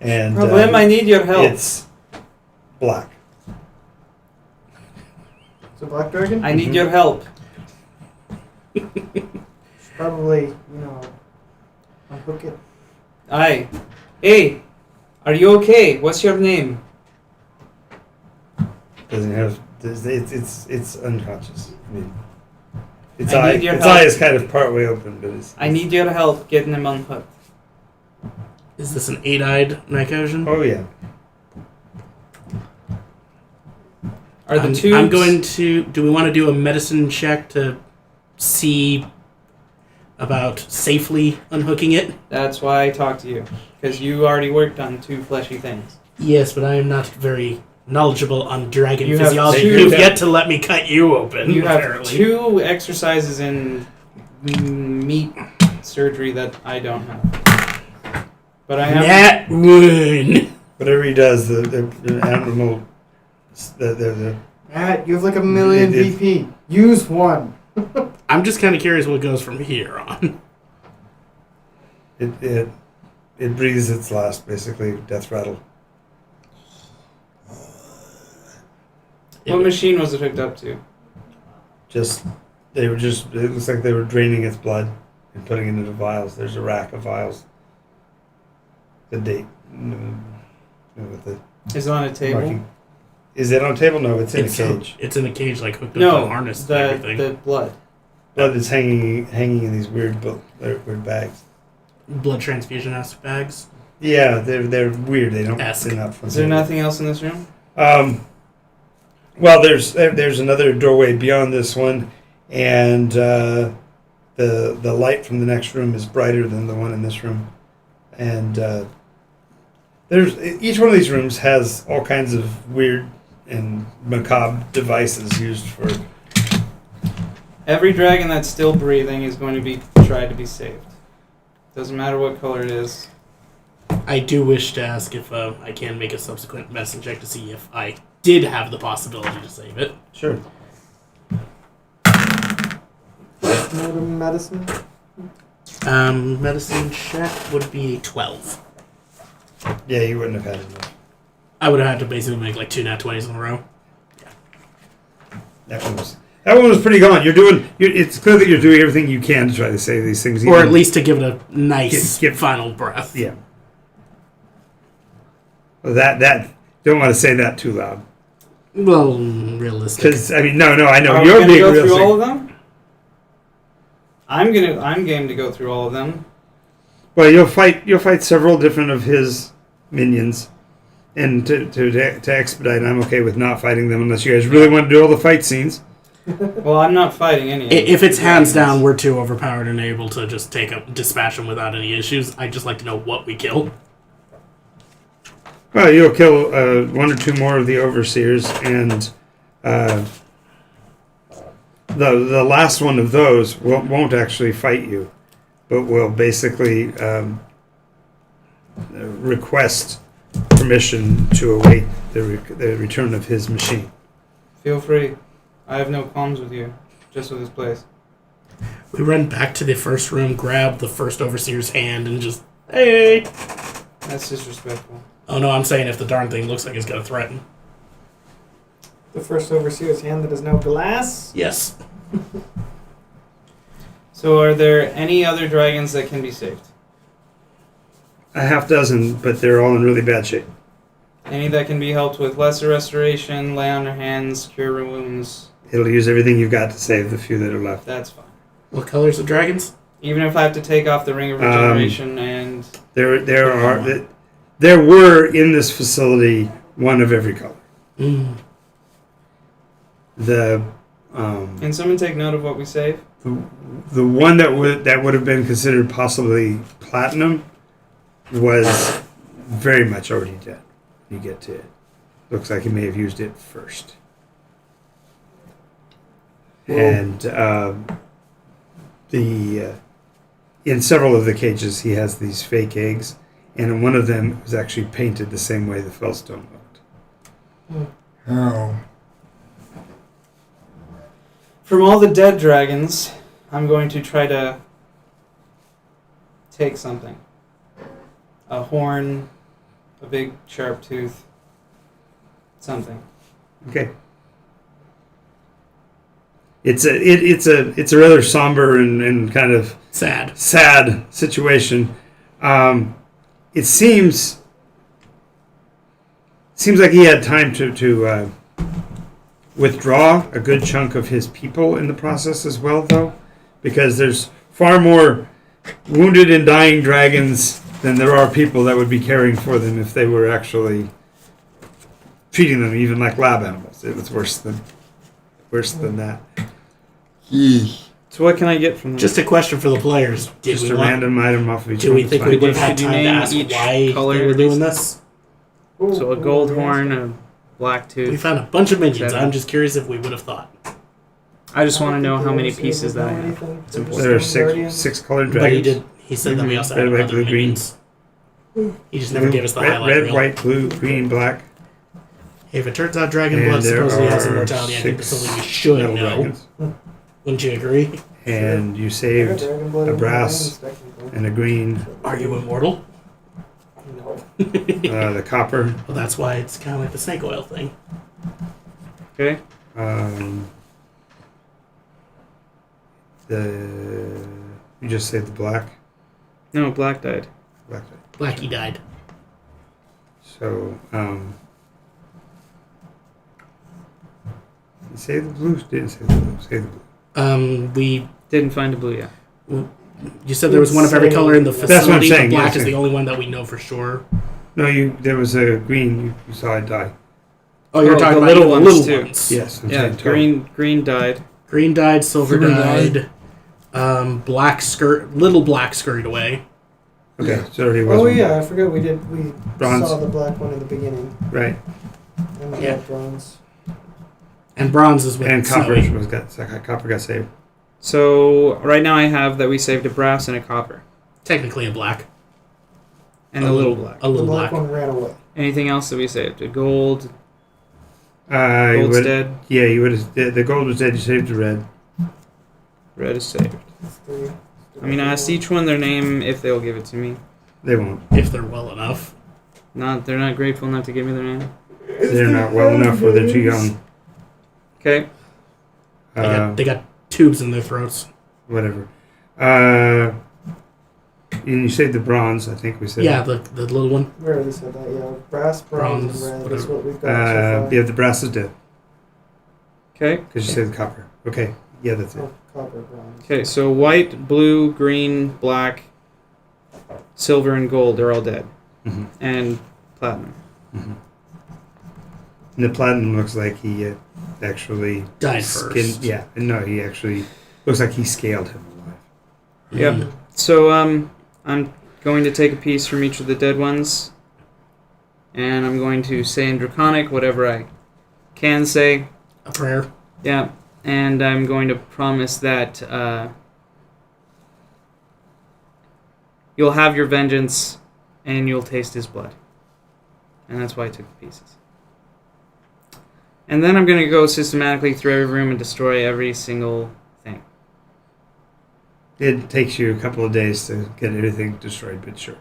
And Problem, I need your help. it's black. It's a black dragon. I need your help. Probably, unhook it. Aye. Hey, are you okay? What's your name? Doesn't have. It's unconscious. I mean, its I eye. need your Its help. eye is kind of partway open, but it's. I need your help getting him unhooked. Is this an 8-eyed night ocean? Oh yeah. Are the I'm, tubes? I'm going to. Do we want to do a medicine check to see about safely unhooking it? That's why I talked to you, because you already worked on 2 fleshy things. Yes, but I am not very knowledgeable on dragon You have physiology. two- You've yet to let me cut you open. You have apparently. 2 exercises in meat surgery that I don't have. But I have. Nat one. Whatever he does, the animal, the Matt, you have like a million It- it- VP. Use one. I'm just kind of curious what goes from here on. it breathes its last, basically death rattle. What machine was it hooked up to? It looks like they were draining its blood and putting it into vials. There's a rack of vials. The date. With the Is it on a table? marking. Is it on a table? No, it's in a cage. It's in a cage, like hooked up to No, a harness and the everything. the blood. Blood is hanging in these weird bags. Blood transfusion bags. Yeah, they're weird. They're not Is there nothing else in this room? Well, there's another doorway beyond this one, and the light from the next room is brighter than the one in this room, and there's each one of these rooms has all kinds of weird and macabre devices used for. Every dragon that's still breathing is going to be tried to be saved. Doesn't matter what color it is. I do wish to ask if I can make a subsequent medicine check to see if I did have the possibility to save it. Sure. Medicine. Medicine check would be a 12. Yeah, you wouldn't have had enough. I would have had to basically make like 2 nat 20s in a row. That one was pretty gone. It's clear that you're doing everything you can to try to save these things. Or at least to give it a nice Get final breath. Yeah. Well, that don't want to say that too loud. Well, realistic. Because I know Are we you're gonna being go realistic. through all of them? I'm game to go through all of them. Well, you'll fight several different of his minions, and to expedite, I'm okay with not fighting them unless you guys really want to do all the fight scenes. Well, I'm not fighting any of them. If it's hands down, we're too overpowered and able to just dispatch them without any issues. I'd just like to know what we kill. Well, you'll kill one or two more of the overseers, and the last one of those won't actually fight you, but will basically request permission to await the return of his machine. Feel free. I have no qualms with you. Just with this place. We run back to the first room, grab the first overseer's hand, and just, hey! That's disrespectful. Oh no, I'm saying if the darn thing looks like it's going to threaten. The first overseer's hand that has no glass. Yes. So are there any other dragons that can be saved? A half dozen, but they're all in really bad shape. Any that can be helped with lesser restoration, lay on their hands, cure wounds? It'll use everything you've got to save the few that are left. That's fine. What colors of dragons? Even if I have to take off the Ring of Regeneration and... There were in this facility one of every color. Mm. Can someone take note of what we save? The one that would have been considered possibly platinum was very much already dead. You get to it. Looks like he may have used it first. Whoa. And in several of the cages he has these fake eggs, and in one of them was actually painted the same way the Fellstone looked. How? From all the dead dragons, I'm going to try to take something. A horn, a big sharp tooth, something. Okay. It's a rather somber and kind of Sad situation. It seems like he had time to withdraw a good chunk of his people in the process as well, though, because there's far more wounded and dying dragons than there are people that would be caring for them if they were actually treating them even like lab animals. It was worse than that. Yeesh. So what can I get from them? Just a question for the players. Just a random item off of each Do one. we It's think fine. we would have had Could you time to name ask each why color they were at doing least? this? So a gold horn, a black tooth. We found a bunch of minions. Seven. I'm just curious if we would have thought. I just want to know how many pieces that I have. It's important. There are six colored But he dragons. did. He said that we also Red, had white, other blue, green. minions. He just never gave us the red, highlight red, reel. white, blue, green, black. If it turns out Dragon And Blood there supposedly has are immortality, I think that's 6 something we should metal know. dragons. Wouldn't you agree? And you saved a brass and a green, Are you immortal? No. the copper. Well, that's why it's kind of like the snake oil thing. Okay. You just saved the black. No, black died. Black. Blackie died. So, you saved the blue. Didn't save the blue. Save the blue. We. Didn't find a blue yet. You said there was one of every color in the facility. That's what I'm saying, But black yes, is the sir. only one that we know for sure. No, there was a green. You saw it die. Oh, you're Oh, talking the about little the ones, little too. ones. Yes. I'm Yeah, saying total. green died. Green died, silver Silver died. Black little black scurried away. Okay, so there was Oh one. yeah, I forgot we Bronze. saw the black one in the beginning. Right. And we Yeah. had bronze. And bronze is with And copper Snowy. copper got saved. So right now I have that we saved a brass and a copper. Technically a black. And a little black. A The little black black. one ran away. Anything else that we saved? A gold. You Gold's would- dead. Yeah, you would have. The gold was dead. You saved the red. Red is saved. It's three. I mean, I asked each one their name if they'll give it to me. They won't. If they're well enough. They're not grateful enough to give me their name. They're not well enough, or they're too young. Okay. They got tubes in their throats. Whatever. You saved the bronze. I think we said. Yeah, the little one. We already said that, yeah. Brass, bronze, Bronze, and red is whatever. what we've got so far. Yeah, the brass is dead Okay. because you saved the copper. Okay. Yeah, that's it. Oh, copper, bronze. Okay, so white, blue, green, black, silver, and gold are all dead. Mm-hmm. And platinum. Mm-hmm. And the platinum looks like he actually Died first. Yeah, no, he actually looks like he scaled him alive. Yep. So I'm going to take a piece from each of the dead ones, and I'm going to say in Draconic whatever I can say. A prayer. Yeah, and I'm going to promise that you'll have your vengeance, and you'll taste his blood. And that's why I took the pieces. And then I'm going to go systematically through every room and destroy every single thing. It takes you a couple of days to get everything destroyed, but sure.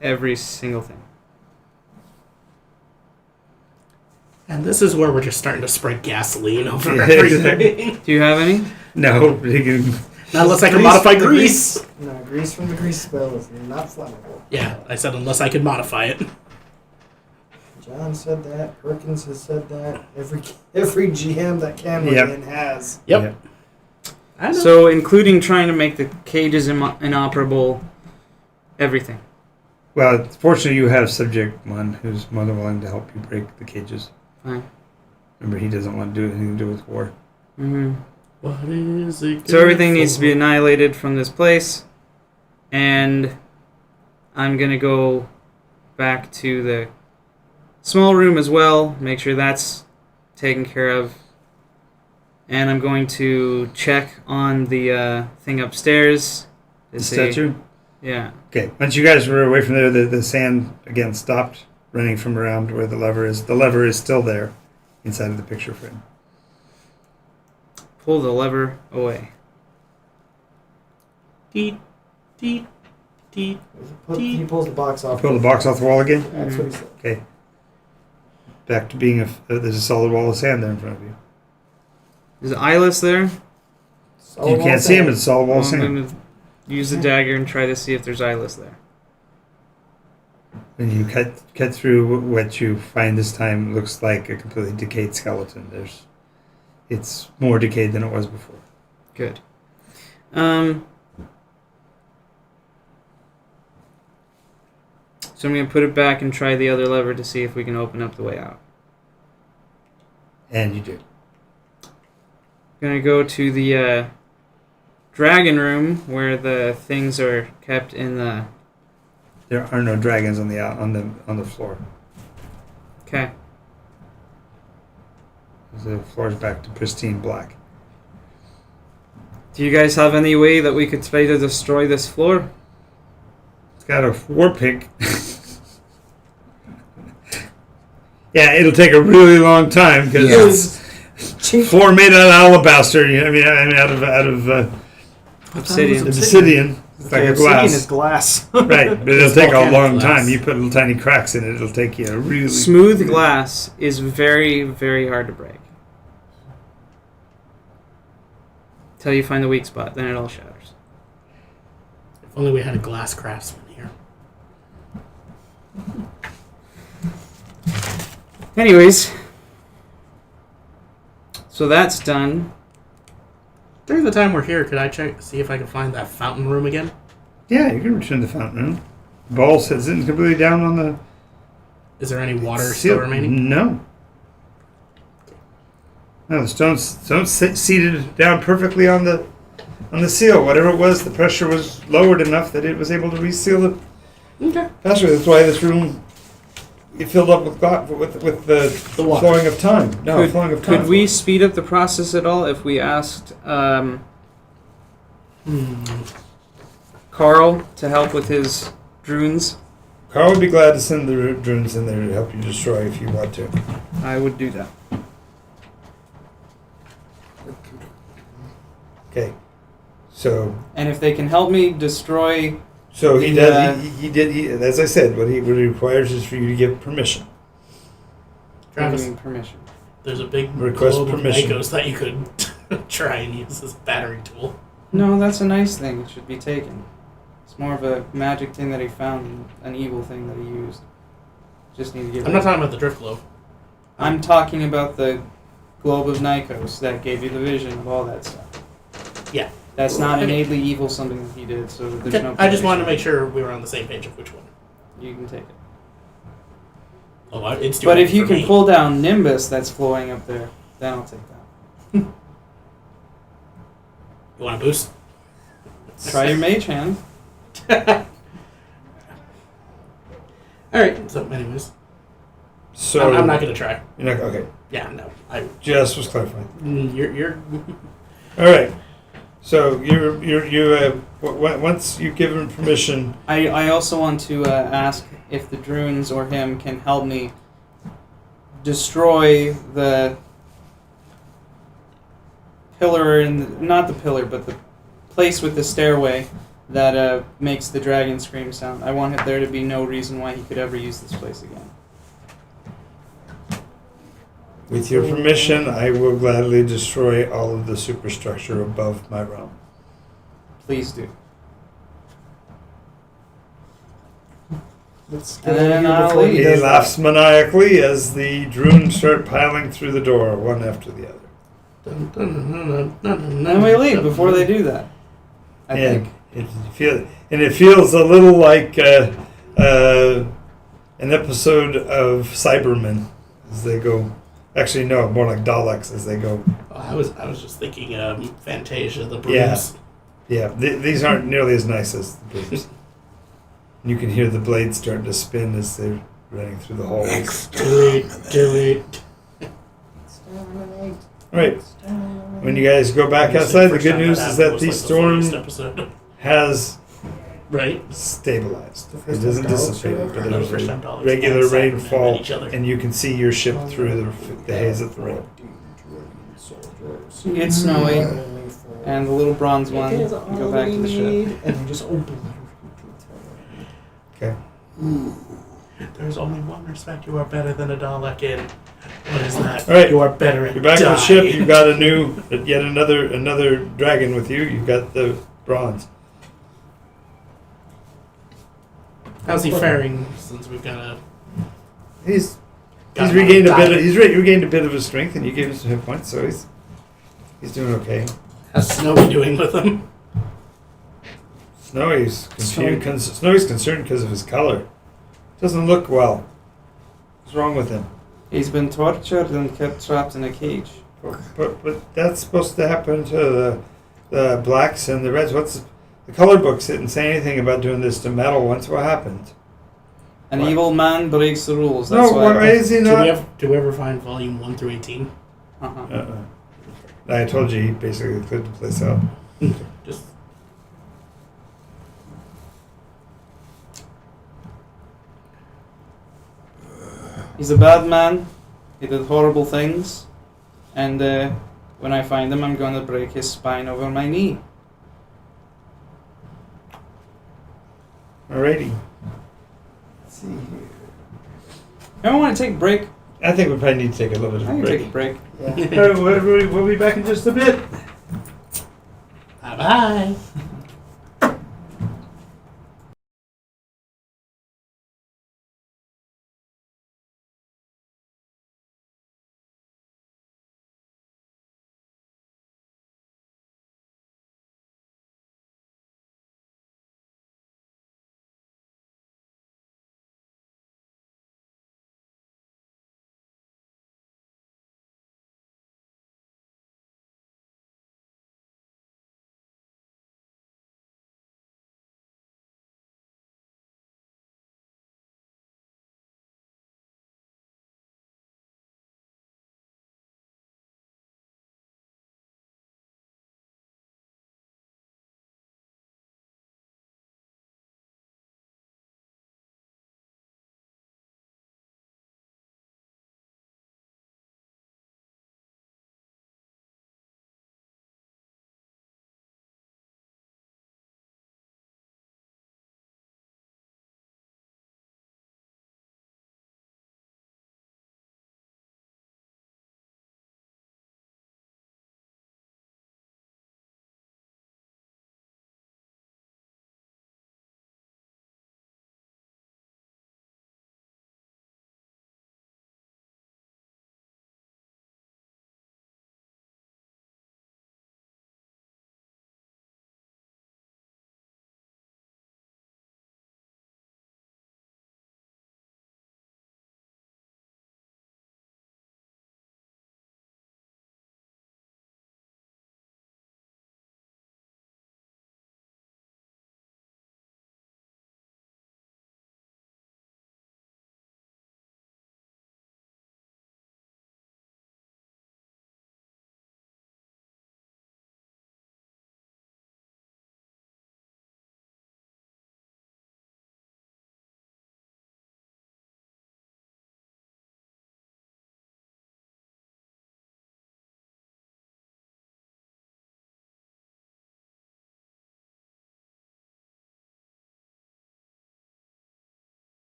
Every single thing. And this is where we're just starting to spray gasoline over Yeah, everything. Do you have any? No, you can, Not unless I can Grease modify from the grease. No, grease from the grease spell is not flammable. Yeah, I said unless I could modify it. John said that. Perkins has said that. Every GM that can Yep. win has. Yep. I know. So, including trying to make the cages inoperable, everything. Well, fortunately, you have Subject 1 who's more than willing to help you break the cages. Fine. Remember, he doesn't want to do anything to do with war. Mm-hmm. What is it? So everything good needs to be for? annihilated from this place, and I'm gonna go back to the small room as well, make sure that's taken care of, and I'm going to check on the thing upstairs. To The see- statue? Yeah. Okay, once you guys were away from there, the sand again stopped running from around where the lever is. The lever is still there inside of the picture frame. Pull the lever away. Deet, deet, deet. He pulls the box off. Pull the box off the wall again? That's what he said. Okay. Back to being there's a solid wall of sand there in front of you. Is Eyeless there? Solid You wall can't see him, sand. it's a solid wall Well, of I'm sand. gonna use the dagger and try to see if there's Eyeless there. When you cut through what you find this time looks like a completely decayed skeleton. It's more decayed than it was before. Good. So I'm gonna put it back and try the other lever to see if we can open up the way out. And you do. Gonna go to the dragon room where the things are kept in the. There are no dragons on the floor. Okay. The floor is back to pristine black. Do you guys have any way that we could try to destroy this floor? It's got a war pig. Yeah, it'll take a really long time because it's floor made out of alabaster. I mean, out of obsidian. It's like a Obsidian glass. is glass. Right, but it'll take a volcanic long glass. time. You put little tiny cracks in it, it'll take you a really... Smooth glass is very, very hard to break. Till you find the weak spot, then it all shatters. If only we had a glass craftsman here. Anyways, so that's done. During the time we're here, could I see if I can find that fountain room again? Yeah, you can return the fountain room. The ball sits in completely down on the... Is there any water still remaining? No. No, the stone's seated down perfectly on the seal. Whatever it was, the pressure was lowered enough that it was able to reseal it Okay. faster. That's why this room it filled up with the water. flowing of time. No, flowing of time. Could we speed up the process at all if we asked Carl to help with his drones? Carl would be glad to send the drones in there to help you destroy if you want to. I would do that. Okay. So And if they can help me destroy... he The, does. He did. As I said, what he requires is for you to give permission. Travis, giving permission. there's a big Request globe permission. of Nikos that you could try and use as a battering tool. No, that's a nice thing. It should be taken. It's more of a magic thing that he found, an evil thing that he used. Just need to give I'm it. not talking about the drift globe. I'm talking about the globe of Nikos that gave you the vision of all that stuff. Yeah. That's not Okay. innately evil, something that he did, so there's Okay, no... I just wanted to permission. make sure we were on the same page of which one. You can take it. Oh, it's doing But if it you for can me. pull down Nimbus that's flowing up there, then I'll take that. You want a boost? Try your mage hand. Alright, so anyways. So I'm not going to try. You're not, okay. Yeah, no. Just was clarifying. You're All right. So once you give him permission, I also want to ask if the Drunes or him can help me destroy the pillar, not the pillar, but the place with the stairway that makes the dragon scream sound. I want there to be no reason why he could ever use this place again. with your permission, I will gladly destroy all of the superstructure above my realm. Please do. Let's And get out then of here I'll before leave. he He does laughs maniacally as the drones start piling through the door, one after the other. And we leave before they do that. I think. It feels a little like an episode of Cybermen as they go. Actually, no, more like Daleks as they go. I was just thinking Fantasia, the brooms. Yeah, these aren't nearly as nice as the brooms. You can hear the blades starting to spin as they're running through the hallways. Do it. All right. When you guys go back outside, the good news is that the storm has stabilized. It doesn't dissipate, but there's a regular rainfall, and you can see your ship through the haze of the rain. It's snowy, and the little bronze one can go back to the ship. And you just open Okay. There's only one respect you are better than a Dalek in. What is that? All right. You are better at You're back on the dying. ship. You've got yet another dragon with you. You've got the bronze. How's he faring since we've got a... He's got regained a bit. diet? He's regained a bit of his strength, and you gave him some hit points, so he's doing okay. How's Snowy doing with him? Snowy's concerned because of his color. Doesn't look well. What's wrong with him? He's been tortured and kept trapped in a cage. But that's supposed to happen to the blacks and the reds. The color books didn't say anything about doing this to metal once. What happened? An What? evil man breaks the rules. No, That's why is he not? Do we ever find volume 1 through 18? Uh-huh. I told you he basically cleared the place out. Just He's a bad man. He did horrible things. And when I find him, I'm gonna break his spine over my knee. Alrighty. Let's see here. Anyone want to take a break? I think we probably need to take a little bit of I a can break. take a break. Alright, we'll be back in just a bit. bye.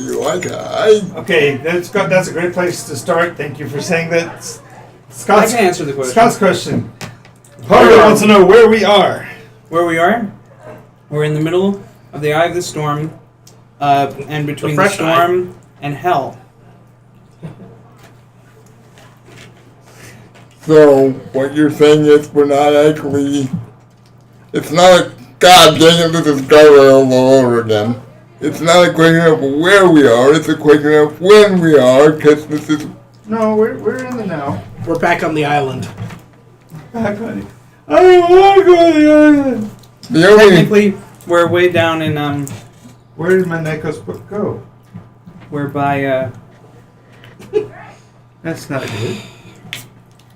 you like it. Okay, that's a great place to start. Thank you for saying that. I Scott's, can answer the question. Scott's question. Parker wants to know where we are. Where we are? We're in the middle of the eye of the storm, and between the fresh storm and hell. So, what you're saying is we're not actually... It's not a... God dang it, this is Gargoyle all over again. It's not a question of where we are, it's a question of when we are, because this is... No, we're in the now. We're back on the island. Back, honey. I don't want to go to the island. The only... Technically, we're way down in Where did my Nikos book go? we're by That's not good.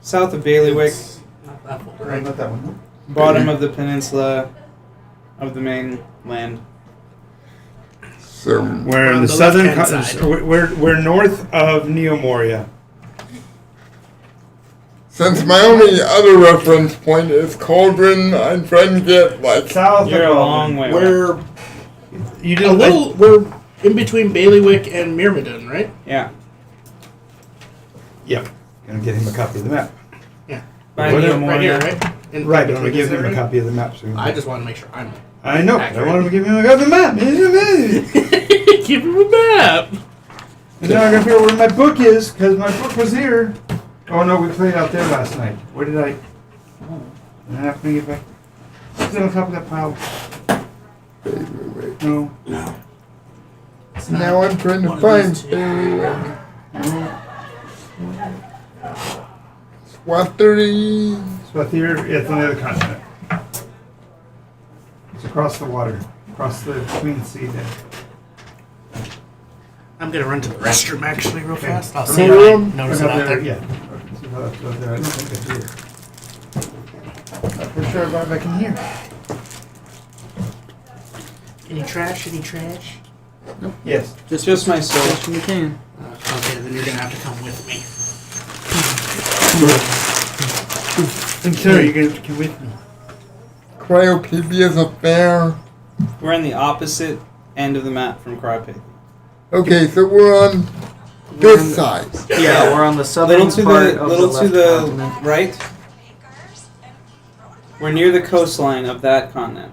south of Bailiwick, Not that far. Right, not that one. bottom of the peninsula of the mainland. So, We're in On the the southern. left-hand side. We're north of Neomoria. since my only other reference point is Cauldron, I'm trying to get, like... South. You're of a long way away. We're You did a little. We're in between Bailiwick and Myrmidon, right? Yeah. Yep. Gonna get him a copy of the map. By What- Neomoria. Right here, right? In Right, I'm between gonna give is him that a right? copy of the map. So I just want to make sure I'm. I know. I accurate. want him to give him a copy of the map. Give him a map. And now I gotta figure out where my book is, because my book was here. Oh no, we played out there last night. Where did I? Oh, I have to get back. Is it on top of that pile? No. No. Now I'm trying to One of find these two. Bailiwick. No. Swattery. So here, it's on the other continent. It's across the water, across the Queen Sea there. I'm gonna run to the restroom actually real Okay. fast. I'll Come see on. if I notice it Look out up there. Yeah. Okay, see how that's out there. I don't think it's here. Not for sure about back in here. Any trash? Any trash? Yes. Just my soul. You can. Okay, then you're gonna have to come with me. I'm sorry, you're gonna come with me. Cryopapia's affair. We're on the opposite end of the map from Cryopig. Okay, so we're on this side. Yeah, we're on the southern Little to part the of little the to left the continent. right. We're near the coastline of that continent.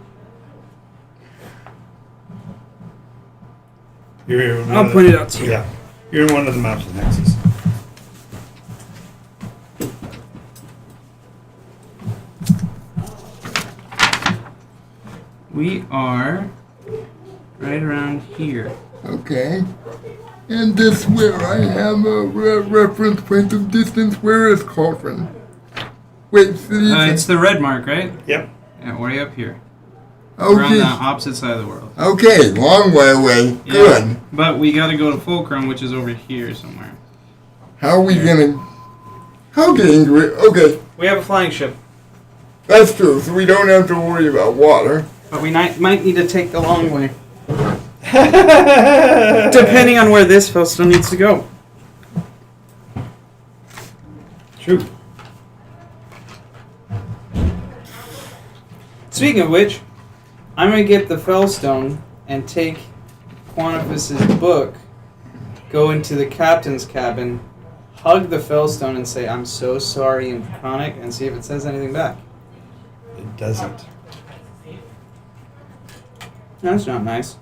You're in one I'll of point the- it out to you. Yeah. You're in one of the maps of Nexus. We are right around here. Okay. And this where I have a reference point of distance. Where is Cauldron? Wait, so you It's the red mark, right? Yep. Yeah, we're up here. We're on the okay. opposite side of the world. Okay, long way away. Yeah. Good. But we gotta go to Fulcrum, which is over here somewhere. How are we gonna... How dangerous... Okay, We have a flying ship, that's true. So we don't have to worry about water. but we might need to take the long way. Depending on where this Fellstone needs to go. True. Speaking of which, I'm gonna get the Fellstone and take Quantifus's book, go into the captain's cabin, hug the Fellstone and say, "I'm so sorry" in Chronic, and see if it says anything back. It doesn't. That's not nice.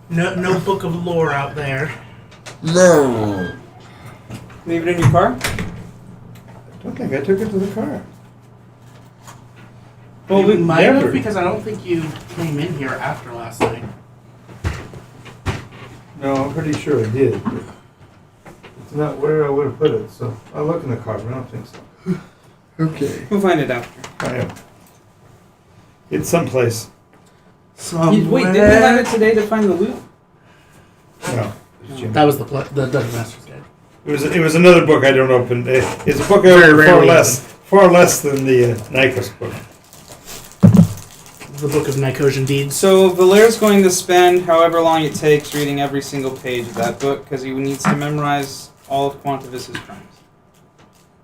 No book of lore out there. No. Leave it in your car? I don't think I took it to the car. Well, You we might never. have because I don't think you came in here after last night. No, I'm pretty sure I did. But it's not where I would have put it, so I'll look in the car, but I don't think so. Okay. We'll find it after. I am. It's someplace. Wait, didn't you have it today to find the loot? No. It's Jim. That was the Dungeon Master's Guide. It was another book I don't open. It's a book I Very open rarely far less than the Nikos book. The Book of Nicotian Deeds. So Valaire's going to spend however long it takes reading every single page of that book because he needs to memorize all of Quantifus's crimes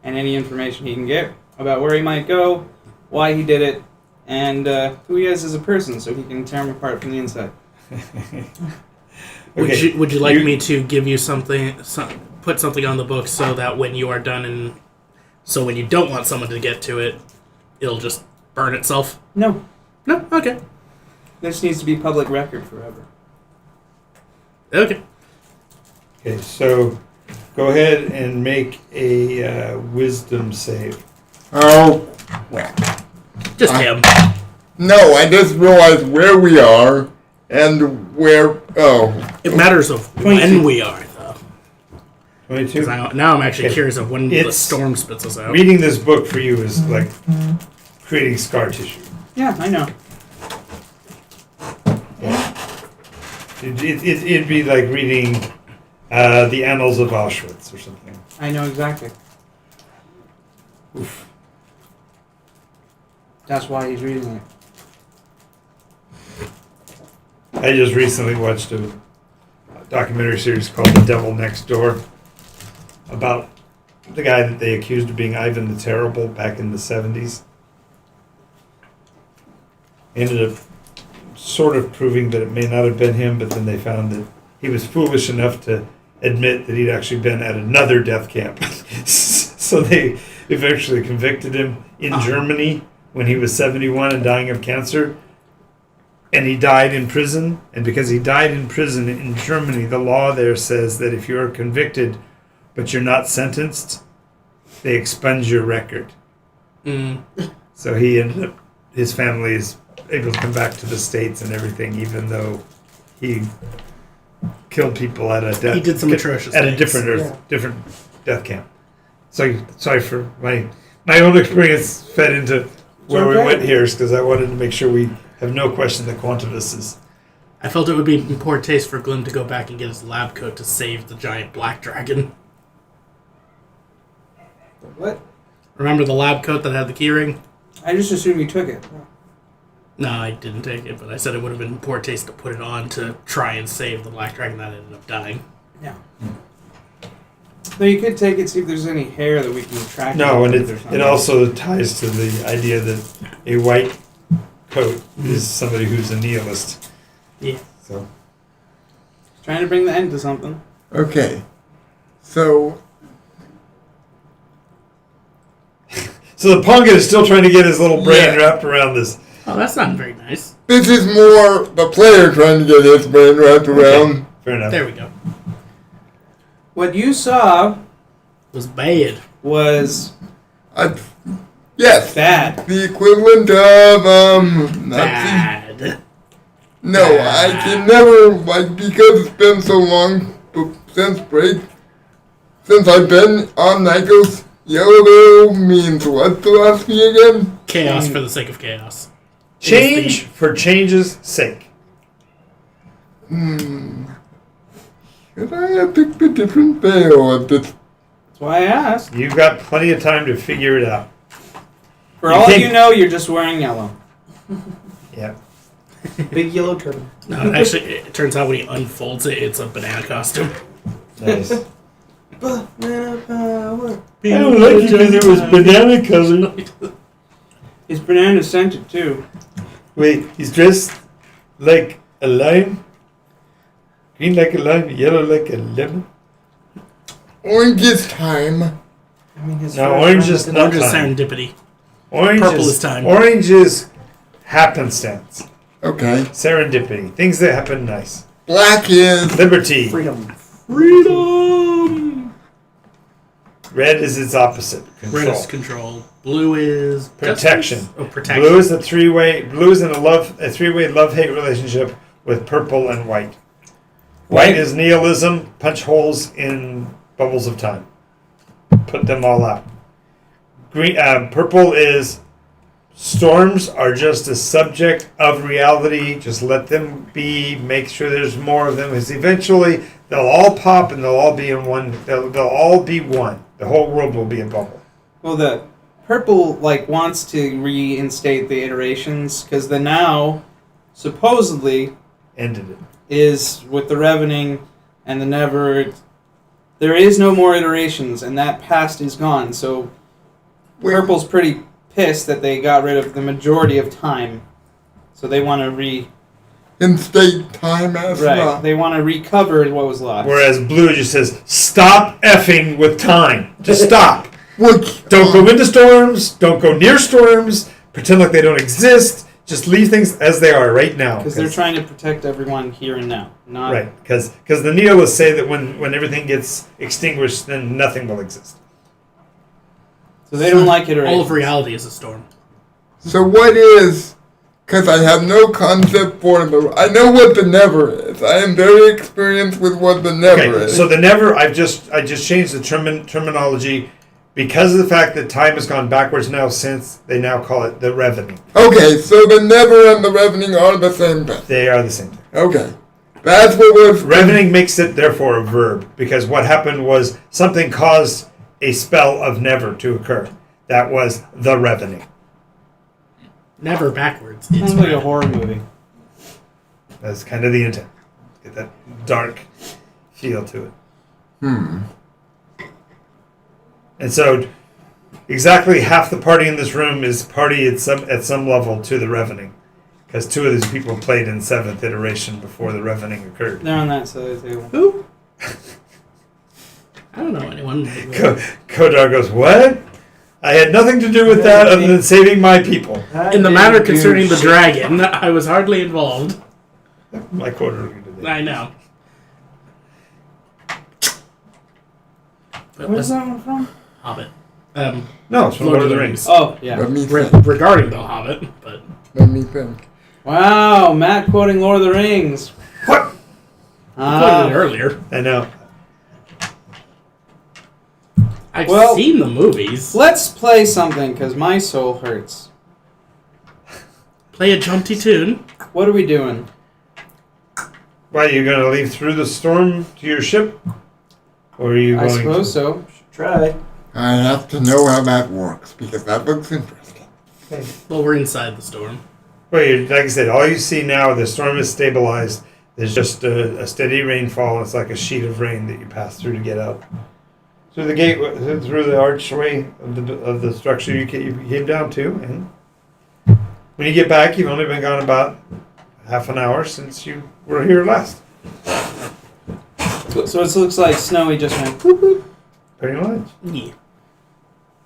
and any information he can get about where he might go, why he did it, and who he is as a person, so he can tear him apart from the inside. Would you like me to give you something, put something on the book so that when you are done and so when you don't want someone to get to it, it'll just burn itself? No. No? Okay. This needs to be public record forever. Okay. Okay, so go ahead and make a wisdom save. Oh, well. Just him. No, I just realized where we are and where. Oh. It matters of when we are, though. 22. Now I'm actually Okay. curious of when the It's- storm spits us out. Reading this book for you is like creating scar tissue. Yeah, I know. It'd be like reading the Annals of Auschwitz or something. I know exactly. Oof. That's why he's reading it. I just recently watched a documentary series called The Devil Next Door about the guy that they accused of being Ivan the Terrible back in the 70s. Ended up sort of proving that it may not have been him, but then they found that he was foolish enough to admit that he'd actually been at another death camp. So they eventually convicted him in Germany when he was 71 and dying of cancer. And he died in prison. And because he died in prison in Germany, the law there says that if you're convicted but you're not sentenced, they expunge your record. Mm. So he ended up, his family is able to come back to the States and everything, even though he killed people at a death. He did some atrocious at a things. different death camp. So sorry for my own experience fed into where we went here, is because I wanted to make sure we have no question that Quantivus is. I felt it would be in poor taste for Glim to go back and get his lab coat to save the giant black dragon. What? Remember the lab coat that had the keyring? I just assumed you took it. No, I didn't take it, but I said it would have been in poor taste to put it on to try and save the black dragon that ended up dying. No. No, you could take it, see if there's any hair that we can track. No, and with or it something. also ties to the idea that a white coat is somebody who's a nihilist. Yeah. So Trying to bring the end to something. Okay. So, the Punga is still trying to get his little brain Yeah. wrapped around this. Oh, that's not very nice. this is more the player trying to get his brain wrapped around. Fair enough. There we go. What you saw It was bad. was Yes. bad. The equivalent of, Nazi. Bad. No, I can never, because it's been so long since I've been on Nikos, yellow means what philosophy again? Chaos for the sake of chaos. Change for change's sake. Should I have picked a different veil at this? That's why I asked. You've got plenty of time to figure it out. For You all think- you know, you're just wearing yellow. Yeah. Big yellow turtle. No, actually, it turns out when he unfolds it, it's a banana costume. Nice. Banana power. I don't like it because it was banana colored. His banana scented too. Wait, he's dressed like a lime? Green like a lime, yellow like a lemon? Orange is time. I mean, his No, first orange friend is did- not Orange is time. serendipity. Orange Purple is time. Orange is happenstance. Okay. Serendipity. Things that happen nice. Black is Liberty. freedom. Freedom! Red is its opposite. Control. Red is control. Blue is Protection. justice? Oh, protection. Blue is a three-way. Blue is in a three-way love-hate relationship with purple and white. White is nihilism. Punch holes in bubbles of time. Put them all out. Green. Purple is storms are just a subject of reality. Just let them be. Make sure there's more of them. Because eventually they'll all pop and they'll all be in one. They'll all be one. The whole world will be a bubble. Well, the purple wants to reinstate the iterations because the now supposedly Ended it. is with the Revening and the Never. There is no more iterations, and that past is gone. So purple's pretty pissed that they got rid of the majority of time. So they want to in state time as Right. well. They want to recover what was lost. Whereas blue just says, stop effing with time. Just stop. Which Don't go into storms. Don't go near storms. Pretend like they don't exist. Just leave things as they are right now. Because they're trying to protect everyone here and now. Not Right. Because the nihilists say that when everything gets extinguished, then nothing will exist. So they don't like it already. All of reality is a storm. So what is? Because I have no concept for the. I know what the never is. I am very experienced with what the never is. So the never, I just changed the terminology because of the fact that time has gone backwards now. Since they now call it the revening. Okay, so the never and the revening are the same thing. They are the same thing. Okay, that's what was. Revening makes it therefore a verb because what happened was something caused a spell of never to occur. That was the revening. Never backwards. Sounds It's like a red. horror movie. That's kind of the intent. Get that dark feel to it. And so, exactly half the party in this room is party at some level to the revening, because two of these people played in 7th iteration before the revening occurred. They're on that side of the table. Who? I don't know anyone. Kodar goes, "What? I had nothing to do with that other than saving my people." In the matter concerning the dragon, I was hardly involved. My Kodar did that. I know. But Where's let's- that one from? Hobbit. No, it's from Lord of the Rings. Oh, yeah. Let me Re- think. regarding the Hobbit, but Let me think. Wow, Matt quoting Lord of the Rings. What? I quoted it earlier. I know. I've Well- seen the movies. Let's play something, because my soul hurts. Play a jaunty tune. What are we doing? Why, are you going to leave through the storm to your ship? Or are you I going suppose so. Should try. I have to know how that works because that looks interesting. Well, we're inside the storm. Well, like I said, all you see now, the storm is stabilized. There's just a steady rainfall. It's like a sheet of rain that you pass through to get out. Through the gate, through the archway of the structure you came down to. And when you get back, you've only been gone about half an hour since you were here last. So it looks like Snowy just went whoop whoop. Pretty much. Yeah.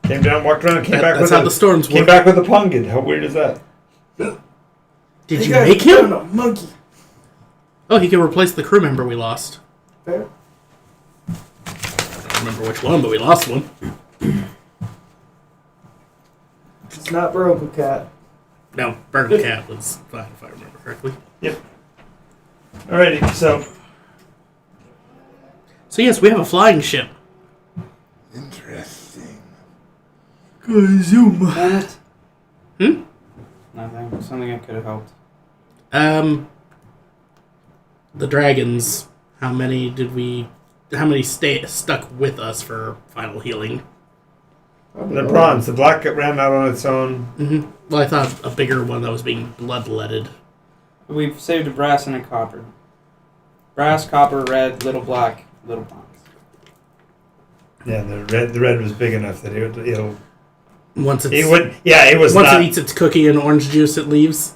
Came down, walked around, and came back That's with how the storms came work. back with a pungid. How weird is that? Did you make him? A monkey. Oh, he can replace the crew member we lost. Fair. I don't remember which one, but we lost one. It's not Broken Cat. No, Burger Cat was fine, if I remember correctly. Alrighty, so So yes, we have a flying ship. Interesting. Damn it. Hmm? Nothing. Something I could have helped. The dragons. How many stuck with us for final healing? the bronze, the black ran out on its own. Mm-hmm. Well, I thought a bigger one that was being bloodletted. We've saved a brass and a copper. Brass, copper, red, little black, little bronze. Yeah, the red was big enough that it'll. Once it's It would. Yeah, it was once not. it eats its cookie and orange juice, it leaves.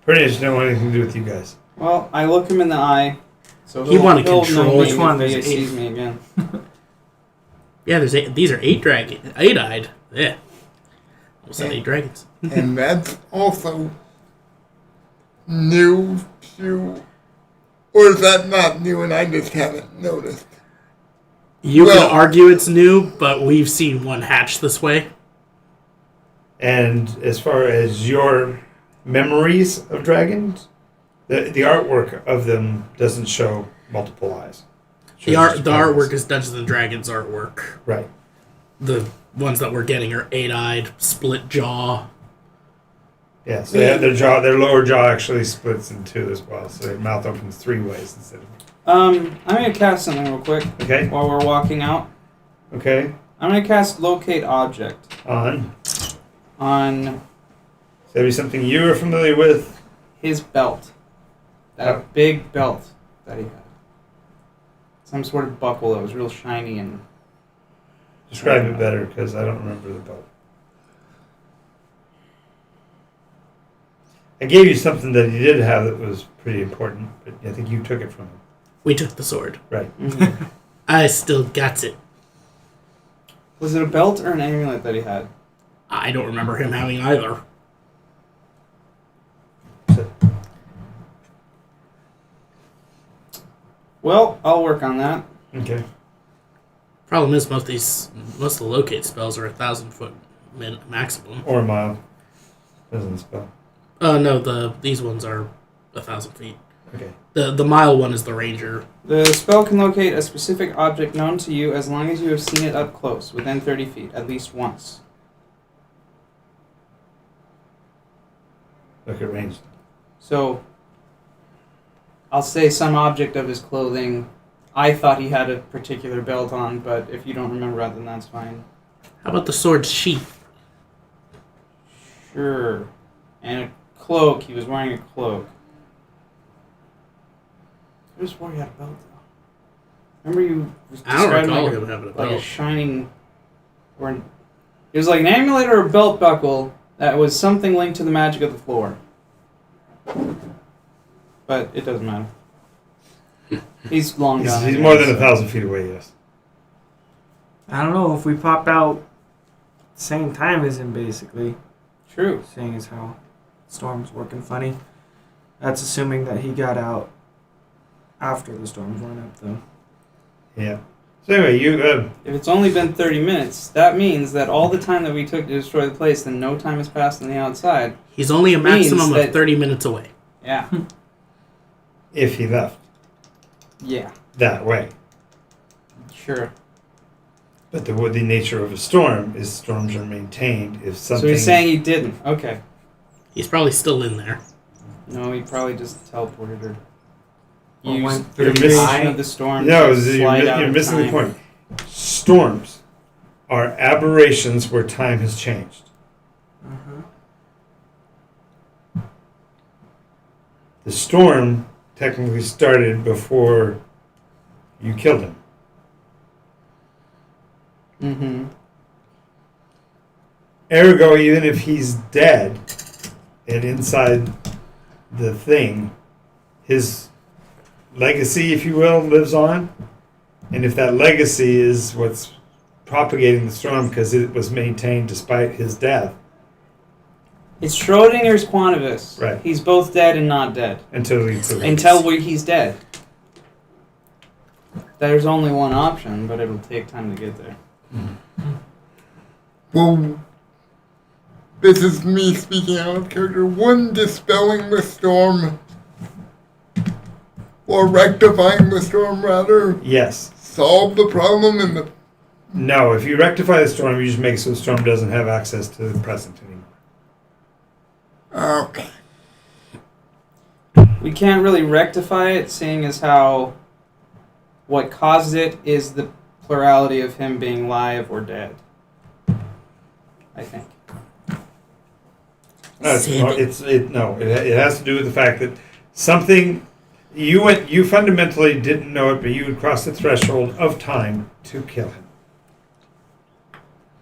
Pretty much don't want anything to do with you guys. Well, I look him in the eye, so He wanna he'll control know me which one. if he There's sees 8. me again. Yeah, there's these are 8 dragon, 8-eyed. Yeah, almost said 8 dragons. And that's also new to, or is that not new and I just haven't noticed? You Well- can argue it's new, but we've seen one hatch this way. And as far as your memories of dragons, the artwork of them doesn't show multiple eyes. It The shows just dragons. artwork is Dungeons and Dragons artwork. Right. The ones that we're getting are 8-eyed, split jaw. Yeah, so they have their lower jaw actually splits in two as well. So their mouth opens 3 ways instead of. I'm gonna cast something real quick Okay. while we're walking out. Okay. I'm gonna cast Locate Object On. on So that'd be something you are familiar with. his belt. That Oh. big belt that he had. Some sort of buckle that was real shiny and... Describe it better because I don't remember the belt. I gave you something that he did have that was pretty important, but I think you took it from him. We took the sword. Right. Mhm. I still got it. Was it a belt or an amulet that he had? I don't remember him having either. Well, I'll work on that. Okay. Problem is, most of the locate spells are 1,000-foot maximum. Or a mile. Doesn't spell. No, these ones are 1,000 feet. Okay. The mile one is the ranger. The spell can locate a specific object known to you as long as you have seen it up close, within 30 feet, at least once. Look at range. So, I'll say some object of his clothing. I thought he had a particular belt on, but if you don't remember that, then that's fine. How about the sword's sheath? Sure. And a cloak. He was wearing a cloak. I just swore he had a belt, though. Remember you I don't described recall like him having a like a belt. shining... It was like an amulet or a belt buckle that was something linked to the magic of the floor. But it doesn't matter. He's long gone. He's anyway, more than so- 1,000 feet away, yes. I don't know if we pop out the same time as him, basically. True. Seeing as how storm's working funny. That's assuming that he got out after the storms went up, though. Yeah. So anyway, you... If it's only been 30 minutes, that means that all the time that we took to destroy the place, then no time has passed on the outside. He's only a maximum Means that- of 30 minutes away. Yeah. if he left Yeah. that way. Sure. But the nature of a storm is storms are maintained if something... So he's saying he didn't. Okay. He's probably still in there. No, he probably just teleported or Or used went the through direction time. of the storm No, to slide out you're of missing the time. point. Storms are aberrations where time has changed. Uh-huh. The storm technically started before you killed him. Mm-hmm. Ergo, even if he's dead and inside the thing, his legacy, if you will, lives on. And if that legacy is what's propagating the storm because it was maintained despite his death It's Schrodinger's Quantivus. Right. He's both dead and not dead. until he proves. Until he's dead. There's only one option, but it'll take time to get there. Well, this is me speaking out of character. Wouldn't dispelling the storm, or rectifying the storm rather, Yes. solve the problem in the... No, if you rectify the storm, you just make so the storm doesn't have access to the present anymore. Okay. We can't really rectify it, seeing as how what caused it is the plurality of him being live or dead. I think. No, Sandy. it has to do with the fact that something you fundamentally didn't know it, but you had crossed the threshold of time to kill him.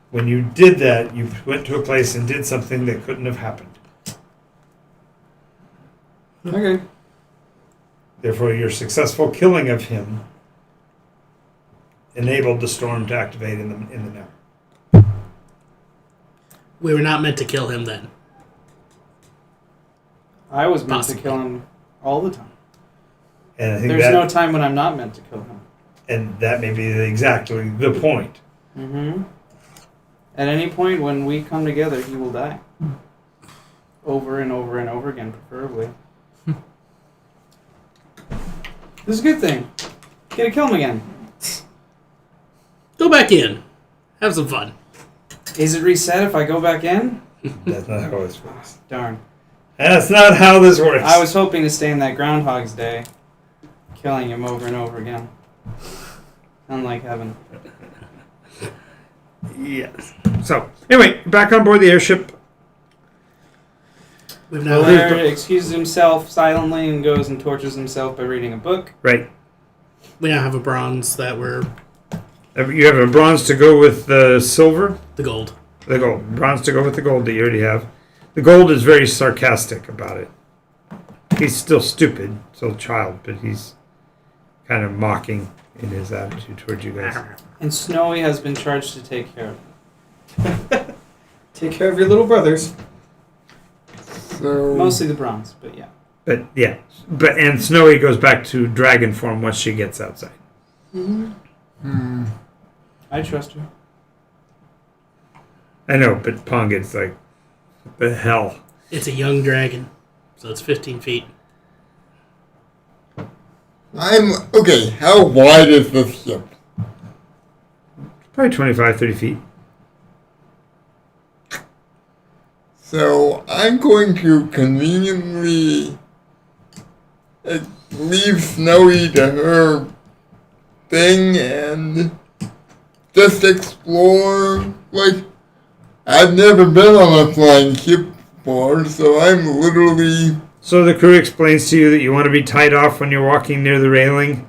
When you did that, you went to a place and did something that couldn't have happened. Okay. Therefore, your successful killing of him enabled the storm to activate in the now. We were not meant to kill him then. I was meant Possibly. to kill him all the time. And I think There's that no time when I'm not meant to kill him. and that may be exactly the point. Mm-hmm. At any point when we come together, he will die. Over and over and over again, preferably. This is a good thing. Get to kill him again. Go back in. Have some fun. Is it reset if I go back in? That's not how this works. Darn. That's not how this works. I was hoping to stay in that Groundhog's Day, killing him over and over again. Unlike heaven. Yes. So, anyway, back on board the airship. We've now Valère excuses himself silently and goes and tortures himself by reading a book. Right. we now have a bronze that we're You have a bronze to go with the silver, the gold. the gold. Bronze to go with the gold that you already have. The gold is very sarcastic about it. He's still stupid, still a child, but he's kind of mocking in his attitude towards you guys. And Snowy has been charged to take care of it. Take care of your little brothers. So Mostly the bronze, but yeah. But yeah, and Snowy goes back to dragon form once she gets outside. I trust you. I know, but Pongit's like, what the hell? It's a young dragon, so it's 15 feet. okay. How wide is this ship? Probably 25, 30 feet. So I'm going to conveniently leave Snowy to her thing and just explore. Like, I've never been on a flying ship before, so I'm literally... So the crew explains to you that you want to be tied off when you're walking near the railing.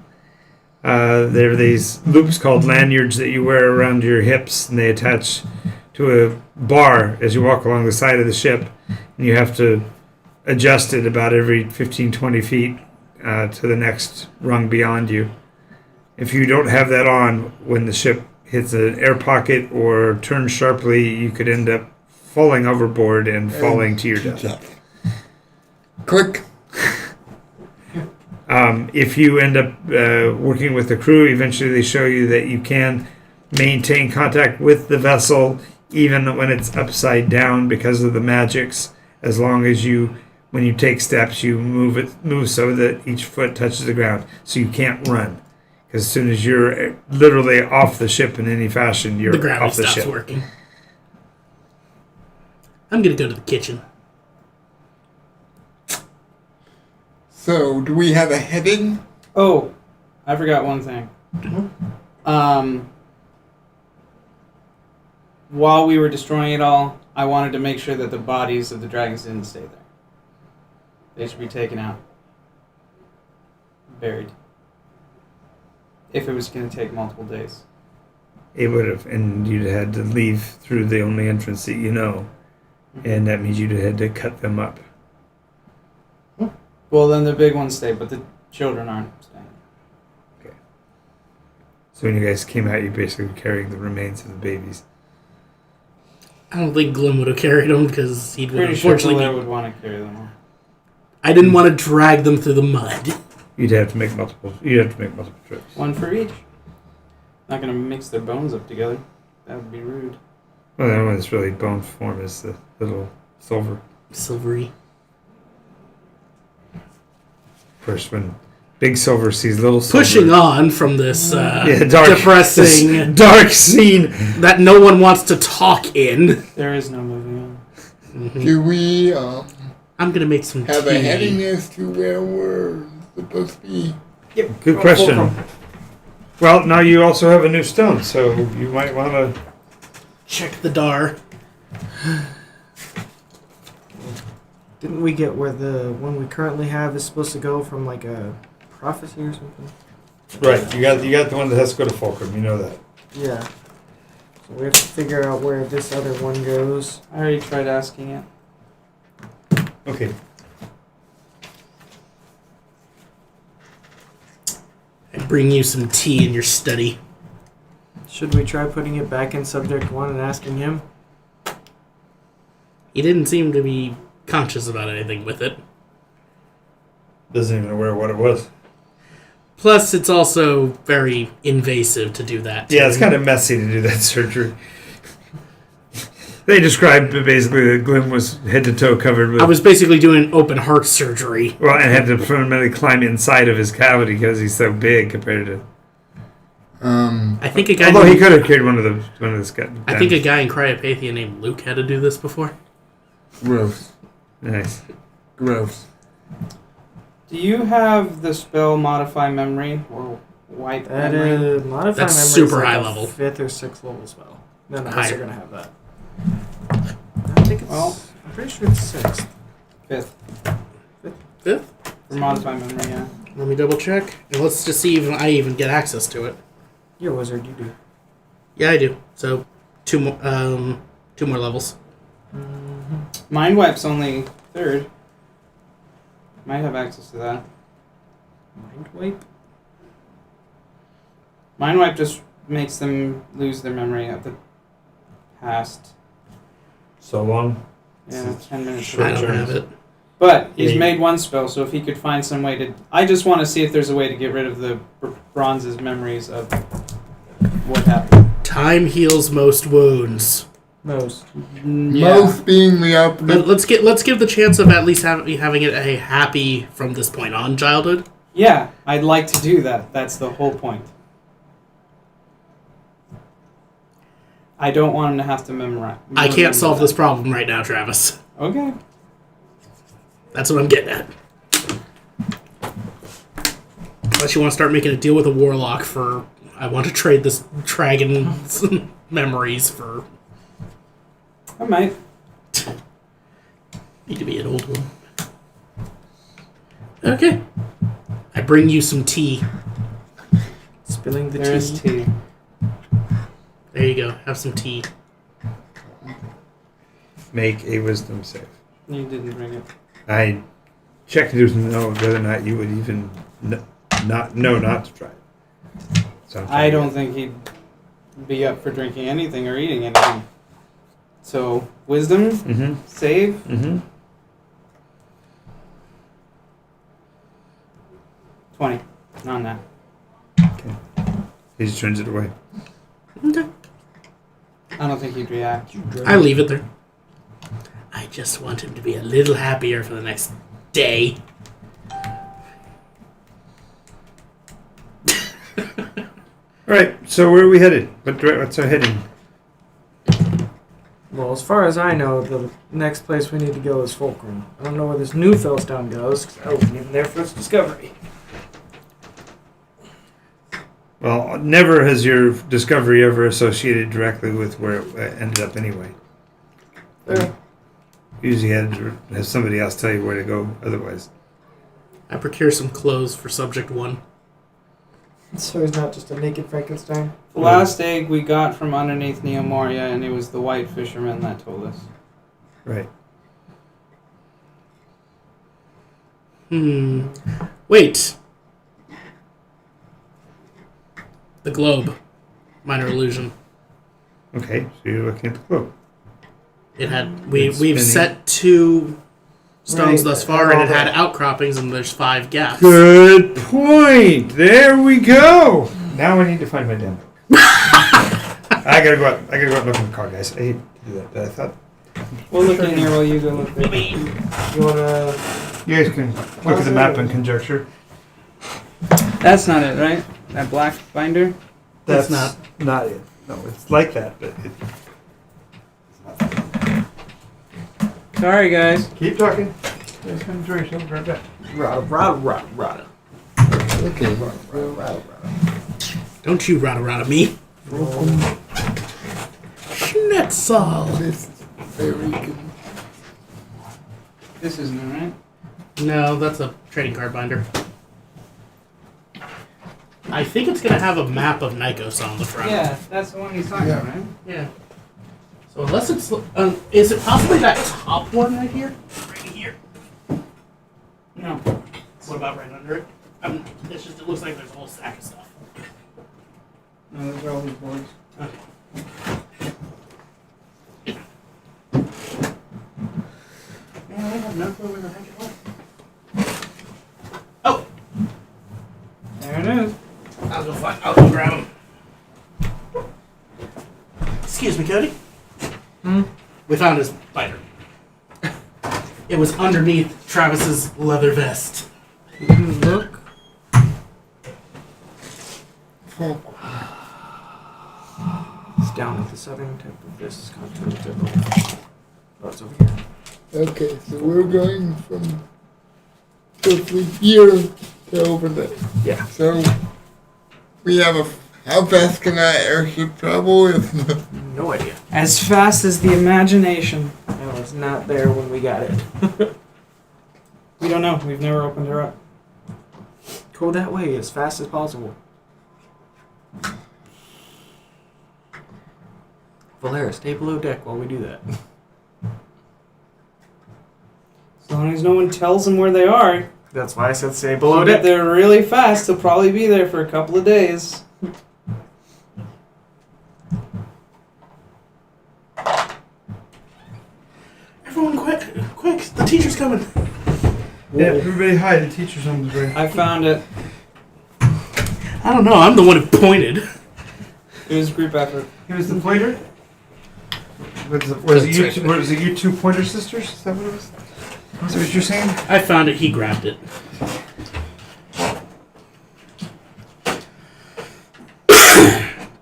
There are these loops called lanyards that you wear around your hips, and they attach to a bar as you walk along the side of the ship. And you have to adjust it about every 15, 20 feet to the next rung beyond you. If you don't have that on when the ship hits an air pocket or turns sharply, you could end up falling overboard and falling to your death. Click. If you end up working with the crew, eventually they show you that you can maintain contact with the vessel even when it's upside down because of the magics, as long as you, when you take steps, you move so that each foot touches the ground, so you can't run. Because as soon as you're literally off the ship in any fashion, you're The gravity off the stops ship. working. I'm going to go to the kitchen. So, do we have a heading? Oh, I forgot one thing. While we were destroying it all, I wanted to make sure that the bodies of the dragons didn't stay there. They should be taken out. Buried. If it was going to take multiple days. It would have, and you'd had to leave through the only entrance that you know, and that means you'd have had to cut them up. Well, then the big ones stay, but the children aren't staying. Okay. So when you guys came out, you basically were carrying the remains of the babies. I don't think Glim would have carried them because he would Pretty sure unfortunately. Blair would want to carry them all. I didn't want to drag them through the mud. You'd have to make multiple. You'd have to make multiple trips. One for each. Not going to mix their bones up together. That would be rude. Well, the only one that's really bone form is the little silver. Silvery. First, when Big Silver sees Little Silver, Pushing on from this dark, depressing this dark scene. that no one wants to talk in. There is no moving on. Do we I'm going to make some have tea. a heading as to where we're supposed to be? Yep. Good question. Well, now you also have a new stone, so you might want to. Check the dar. Didn't we get where the one we currently have is supposed to go from like a prophecy or something? Right, you got the one that has to go to Fulcrum. You know that. Yeah. So we have to figure out where this other one goes. I already tried asking it. Okay. I bring you some tea in your study. Should we try putting it back in subject 1 and asking him? He didn't seem to be conscious about anything with it. Doesn't even aware what it was. Plus, it's also very invasive to do that. Yeah, it's kind of messy to do that surgery. They described basically that Glim was head to toe covered with. I was basically doing open heart surgery. Well, and had to fundamentally climb inside of his cavity because he's so big compared to. I think a guy. Although he could have carried one of those guys. I think a guy in Cryopathia named Luke had to do this before. Gross. Nice. Gross. Do you have the spell Modify Memory or Wipe That Memory? is modify That's memory super is like high a level. 5th or 6th level spell. None of us Higher. are gonna have that. I think it's. Well, I'm pretty sure it's 6th. Fifth. Fifth? For Modify Memory, yeah. Let me double check. And let's just see if I even get access to it. You're a wizard. You do. Yeah, I do. So, two more levels. Mind Wipe's only third. Might have access to that. Mind wipe? Mind Wipe just makes them lose their memory of the past. So long. Yeah, 10 minutes. Sure. I don't have it. But he's Yeah. made one spell, so if he could find some way to... I just want to see if there's a way to get rid of the bronze's memories of what happened. Time heals most wounds. Most. Most being the opposite. Let's give the chance of at least having it a happy from this point on childhood. Yeah, I'd like to do that. That's the whole point. I don't want him to have to memorize. I can't solve this problem right now, Travis. Okay. That's what I'm getting at. Unless you want to start making a deal with a warlock for, I want to trade this dragon's memories for... I might. Need to be an old one. Okay. I bring you some tea. Spilling the There's tea. tea. There you go. Have some tea. Make a wisdom save. You didn't bring it. I checked to know whether or not you would even not to try it. So I don't think he'd be up for drinking anything or eating anything. So, wisdom, Mm-hmm. save. Mm-hmm. 20. On that. Okay. He just turns it away. Okay. I don't think he'd react. I leave it there. I just want him to be a little happier for the next day. All right. So where are we headed? What's our heading? Well, as far as I know, the next place we need to go is Fulcrum. I don't know where this new Fellstone goes, because I wasn't even there for its discovery. Well, never has your discovery ever associated directly with where it ended up anyway. Yeah. Usually had to have somebody else tell you where to go otherwise. I procure some clothes for subject 1. So he's not just a naked Frankenstein? The last egg we got from underneath Neomoria, and it was the white fisherman that told us. Right. Wait. The globe. Minor illusion. Okay, so you're looking at the globe. It had It's we've spinning. set 2 stones Right, thus far, and it had okay. outcroppings, and there's 5 gaps. Good point. There we go. Now I need to find my damn book. I gotta go out and look in the car, guys. I hate to do that, but I thought We'll look in here while you go look there. You wanna... you guys can look at the map and conjecture. That's not it, right? That black binder? That's It's not it. No, it's like that, but it. Sorry, guys. Keep talking. Let's concentration. I'll be right back. Rada. Okay. Don't you rata me. Schnitzel. This is very good. This isn't it, right? No, that's a trading card binder. I think it's going to have a map of Nikos on the front. Yeah, that's the one he's talking about, right? Yeah. So unless it's... is it possibly that top one right here? Right here? No. What about right under it? It's just, it looks like there's a whole stack of stuff. No, those are all these boards. Man, I have no clue where the heck it went. Oh! There it is. I'll go grab them. Excuse me, Cody. We found his binder. It was underneath Travis's leather vest. You didn't look? It's down at the southern tip of this continental. Oh, it's over here. Okay, so we're going from here to over there. Yeah. So we have a. How fast can that airship travel? No idea. As fast as the imagination. It was not there when we got it. We don't know. We've never opened her up. Go that way as fast as possible. Valera, stay below deck while we do that. long as no one tells him where they are. That's why I said stay If below you get deck. there really fast, he'll probably be there for a couple of days. Everyone, quick! The teacher's coming. Yeah, everybody hide. The teacher's on the way. I found it. I don't know. I'm the one who pointed. It was a group effort. He was the pointer? Was it you two pointer sisters? Is that what it was? Is that what you're saying? I found it. He grabbed it.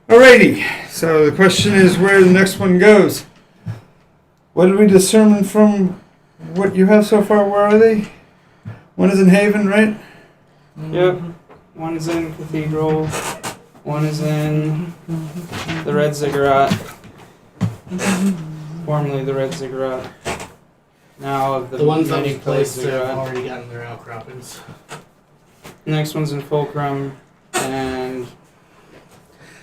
Alrighty. So the question is where the next one goes. What did we discern from what you have so far? Where are they? One is in Haven, right? Yep. One is in Cathedral. One is in the Red Ziggurat. Formerly the Red Ziggurat. Now of The ones that many we've placed have Ziggurat. already gotten their outcroppings. Next one's in Fulcrum. And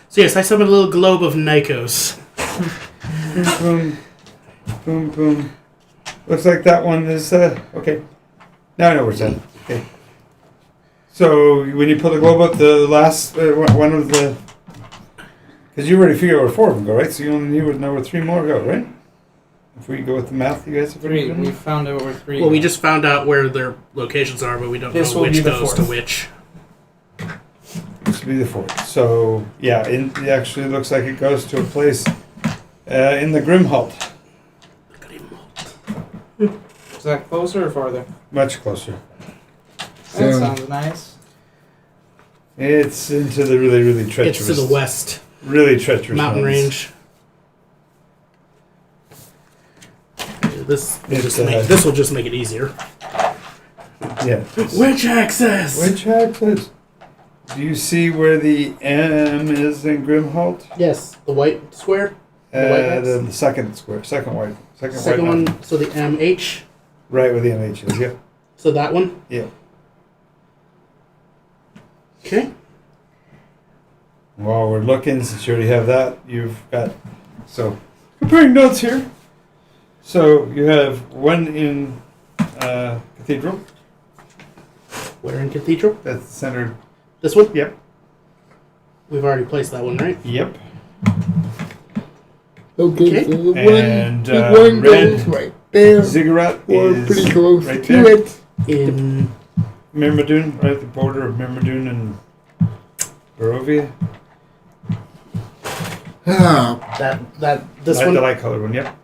So yes, I summoned a little globe of Nikos. Boom. Boom, boom. Looks like that one is, okay. Now I know where it's at. Okay. So when you pull the globe up, the last, one of the, because you already figured out where 4 of them go, right? So you only need to know where 3 more go, right? If we go with the math, you guys have 3. We found out where 3 Well, we go. just found out where their locations are, but we don't This know will be which the goes to 4th. which. This will be the 4th. So, yeah, it actually looks like it goes to a place in the Grimholt. Is that closer or farther? Much closer. That So- sounds nice. It's into the really, really treacherous. It's to the west Really treacherous mountain mountains. range. This will, It's, this will just make it easier. Yeah. Witch access! Which access? Do you see where the M is in Grimholt? Yes, the white square. The white X? The second square, second white, second Second white one, mountain. so the MH. Right where the MH is. Yep. So that one. Yeah. Okay. While we're looking, since you already have that, you've got so comparing notes here. So you have one in Cathedral. Where in Cathedral? That's centered. This one? Yep. We've already placed that one, right? Yep. Okay, Okay. so the And, one goes red right there, Ziggurat or is pretty close right to there. it. In Myrmidon, right at the border of Myrmidon and Barovia. Ah, this The one, light colored one. Yep.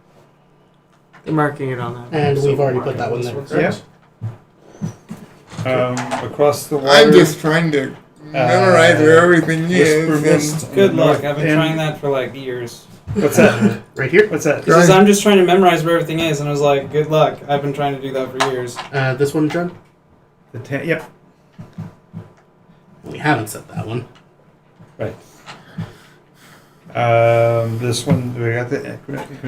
They're marking it on that. and so we've already mark put that it one this there. one. Correct? Across the water. I'm just trying to memorize where everything Whisper is. Mist. And Good luck. North I've been End. trying that for like years. What's that? Right here. What's that? He says, I'm just trying to memorize where everything is, and I was like, good luck. I've been trying to do that for years. This one, John. Yep. We haven't set that one. Right. This one. We got the.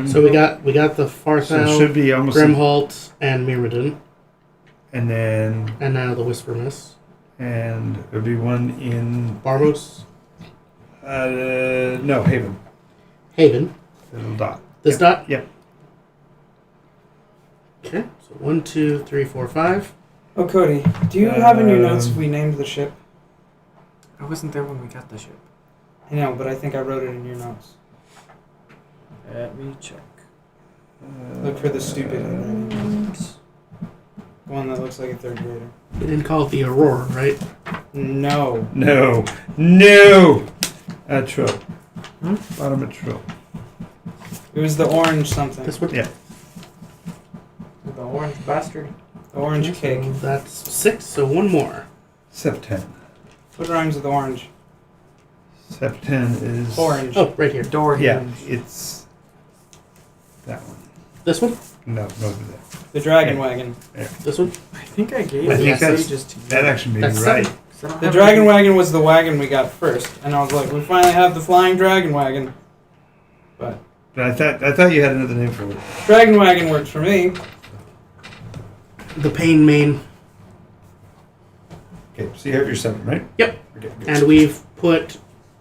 So we got the So it Farthel, should be almost. Grimholt, and Myrmidon, And then and now the Whisper Mist. and there'll be one in Barmos, no Haven. Haven. The little dot. This Yep. dot. Yep. Okay. So 1, 2, 3, 4, 5. Oh, Cody, do you have in your notes we named the ship? I wasn't there when we got the ship. I know, but I think I wrote it in your notes. Let me check. Look for the stupid handwriting. One that looks like a 3rd grader. We didn't call it the Aurora, right? No. No. Trill. Bottom of Trill. It was the orange something. This one. Yeah. The orange bastard. The orange Okay, cake. so that's 6. So one more. Septen. What rhymes with orange? Septen is Orange. Oh, right here. Door Yeah, hinge. it's that one. This one. No, that. The dragon wagon. This one. I think I gave I the think that's- sages to you. That actually may That's be right. 7. 'Cause I don't The have dragon anything- wagon was the wagon we got first, and I was like, we finally have the flying dragon wagon. But But I thought you had another name for it. dragon wagon works for me. The Pain Main. Okay, so you have your 7, right? Yep. Okay, good. And we've put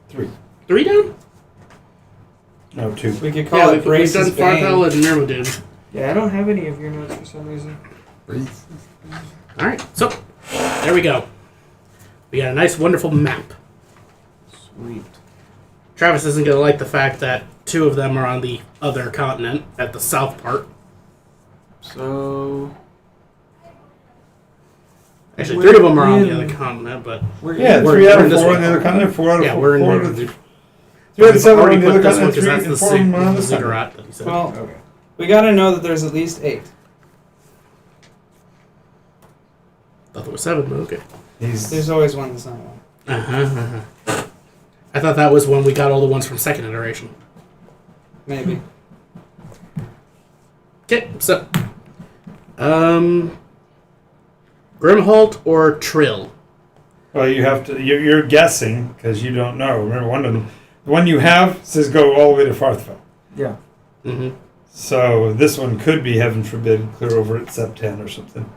3. 3 down. No, 2. We could call Yeah, it we've Brace's done Farthel Bane. and Myrmidon. Yeah, I don't have any of your notes for some reason. Alright, so there we go. We got a nice, wonderful map. Sweet. Travis isn't going to like the fact that 2 of them are on the other continent, at the south part. So Actually, We're 3 of them are on the in- other continent, but we're Yeah, in. 3 out we're of in 4 on this the other one. continent, 4 out of Yeah, 4. we're in 4 the- out of 3 out of 7 already on the put other this one continent, because 3 that's and the 4 on the center. ziggurat that he said. Well, Okay. we gotta know that there's at least 8. Thought there was 7, but okay. There's always one that's not one. I thought that was when we got all the ones from second iteration. Maybe. Okay, so Grimholt or Trill? Well, you have to. You're guessing because you don't know. Remember, one of them, the one you have says go all the way to Farthville. Yeah. Mm-hmm. So this one could be, heaven forbid, clear over at Septan or something.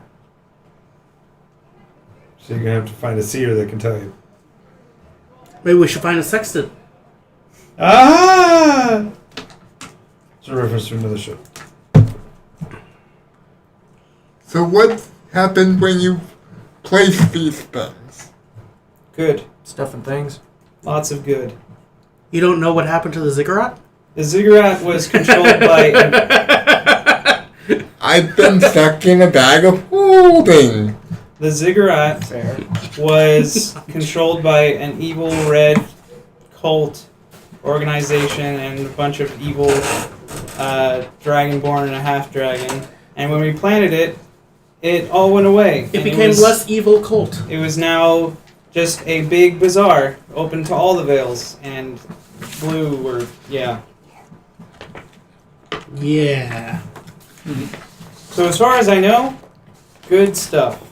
So you're gonna have to find a seer that can tell you. Maybe we should find a sextant. Ah! It's a reference to another show. So what happened when you place these things? Good. Stuff and things. Lots of good. You don't know what happened to the ziggurat? The ziggurat was controlled by... I've been stuck in a bag of holding. The ziggurat Fair. was controlled by an evil red cult organization and a bunch of evil dragonborn and a half dragon. And when we planted it, it all went away. It And became was- less evil cult. It was now just a big bazaar open to all the Vales, and blue were, yeah. Yeah. So as far as I know, good stuff.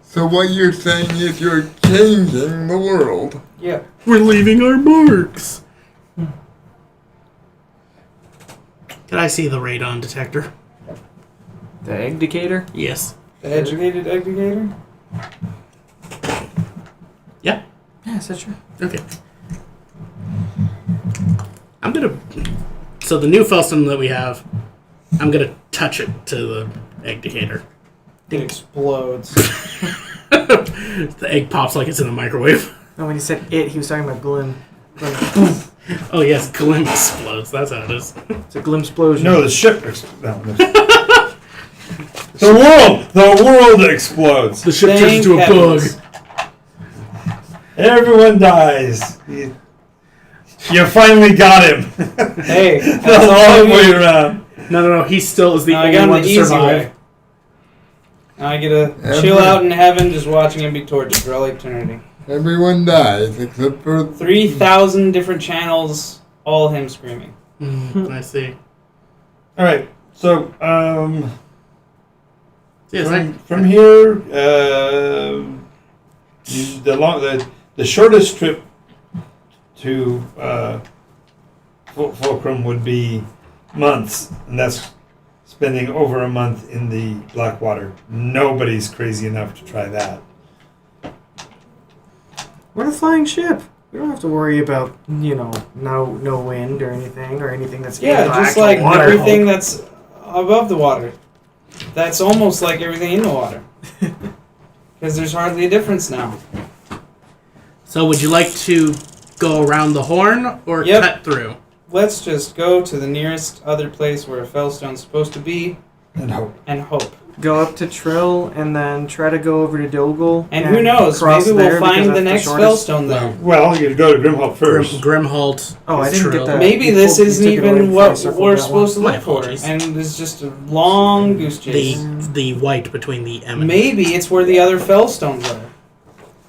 So what you're saying is you're changing the world. Yep. We're leaving our marks. Can I see the radon detector? The egg decatur? Yes. The educated educator? Yeah. Yeah, is that true? Okay. I'm gonna. So the new Fellstone that we have, I'm gonna touch it to the egg decatur. It explodes. The egg pops like it's in a microwave. No, when he said it, he was talking about Glim. Oh yes, Glim explodes. That's how it is. It's a Glim explosion. No, the ship explodes. The world explodes. The ship turns Thank into a bug. heavens. Everyone dies. You finally got him. Hey, The that's all long way you. around. No. He still is the Now I only got him one the to easy survive. way. Now I get to chill out in heaven just watching him be tortured for all eternity. Everyone dies except for 3,000 different channels, all him screaming. I see. All right. So Yes, from here, the shortest trip to Fulcrum would be months, and that's spending over a month in the Blackwater. Nobody's crazy enough to try that. We're a flying ship. We don't have to worry about, no wind or anything that's in Yeah, the just actual like water. everything that's above the water. That's almost like everything in the water. Because there's hardly a difference now. So would you like to go around the horn or Yep. cut through? Let's just go to the nearest other place where a Fellstone's supposed to be And hope. and hope. Go up to Trill and then try to go over to Dogal. And who knows, cross maybe there we'll because find the that's next shortest. Fellstone there. Well, you go to Grimholt first. Grimholt. Oh, I didn't Trill. get that. Maybe You this took isn't it away even before I what circled we're that supposed to My look for. apologies. And it's just a long goose chase. The white between the M and Maybe it's where the other Fellstones are.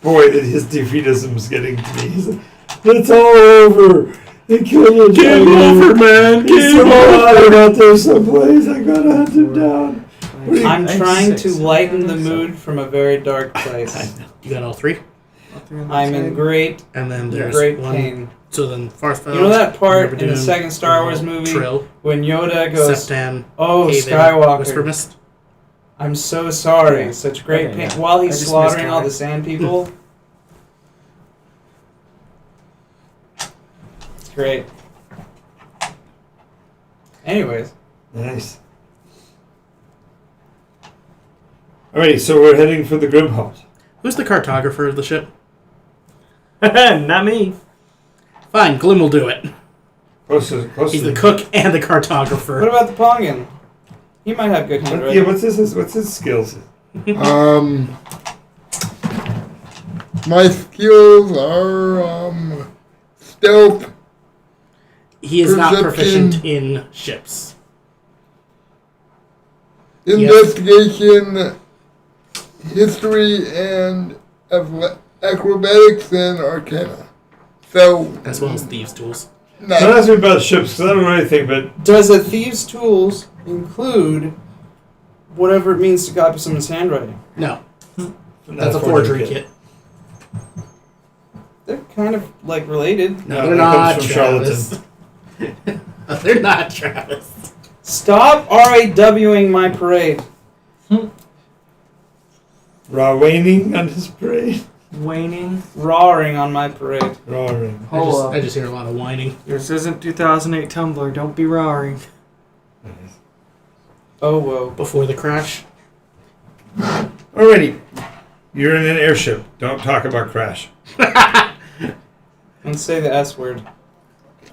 Boy, his defeatism's getting to me. He's like, it's all over. They killed the Game dragon. over, man. He's Game still alive over. out there someplace. I gotta hunt him down. I'm Nice. trying to 6. lighten the mood from a very dark place. You got all 3, I'm in great, and then there's great one. pain. So then Farthville. You know that part in the Neverdoon, second Star Wars Grimholt, movie Trill, when Yoda goes, Septan, "Oh, Haven, Skywalker, Whisper Mist. I'm so sorry." Yeah. Such great Okay, pain. yeah. While I he's just slaughtering missed all that. the sand people. It's great. Anyways, Nice. Alrighty, so we're heading for the Grimholt. Who's the cartographer of the ship? Not me. Fine, Glim will do it. Close He's to the cook and the cartographer. What about the Pongan? He might have good handwriting. Yeah, what's his skills? My skills are stealth, He is not Perception. proficient in ships. investigation, history, and acrobatics and arcana. So, As well as thieves' tools. Don't ask me about ships, because I don't know anything, but... Does a thieves' tools include whatever it means to copy someone's handwriting? No. That's a forgery kit. They're kind of like related. No, No, they're that not, comes from Travis. They're not, Travis. Stop RAWing my parade. Raw waning on his parade. Waning. Rawring on my parade. Rawing. I just hear a lot of whining. This isn't 2008 Tumblr. Don't be roaring. Oh, whoa. Before the crash. Alrighty. You're in an airship. Don't talk about crash. And say the S word.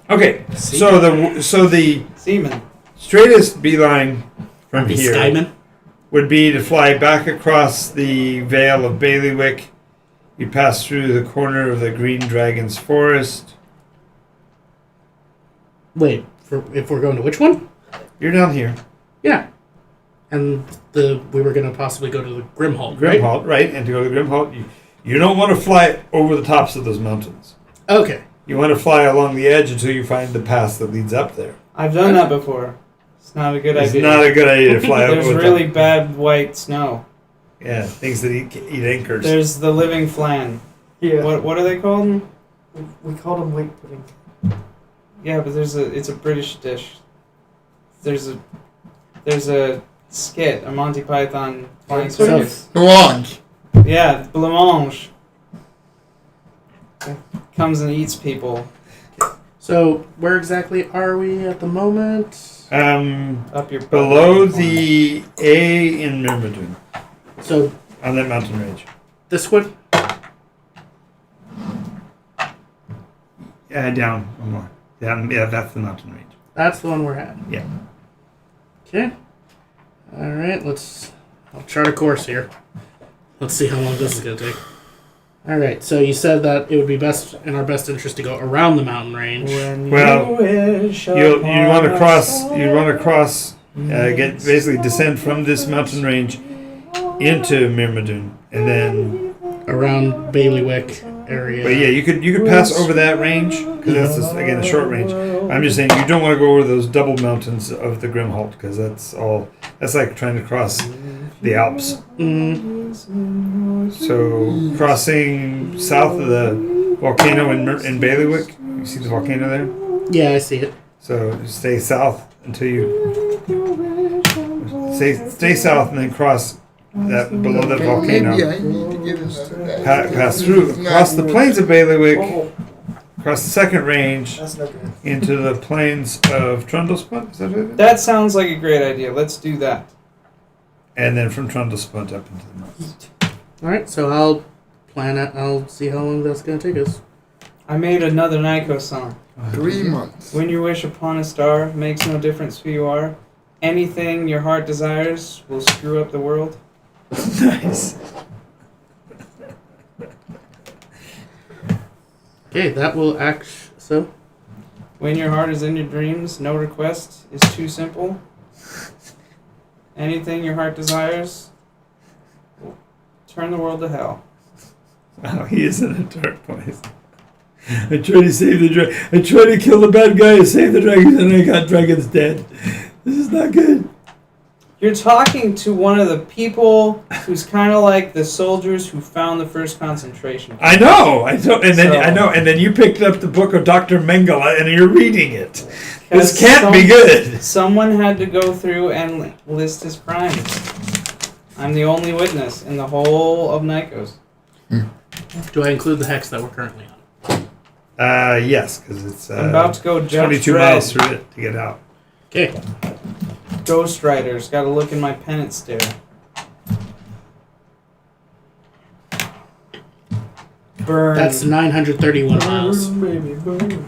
Okay, so the Seaman. straightest beeline from Be here Skyman. would be to fly back across the Vale of Bailiwick. You pass through the corner of the Green Dragon's Forest. Wait, if we're going to which one? You're down here. Yeah. And we were going to possibly go to the Grimholt, right? Grimholt, right? And to go to Grimholt, you don't want to fly over the tops of those mountains. Okay. You want to fly along the edge until you find the pass that leads up there. I've done that before. It's not a good It's idea. not a good idea to fly There's over really the bad white snow. Yeah, things that eat anchors. There's the living flan. Yeah. What are they called? We called him lake pudding. Yeah, but it's a British dish. There's a skit, a Monty Python flying circus. Blanche. Yeah, blancmange. Comes and eats people. So, where exactly are we at the moment? Up your butt. Below the A in Myrmidon, So, on that mountain range. this one? Down one more. Yeah, that's the mountain range. That's the one we're at. Yeah. Okay. Alright, I'll chart a course here. Let's see how long this is going to take. Alright, so you said that it would be in our best interest to go around the mountain range. Well, you want to cross. Basically descend from this mountain range into Myrmidon, and then. Around Bailiwick area. But yeah, you could pass over that range because that's again a short range. I'm just saying you don't want to go over those double mountains of the Grimholt because that's like trying to cross the Alps. So crossing south of the volcano in Bailiwick, you see the volcano there. Yeah, I see it. So stay south until you stay south and then cross that below that volcano. Maybe I need to get another Pass through across the plains of Bailiwick, across the second range That's no good. into the plains of Trundlespunt. Is that it? That sounds like a great idea. Let's do that. And then from Trundlespunt up into the mountains. Alright, so I'll plan it. I'll see how long that's going to take us. I made another Nyko song. 3 months. When you wish upon a star, makes no difference who you are. Anything your heart desires will screw up the world. Nice. Okay, that will act. So, When your heart is in your dreams, no request is too simple. Anything your heart desires will turn the world to hell. Wow, he is in a dark place. I tried to save the dragon. I tried to kill the bad guy and save the dragons, and I got dragons dead. This is not good. You're talking to one of the people who's kind of like the soldiers who found the first concentration camp. I know. And then you picked up the book of Dr. Mengele and you're reading it. This can't be good. Someone had to go through and list his crimes. I'm the only witness in the whole of Nikos. do I include the hex that we're currently on? Yes, because it's I'm about to go Judge 22 Dredd. miles through it to get out. Okay. Ghost Riders. Got to look in my penance stare. burn. That's 931 miles. Baby, burn.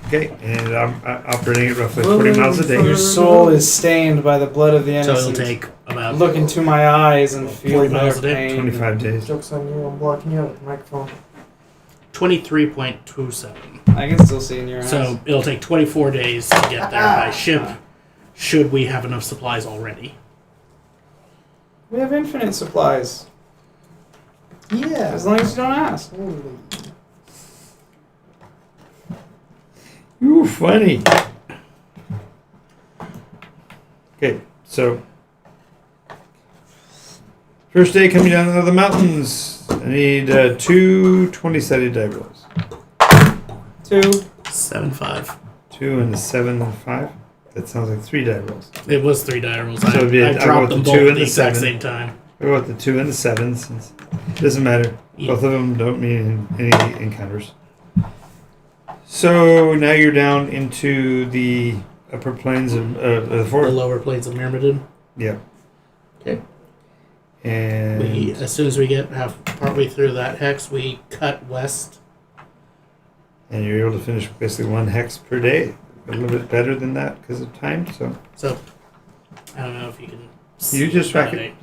Okay, and I'm operating at roughly 40 miles a Your day. soul is stained by the blood of the So innocent. it'll take about Look into my eyes and feel 40 their miles a day, pain. 25 days. Joke's on you, I'm blocking you out with the microphone. 23.27. I can still see in your eyes. So it'll take 24 days to get there by ship, should we have enough supplies already. We have infinite supplies. Yeah. As long as you don't ask. Ooh, funny. Okay, so first day coming down out of the mountains. I need 2 20-sided die rolls. 2. 7.5. 2 and a 7 and 5. That sounds like 3 die rolls. It was 3 die rolls. So it'd be I I'll go dropped with them the both 2 at and the the exact 7. same time. I go with the 2 and the 7 since it doesn't matter. Yeah. Both of them don't mean any encounters. So now you're down into the upper plains of the The forest. lower plains of Myrmidon. Yeah. Okay. And As soon as we get partway through that hex, we cut west. and you're able to finish basically 1 hex per day. A little bit better than that because of time. So So, I don't know if you can. you just rack it.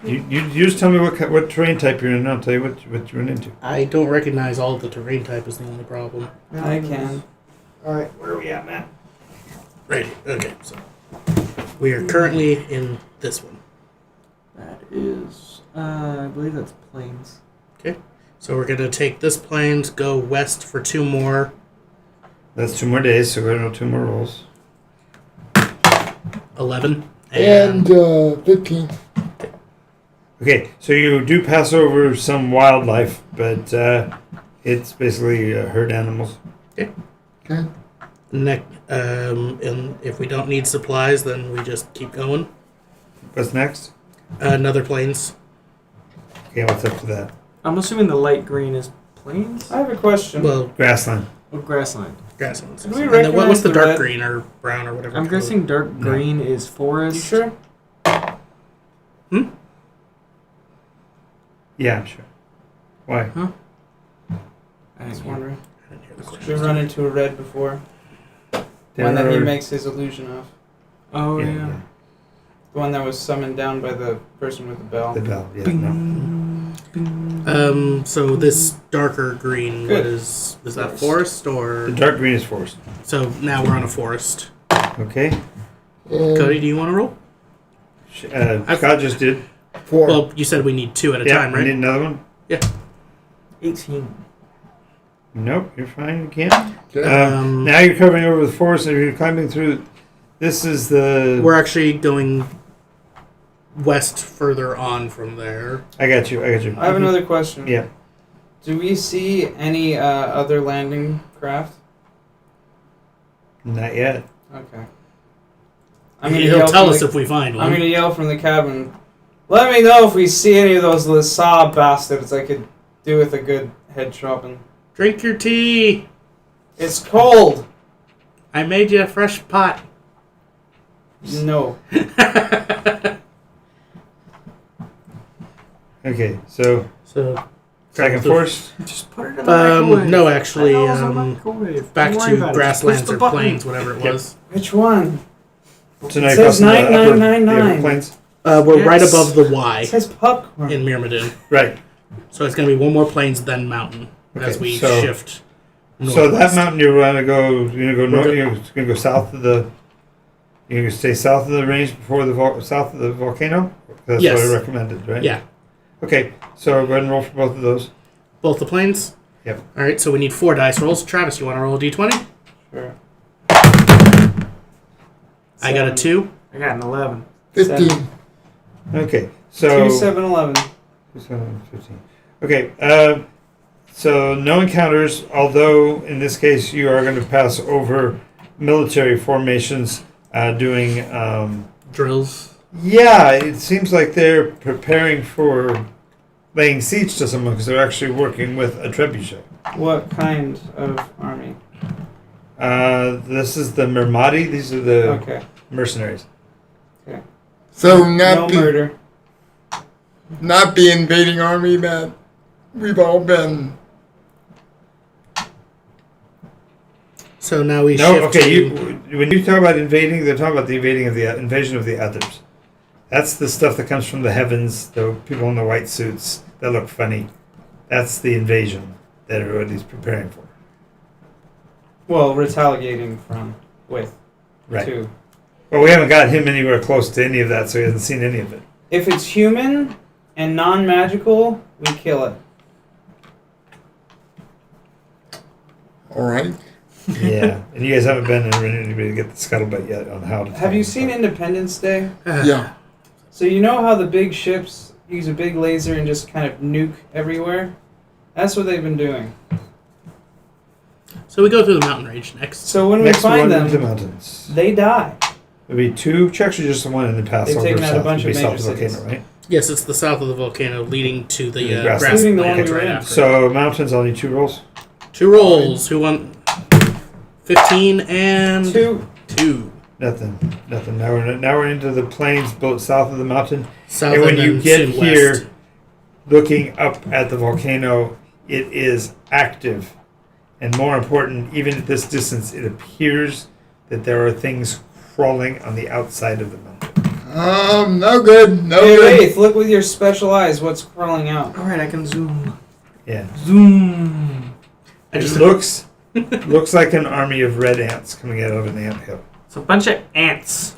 You just tell me what terrain type you're in, and I'll tell you what you run into. I don't recognize all of the terrain type is the only problem. I can. Alright, where are we at, Matt? Right. Okay. So we are currently in this one. That is, I believe that's plains. Okay. So we're gonna take this plains, go west for 2 more. That's 2 more days, so we're going to 2 more rolls. 11 And 15. Okay, so you do pass over some wildlife, but it's basically herd animals. Okay. And if we don't need supplies, then we just keep going. What's next? Another plains. Okay, what's up to that? I'm assuming the light green is plains? I have a question. Well, Grassland. Oh, grassland. grasslands. Did we And then what's recognize the the dark red- green or brown or whatever? I'm it's called? guessing dark No. green is forest. you sure? Yeah, I'm sure. Why? I Just didn't wondering. I didn't hear the We've question. run into a red before. There One that he are- makes his illusion of. Oh, yeah, yeah. The one that was summoned down by the person with the bell. the bell. Yeah, no. So this darker green, Good. what is that forest or? The dark green is forest. So now we're on a forest. Okay. And Cody, do you want to roll? Scott just did. 4. Well, you said we need 2 at a Yeah, time, I right? need another one. 18. Nope, you're fine. You can't. Okay. Now you're covering over the forest and you're climbing through. This is the. We're actually going west further on from there. I got you. I have another question. Yeah. Do we see any other landing craft? Not yet. Okay. He'll yell tell from us the- if we find I'm one. gonna yell from the cabin. Let me know if we see any of those Lasalle bastards I could do with a good head chopping. Drink your tea. It's cold. I made you a fresh pot. No. Okay, so So Dragon Force. Just put it in the microwave. no, actually, I know it's a microwave. back Don't worry to about it. Just grasslands push the or button. plains, whatever it Yep. was. Which one? So now It you're says crossing the upper- 9999. the upper plains. We're right Yes. above the It Y says popcorn. in Myrmidon. Right. So it's going to be 1 more plains, then mountain as Okay, we so- shift. So that northwest. mountain you're gonna go. You're gonna go north. We're You're gonna go south of the. You're gonna stay south of the range before the south of the volcano. That's Yes. what I recommended, right? Yeah, Okay, so go ahead and roll for both of those. both the plains. Yep. All right, so we need 4 dice rolls. Travis, you want to roll a d20? Sure. I got a 2. I got an 11. 15. Okay, so 2, 7, 11. 7, 15. Okay, so no encounters. Although in this case you are going to pass over military formations, doing. Drills. Yeah, it seems like they're preparing for laying siege to someone because they're actually working with a trebuchet. What kind of army? This is the Mermati. These are the Okay. mercenaries. So No murder. not the invading army that we've all been So now we No, shift okay. to... When you talk about invading, they're talking about the invasion of the others. That's the stuff that comes from the heavens. The people in the white suits that look funny. That's the invasion that everybody's preparing for. Well, retaliating from with Right. too. Well, we haven't got him anywhere close to any of that, so he hasn't seen any of it. If it's human and non-magical, we kill it. All right. Yeah, and you guys haven't been in anybody to get the scuttlebutt yet on how to. Have you seen Independence Day? Yeah. So you know how the big ships use a big laser and just kind of nuke everywhere? That's what they've been doing. So we go through the mountain range next. So when Next we find one them, into the mountains. they die. There'll be 2 checks or just the one in the pass They've over taken out a south. bunch It'll of be south major of the volcano, cities. right? Yes, it's the south of the volcano leading to the The grasslands grasslands. Including the one we were right in. after. So mountains only 2 rolls. 2 rolls. Who won? 15 and... 2. Nothing. Now we're into the plains south of the mountain. South And when you then get soon here, west. looking up at the volcano, it is active. And more important, even at this distance, it appears that there are things crawling on the outside of the mountain. No good. No Hey, good. Wraith, look with your special eyes what's crawling out. Alright, I can zoom. Yeah. Zoom. I just It looks like an army of red ants coming out of an anthill. It's a bunch of ants.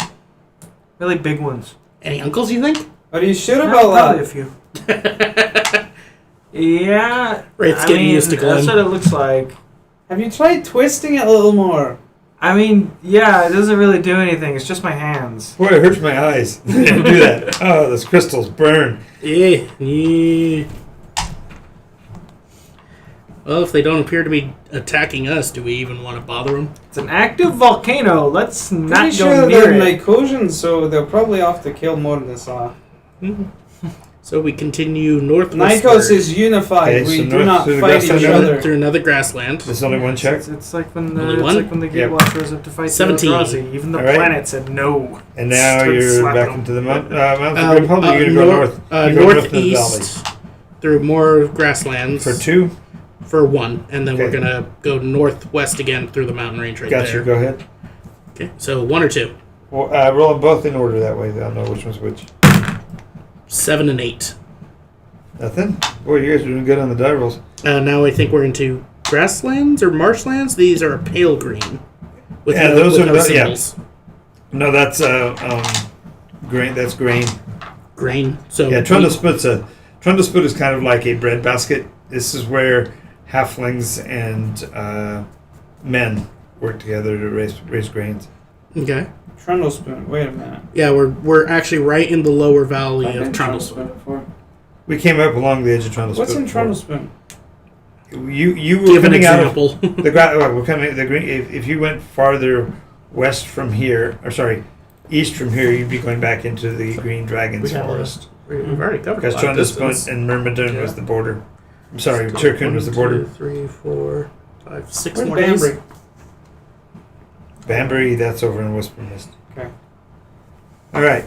Really big ones. Any uncles, you think? But you should have Probably a allowed. few. Yeah. Wraith's getting used to That's Glenn. what it looks like. Have you tried twisting it a little more? I mean, yeah, it doesn't really do anything. It's just my hands. Boy, it hurts my eyes. You didn't do that. Oh, those crystals burn. Yeah. Well, if they don't appear to be attacking us, do we even want to bother them? It's an active volcano. Let's Pretty not sure go they're near it. Nicotian, so they're probably off to kill Mordensaw. So we continue northwest. Nikos is unified. Okay, We so do north not through the fight each grassland other. through another grassland. There's only one check. It's like when Only the one? Gatewatch Yep. rose up to fight 17. the Eldrazi. Even the All right. planet said no. And now Started you're slapping back them. into the mountains of Republic. You're going to go north. northeast You go north into the valley. through more grasslands For 2? for 1, and then we're Okay. gonna go northwest again through the mountain range right Gotcha. there. Go ahead. Okay, so 1 or 2, Well, roll them both in order that way. I'll know which one's which. 7 and 8. Nothing? Boy, you guys are doing good on the die rolls. Now I think we're into grasslands or marshlands. These are pale green. With Yeah, no, those with are no the- yeah. symbols. No, that's grain. That's grain. Grain. So Yeah, Trundlesput is kind of like a breadbasket. This is where halflings and men work together to raise grains. Okay. Trundlespoon. Wait a minute. Yeah, we're actually right in the lower valley I've of been Trundlesput. before. We came up along the edge of Trundlesput. What's in before. Trundlespoon? You were Give an coming out of example. the well, we're coming the green. If you went farther west from here, or sorry, east from here, you'd be going back into the Green Dragons Forest. We've already covered Because a lot of Trundlesput distance. and Myrmidon was Yeah. the border. I'm sorry, Turkun was the border. 1, 2, 3, 4, 5, 6 Where's more days. Banbury? Banbury, that's over in Whisper Mist. Okay. All right.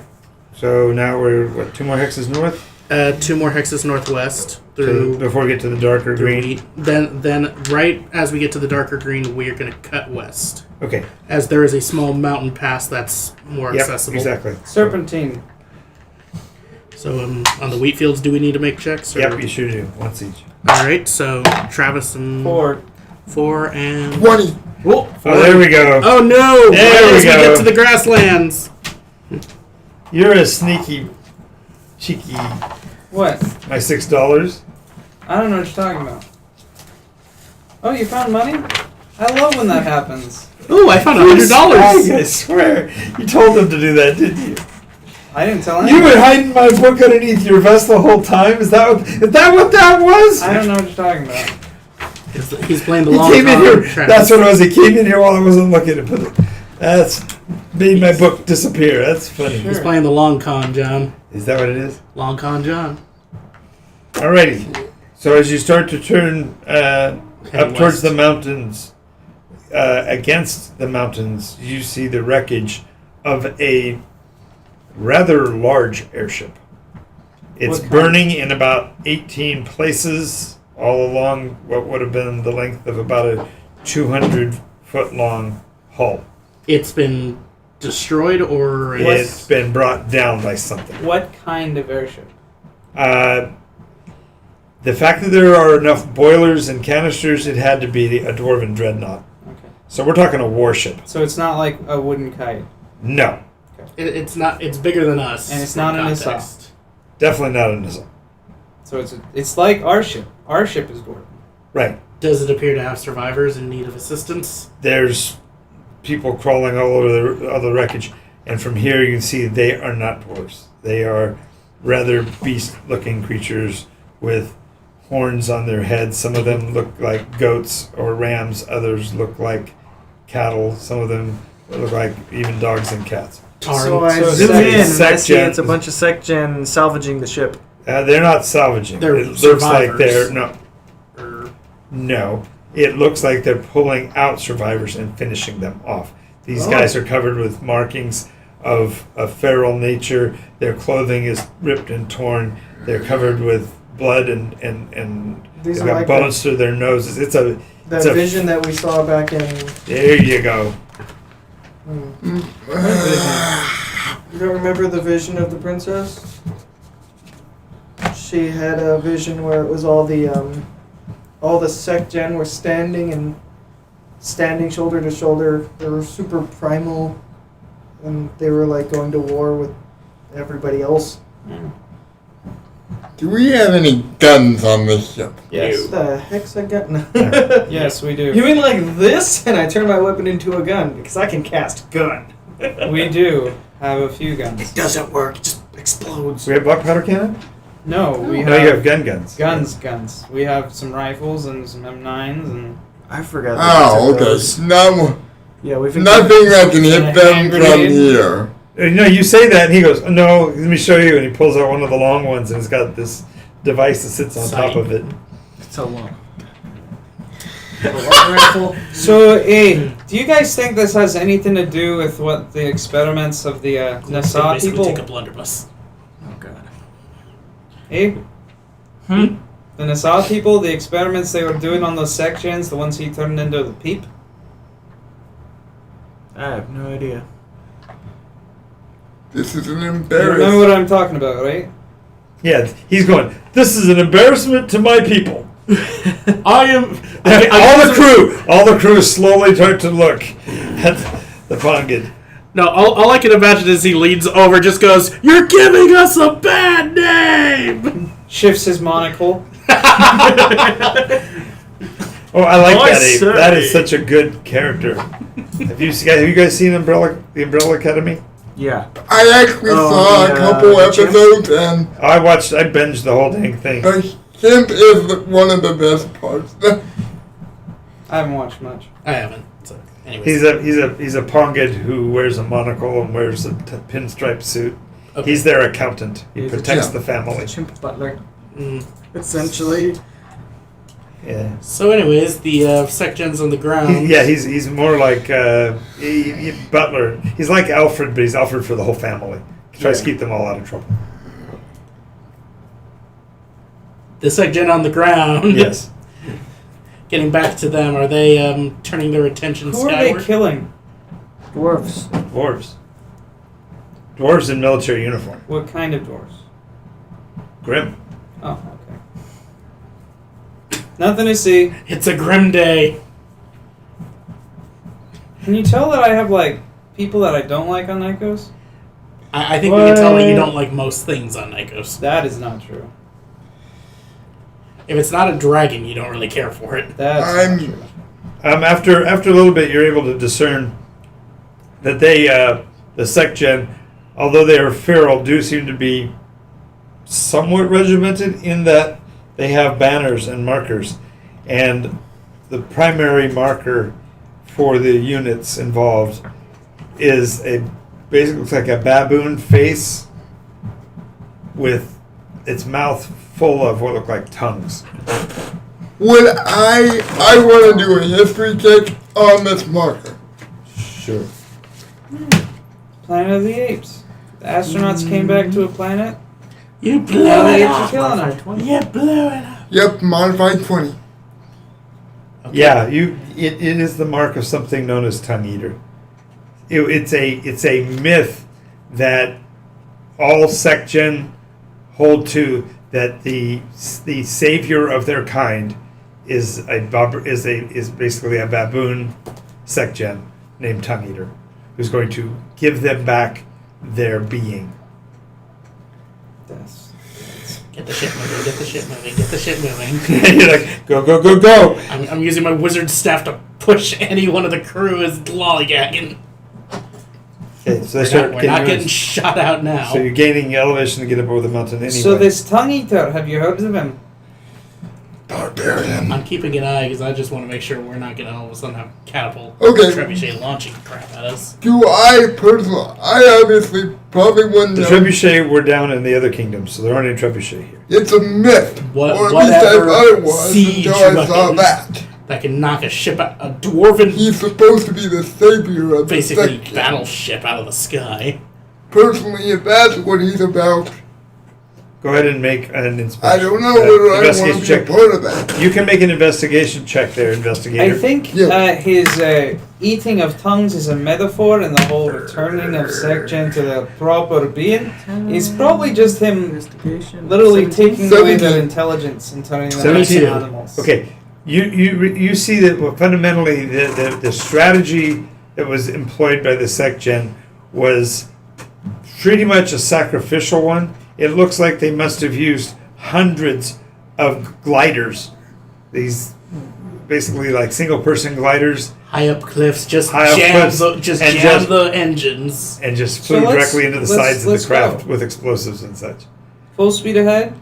So now we're, 2 more hexes north? 2 more hexes northwest So through before we get to the darker through green. wheat. Then right as we get to the darker green, we're going to cut west, Okay. as there is a small mountain pass that's more Yep, accessible. exactly. Serpentine. So on the wheat fields, do we need to make checks? Or? Yep, you should do. Once each. All right. So Travis and 4 and 20. Oh, there we go. Oh no! There Right we as we go. get to the grasslands. You're a sneaky, cheeky. What? My $6. I don't know what you're talking about. Oh, you found money? I love when that happens. Oh, I found $100. I swear. You told them to do that, didn't you? I didn't tell You anyone. were hiding my book underneath your vest the whole time? Is that what that was? I don't know what you're talking about. He's playing the He long came in con, here. Travis. That's what it was. He came in here while I wasn't looking at it. That's made my book disappear. That's funny. Sure. He's playing the long con, John. Is that what it is? Long con, John. Alrighty. So as you start to turn up towards west. the mountains, against the mountains, you see the wreckage of a rather large airship. It's What kind? burning in about 18 places all along what would have been the length of about a 200 foot long hull. It's been destroyed or It's been brought down by something. What kind of airship? The fact that there are enough boilers and canisters, it had to be a dwarven dreadnought. Okay. So we're talking a warship. So it's not like a wooden kite. No, it's not. It's bigger than us. And it's for not an context. definitely not a missile. So it's like our ship. Our ship is dwarven. Right. Does it appear to have survivors in need of assistance? There's people crawling all over the wreckage, and from here you can see they are not dwarves. They are rather beast-looking creatures with horns on their heads. Some of them look like goats or rams. Others look like cattle. Some of them look like even dogs and cats. So I So zoom in and I see Sec-gen. it's a bunch of sec-gen salvaging the ship. They're not salvaging. They're it looks like survivors. they're Or no. It looks like they're pulling out survivors and finishing them off. These guys are covered with markings of a feral nature. Their clothing is ripped and torn. They're covered with blood and These they've are got like bones through their noses. It's a vision that we saw back in. there you go. You don't remember the vision of the princess? She had a vision where it was all the sec-gen were standing shoulder to shoulder. They were super primal, and they were like going to war with everybody else. Do we have any guns on this ship? Yes. What the heck's a gun? Yes, we do. You mean like this? And I turn my weapon into a gun because I can cast gun. We do have a few guns. Doesn't work. It just explodes. We have black powder cannon? No, we No, you have have guns. guns. We have some rifles and some M9s and I forgot. Oh, okay. Those. No, Yeah, we've nothing that can hit And them hand from grenade. here. No, you say that, and he goes, "No, let me show you." And he pulls out one of the long ones, and it's got this device that sits on top of it. so long. So, do you guys think this has anything to do with what the experiments of the Nassau basically people? take a blunderbuss. Oh god. The Nassau people, the experiments they were doing on those sections, the ones he turned into the peep? I have no idea. This is an You remember embarrassment. what I'm talking about, right? Yeah, he's going, "This is an embarrassment to my people." I am. All the crew slowly start to look at the Pongid. No, all I can imagine is he leans over, just goes, "You're giving us a bad name." Shifts his monocle. Oh, I like I that, Abe. say. That is such a good character. Have you guys seen the Umbrella Academy? Yeah. I actually saw the, a couple the chimp? episodes, and I binged the whole dang thing. the chimp is one of the best parts. I haven't watched much. I haven't. So, anyways. He's a Pongid who wears a monocle and wears a pinstripe suit. Okay. He's their accountant. He He's a protects chimp. the family. Chimp butler, Mm. essentially. Yeah. So, anyways, the SecGen's on the ground. He's more like Butler. He's like Alfred, but he's Alfred for the whole family. He tries to keep them all out of trouble. The SecGen on the ground. Yes. Getting back to them, are they turning their attention Who are skyward? they killing? Dwarves. Dwarves. Dwarves in military uniform. What kind of dwarves? Grim. Oh, okay. Nothing to see. It's a grim day. Can you tell that I have, like, people that I don't like on Nikos? I think we can tell that you don't like most things on Nikos. That is not true. If it's not a dragon, you don't really care for it. That's I'm- not true. After a little bit, you're able to discern that they, the SecGen, although they are feral, do seem to be somewhat regimented in that they have banners and markers. And the primary marker for the units involved is basically looks like a baboon face with its mouth full of what look like tongues. Would I want to do a history check on this marker? Sure. Planet of the Apes. The astronauts came back to a planet. You blew Now the it apes are up. killing them. You blew it up. Yep, modified 20. Okay. Yeah, it is the mark of something known as tongue eater. It's a myth that all Sekjen hold to, that the savior of their kind is basically a baboon Sekjen named Tongue Eater, who's going to give them back their being. Get the shit moving, get the shit moving, get the shit moving. You're like, go, go, go, go! I'm using my wizard staff to push any one of the crew as lollygagging. Okay, so they We're not getting shot out now. So you're gaining elevation to get up over the mountain anyway. So this Tongue Eater, have you heard of him? Barbarian. I'm keeping an eye because I just want to make sure we're not going to all of a sudden have catapult Okay. trebuchet launching crap at us. Do I personally? I obviously probably wouldn't The know. trebuchet were down in the other kingdoms, so there aren't any trebuchet here. It's a myth. What- or at least I whatever thought it was siege until I saw weapons. that. That can knock a ship out, a dwarven, He's supposed to be the savior of basically the section. battleship out of the sky. Personally, if that's what he's about, Go ahead and make an inspection. I don't know whether I want investigation to be a check. part of that. You can make an investigation check there, investigator. I think Yeah. his eating of tongues is a metaphor, and the whole returning of Sekjen to their proper being is probably just him Investigation. literally 17? taking away their 17. intelligence and turning them 17. into animals. Okay, you see that fundamentally the strategy that was employed by the Sekjen was pretty much a sacrificial one. It looks like they must have used hundreds of gliders, these basically like single-person gliders, High up cliffs, just High up jam cliffs, the, just and jam just- the engines. and just So flew let's- directly into the let's- sides of let's the craft go. with explosives and such. Full speed ahead.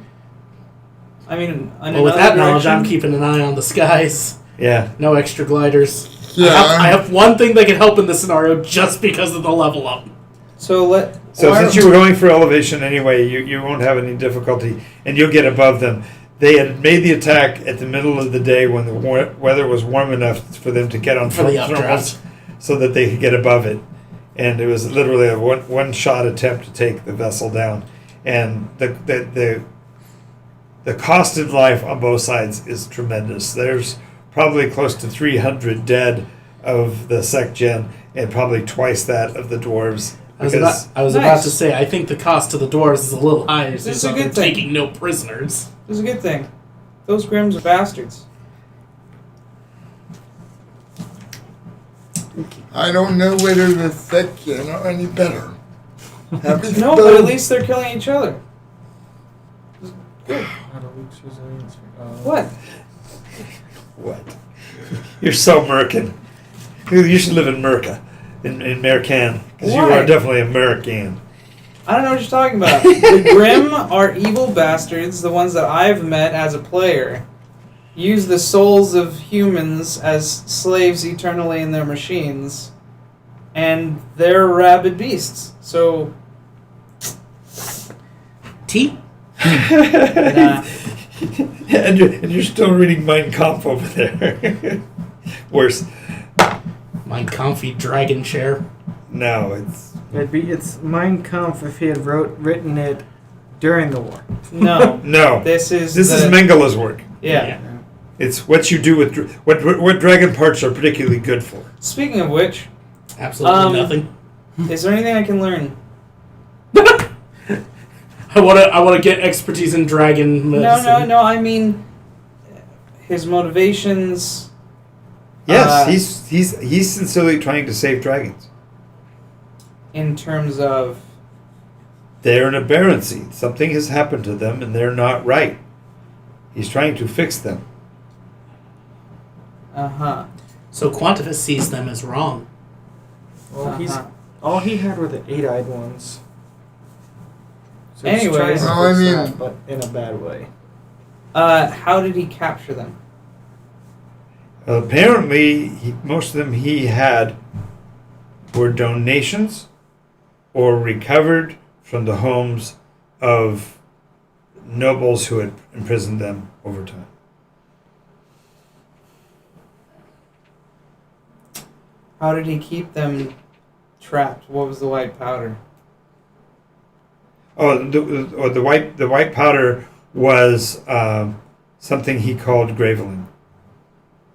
I mean, in Well, with another that knowledge, direction. I'm keeping an eye on the skies. Yeah. No extra gliders. Yeah. I have one thing that can help in this scenario just because of the level up. So So why- since you were going for elevation anyway, you won't have any difficulty, and you'll get above them. They had made the attack at the middle of the day when the weather was warm enough for them to get on For the thermals updraft. so that they could get above it. And it was literally a one-shot attempt to take the vessel down. And the cost of life on both sides is tremendous. There's probably close to 300 dead of the Sekjen, and probably twice that of the dwarves. I was about Nice. to say, I think the cost to the dwarves is a little higher This since is a they're good thing. taking no prisoners. This is a good thing. Those Grims are bastards. I don't know whether the section are any better. Happy No, but at least they're killing each other. Good. Not a week's resilience. What? What? You're so American. You should live in Merca, in Mercan, because you Why? are definitely American. I don't know what you're talking about. The Grim are evil bastards, the ones that I've met as a player. Use the souls of humans as slaves eternally in their machines. And they're rabid beasts. So, T? nah. and you're still reading Mein Kampf over there. Worse. My comfy dragon chair. No, it's It's Mein Kampf if he had written it during the war. No. no. This is Mengele's work. Yeah. It's what you do with what dragon parts are particularly good for. Speaking of which, Absolutely nothing. is there anything I can learn? I wanna get expertise in dragon medicine. No. I mean, his motivations. Yes, he's sincerely trying to save dragons. In terms of. They're an aberrancy. Something has happened to them, and they're not right. He's trying to fix them. So Quantifus sees them as wrong. Well, all he had were the 8-eyed ones. So Anyways. he's trying to Well, I fix mean- that, but in a bad way. How did he capture them? Apparently, most of them he had were donations or recovered from the homes of nobles who had imprisoned them over time. How did he keep them trapped? What was the white powder? The white powder was something he called graveling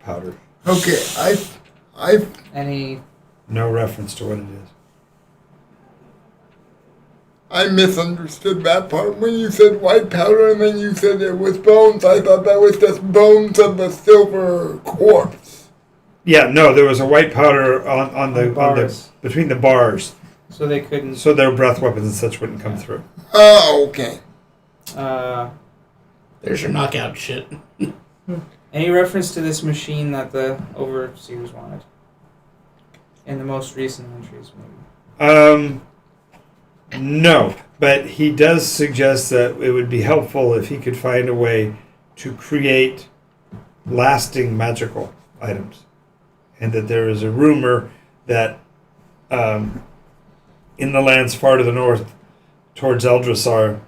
powder. Okay, Any? No reference to what it is. I misunderstood that part when you said white powder and then you said it was bones. I thought that was just bones of a silver corpse. Yeah, no, there was a white powder on the bars. between the bars, So they couldn't. so their breath weapons and such wouldn't come through. Oh, okay. There's your knockout shit. Any reference to this machine that the overseers wanted? In the most recent entries, maybe. No, but he does suggest that it would be helpful if he could find a way to create lasting magical items, and that there is a rumor that in the lands far to the north, towards Eldrasar,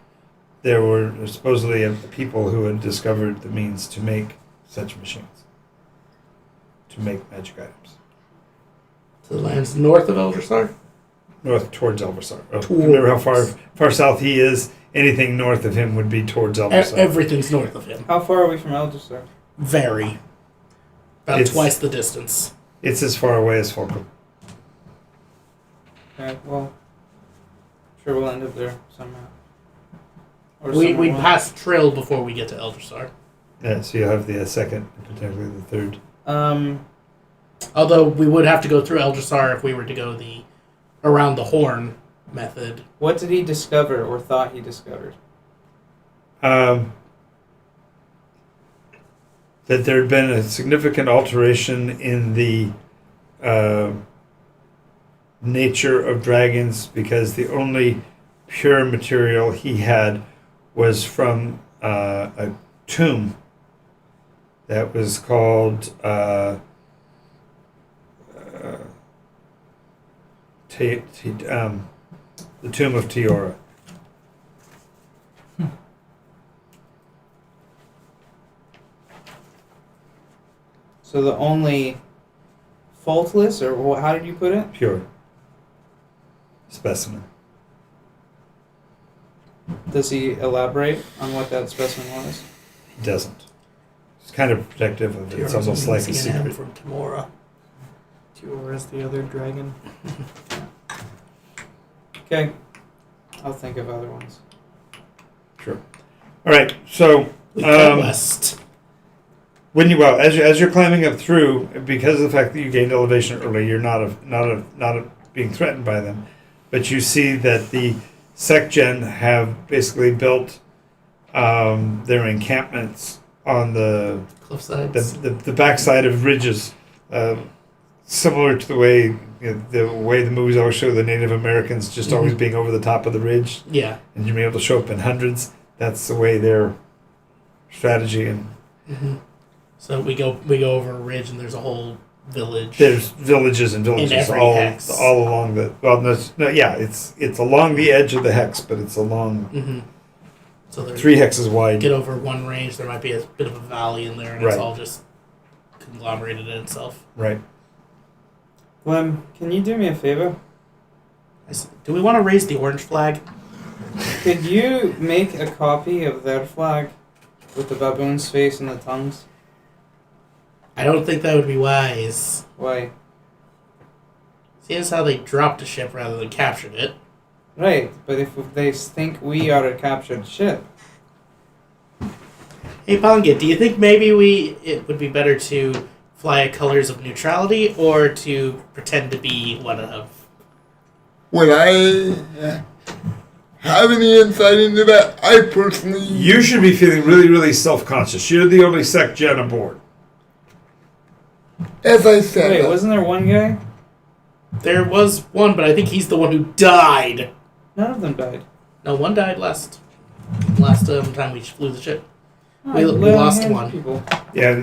there were supposedly a people who had discovered the means to make such machines, to make magic items. To the lands north of Eldrasar? North towards Eldrasar. Remember how far south he is? Anything north of him would be towards Eldrasar. Everything's north of him. How far are we from Elderstar? Very. About It's- twice the distance. It's as far away as Fulcrum. Okay, well, sure we'll end up there somehow. Or We somewhere else. pass Trill before we get to Eldersar. Yeah, so you'll have the second, potentially the third. Although we would have to go through Eldersar if we were to go the around the horn method. What did he discover or thought he discovered? That there had been a significant alteration in the nature of dragons, because the only pure material he had was from a tomb that was called the Tomb of Tiora. So the only faultless, or how did you put it? Pure specimen. Does he elaborate on what that specimen was? He doesn't. It's kind of protective of it. It's almost like a secret. from Tamora. Tior is the other dragon. Okay, I'll think of other ones. Sure. All right. So We go west. when you as you're climbing up through, because of the fact that you gained elevation early, you're not being threatened by them, but you see that the SecGen have basically built their encampments on the Cliffsides. the backside of ridges, similar to the way the movies always show the Native Americans just always being over the top of the ridge, Yeah. and you're able to show up in hundreds. That's the way their strategy, and So we go over a ridge and there's a whole village. there's villages and villages every all hex. all along the it's along the edge of the hex, but it's along So there's 3 hexes wide. get over one range, there might be a bit of a valley in there, and it's Right. all just conglomerated in itself. Right. Clem, can you do me a favor? Do we want to raise the orange flag? Could you make a copy of their flag with the baboon's face and the tongues? I don't think that would be wise. Why? Seeing as how they dropped a ship rather than captured it. Right, but if they think we are a captured ship, Hey Pongit, do you think maybe it would be better to fly colors of neutrality or to pretend to be one of? Would I have any insight into that? I personally... You should be feeling really, really self-conscious. You're the only SecGen aboard. As I said... wait, wasn't there one guy? There was one, but I think he's the one who died. None of them died. No, one died last time we flew the ship. We Oh, lost hands one. People. Yeah,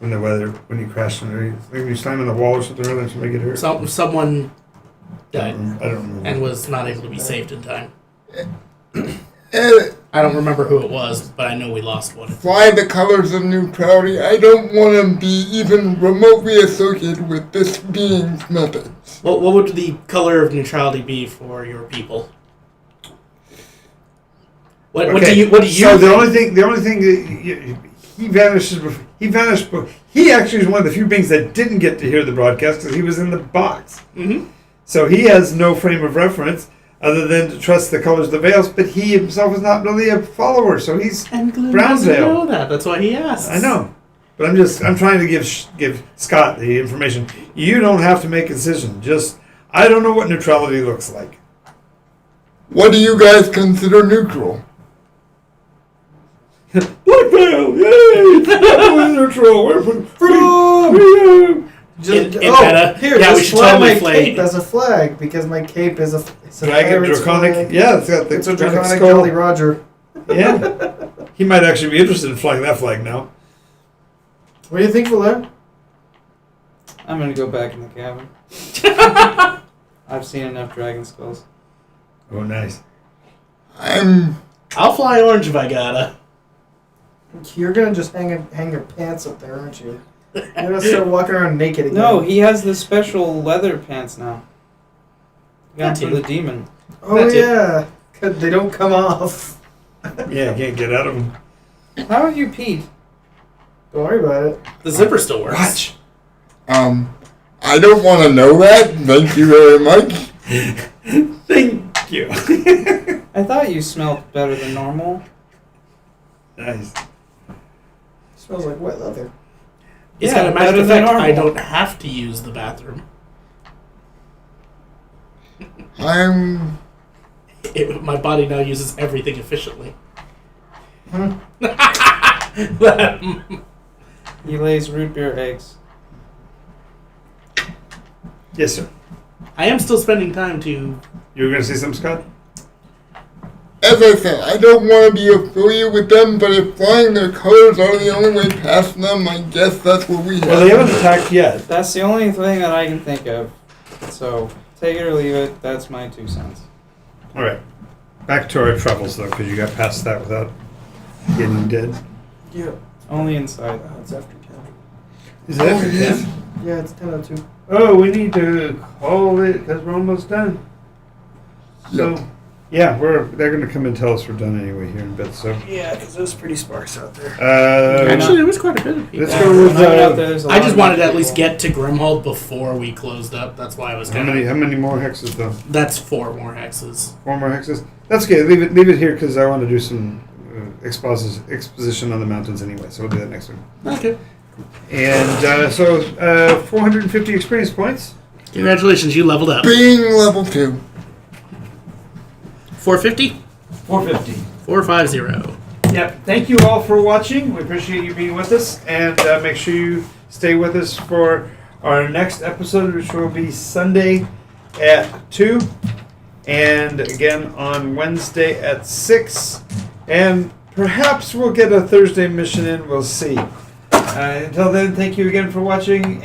when you crashed into you slam in the wall or something, or somebody get hurt. Someone died I don't remember. and was not able to be saved in time. And I don't remember who it was, but I know we lost one. fly the colors of neutrality. I don't want to be even remotely associated with this being's methods. What would the color of neutrality be for your people? What do you? So the only thing that he vanished. He vanished. He actually is one of the few beings that didn't get to hear the broadcast because he was in the box. Mm-hmm. So he has no frame of reference other than to trust the colors of the veils. But he himself is not really a follower, so he's And Glenn brown doesn't veil. know that. That's why he asks. I know, but I'm trying to give Scott the information. You don't have to make a decision. Just I don't know what neutrality looks like. What do you guys consider neutral? Black veil, yay! We're neutral. We're freedom. Just, It better. here, Yeah, we just should fly totally my flay. cape as a flag because my cape is it's a Dragon pirate's draconic. flag. Yeah, it's got the It's a draconic draconic skull. Jolly Roger. Yeah, he might actually be interested in flying that flag now. What do you think, Valer? I'm gonna go back in the cabin. I've seen enough dragon skulls. Oh, nice. I'll fly orange if I gotta. You're gonna just hang your pants up there, aren't you? You're gonna start walking around naked again. No, he has the special leather pants now. Got That for too. the demon. Oh That's it. yeah, 'cause they don't come off. Yeah, you can't get out of him. How are you, Pete? Don't worry about it. The zipper still works. Watch. I don't want to know that. Thank you very much. Thank you. I thought you smelled better than normal. Nice. Smells like wet leather. It's Yeah, got a better magic than effect. I normal. don't have to use the bathroom. My body now uses everything efficiently. He lays root beer eggs. Yes, sir. I am still spending time to. You were going to say something, Scott? As I said, I don't want to be affiliated with them, but if flying their colors are the only way past them, I guess that's what we have. Well, they haven't attacked yet. That's the only thing that I can think of. So, take it or leave it. That's my 2 cents. All right. Back to our travels, though, because you got past that without getting dead. Yeah. Only inside. Oh, it's after 10. Is that Oh, it is? Yeah, it's 10:02. Oh, we need to call it because we're almost done. So, Yep. yeah, they're going to come and tell us we're done anyway here in a bit. So, Yeah, because it was pretty sparse out there. Actually, there was quite a bit of people. let's go with. When I went out there, there's a I lot just of wanted to at people. least get to Grimhold before we closed up. That's why I was How kind many? of. How many more hexes though? That's 4 more hexes. 4 more hexes. That's okay. Leave it here because I want to do some exposition on the mountains anyway. So we'll do that next week. Okay. And 450 experience points. Congratulations, you leveled up. Being level 2. 450? 450. 450. Yep. Thank you all for watching. We appreciate you being with us, and make sure you stay with us for our next episode, which will be Sunday at 2, and again on Wednesday at 6, and perhaps we'll get a Thursday mission in. We'll see. Until then, thank you again for watching, and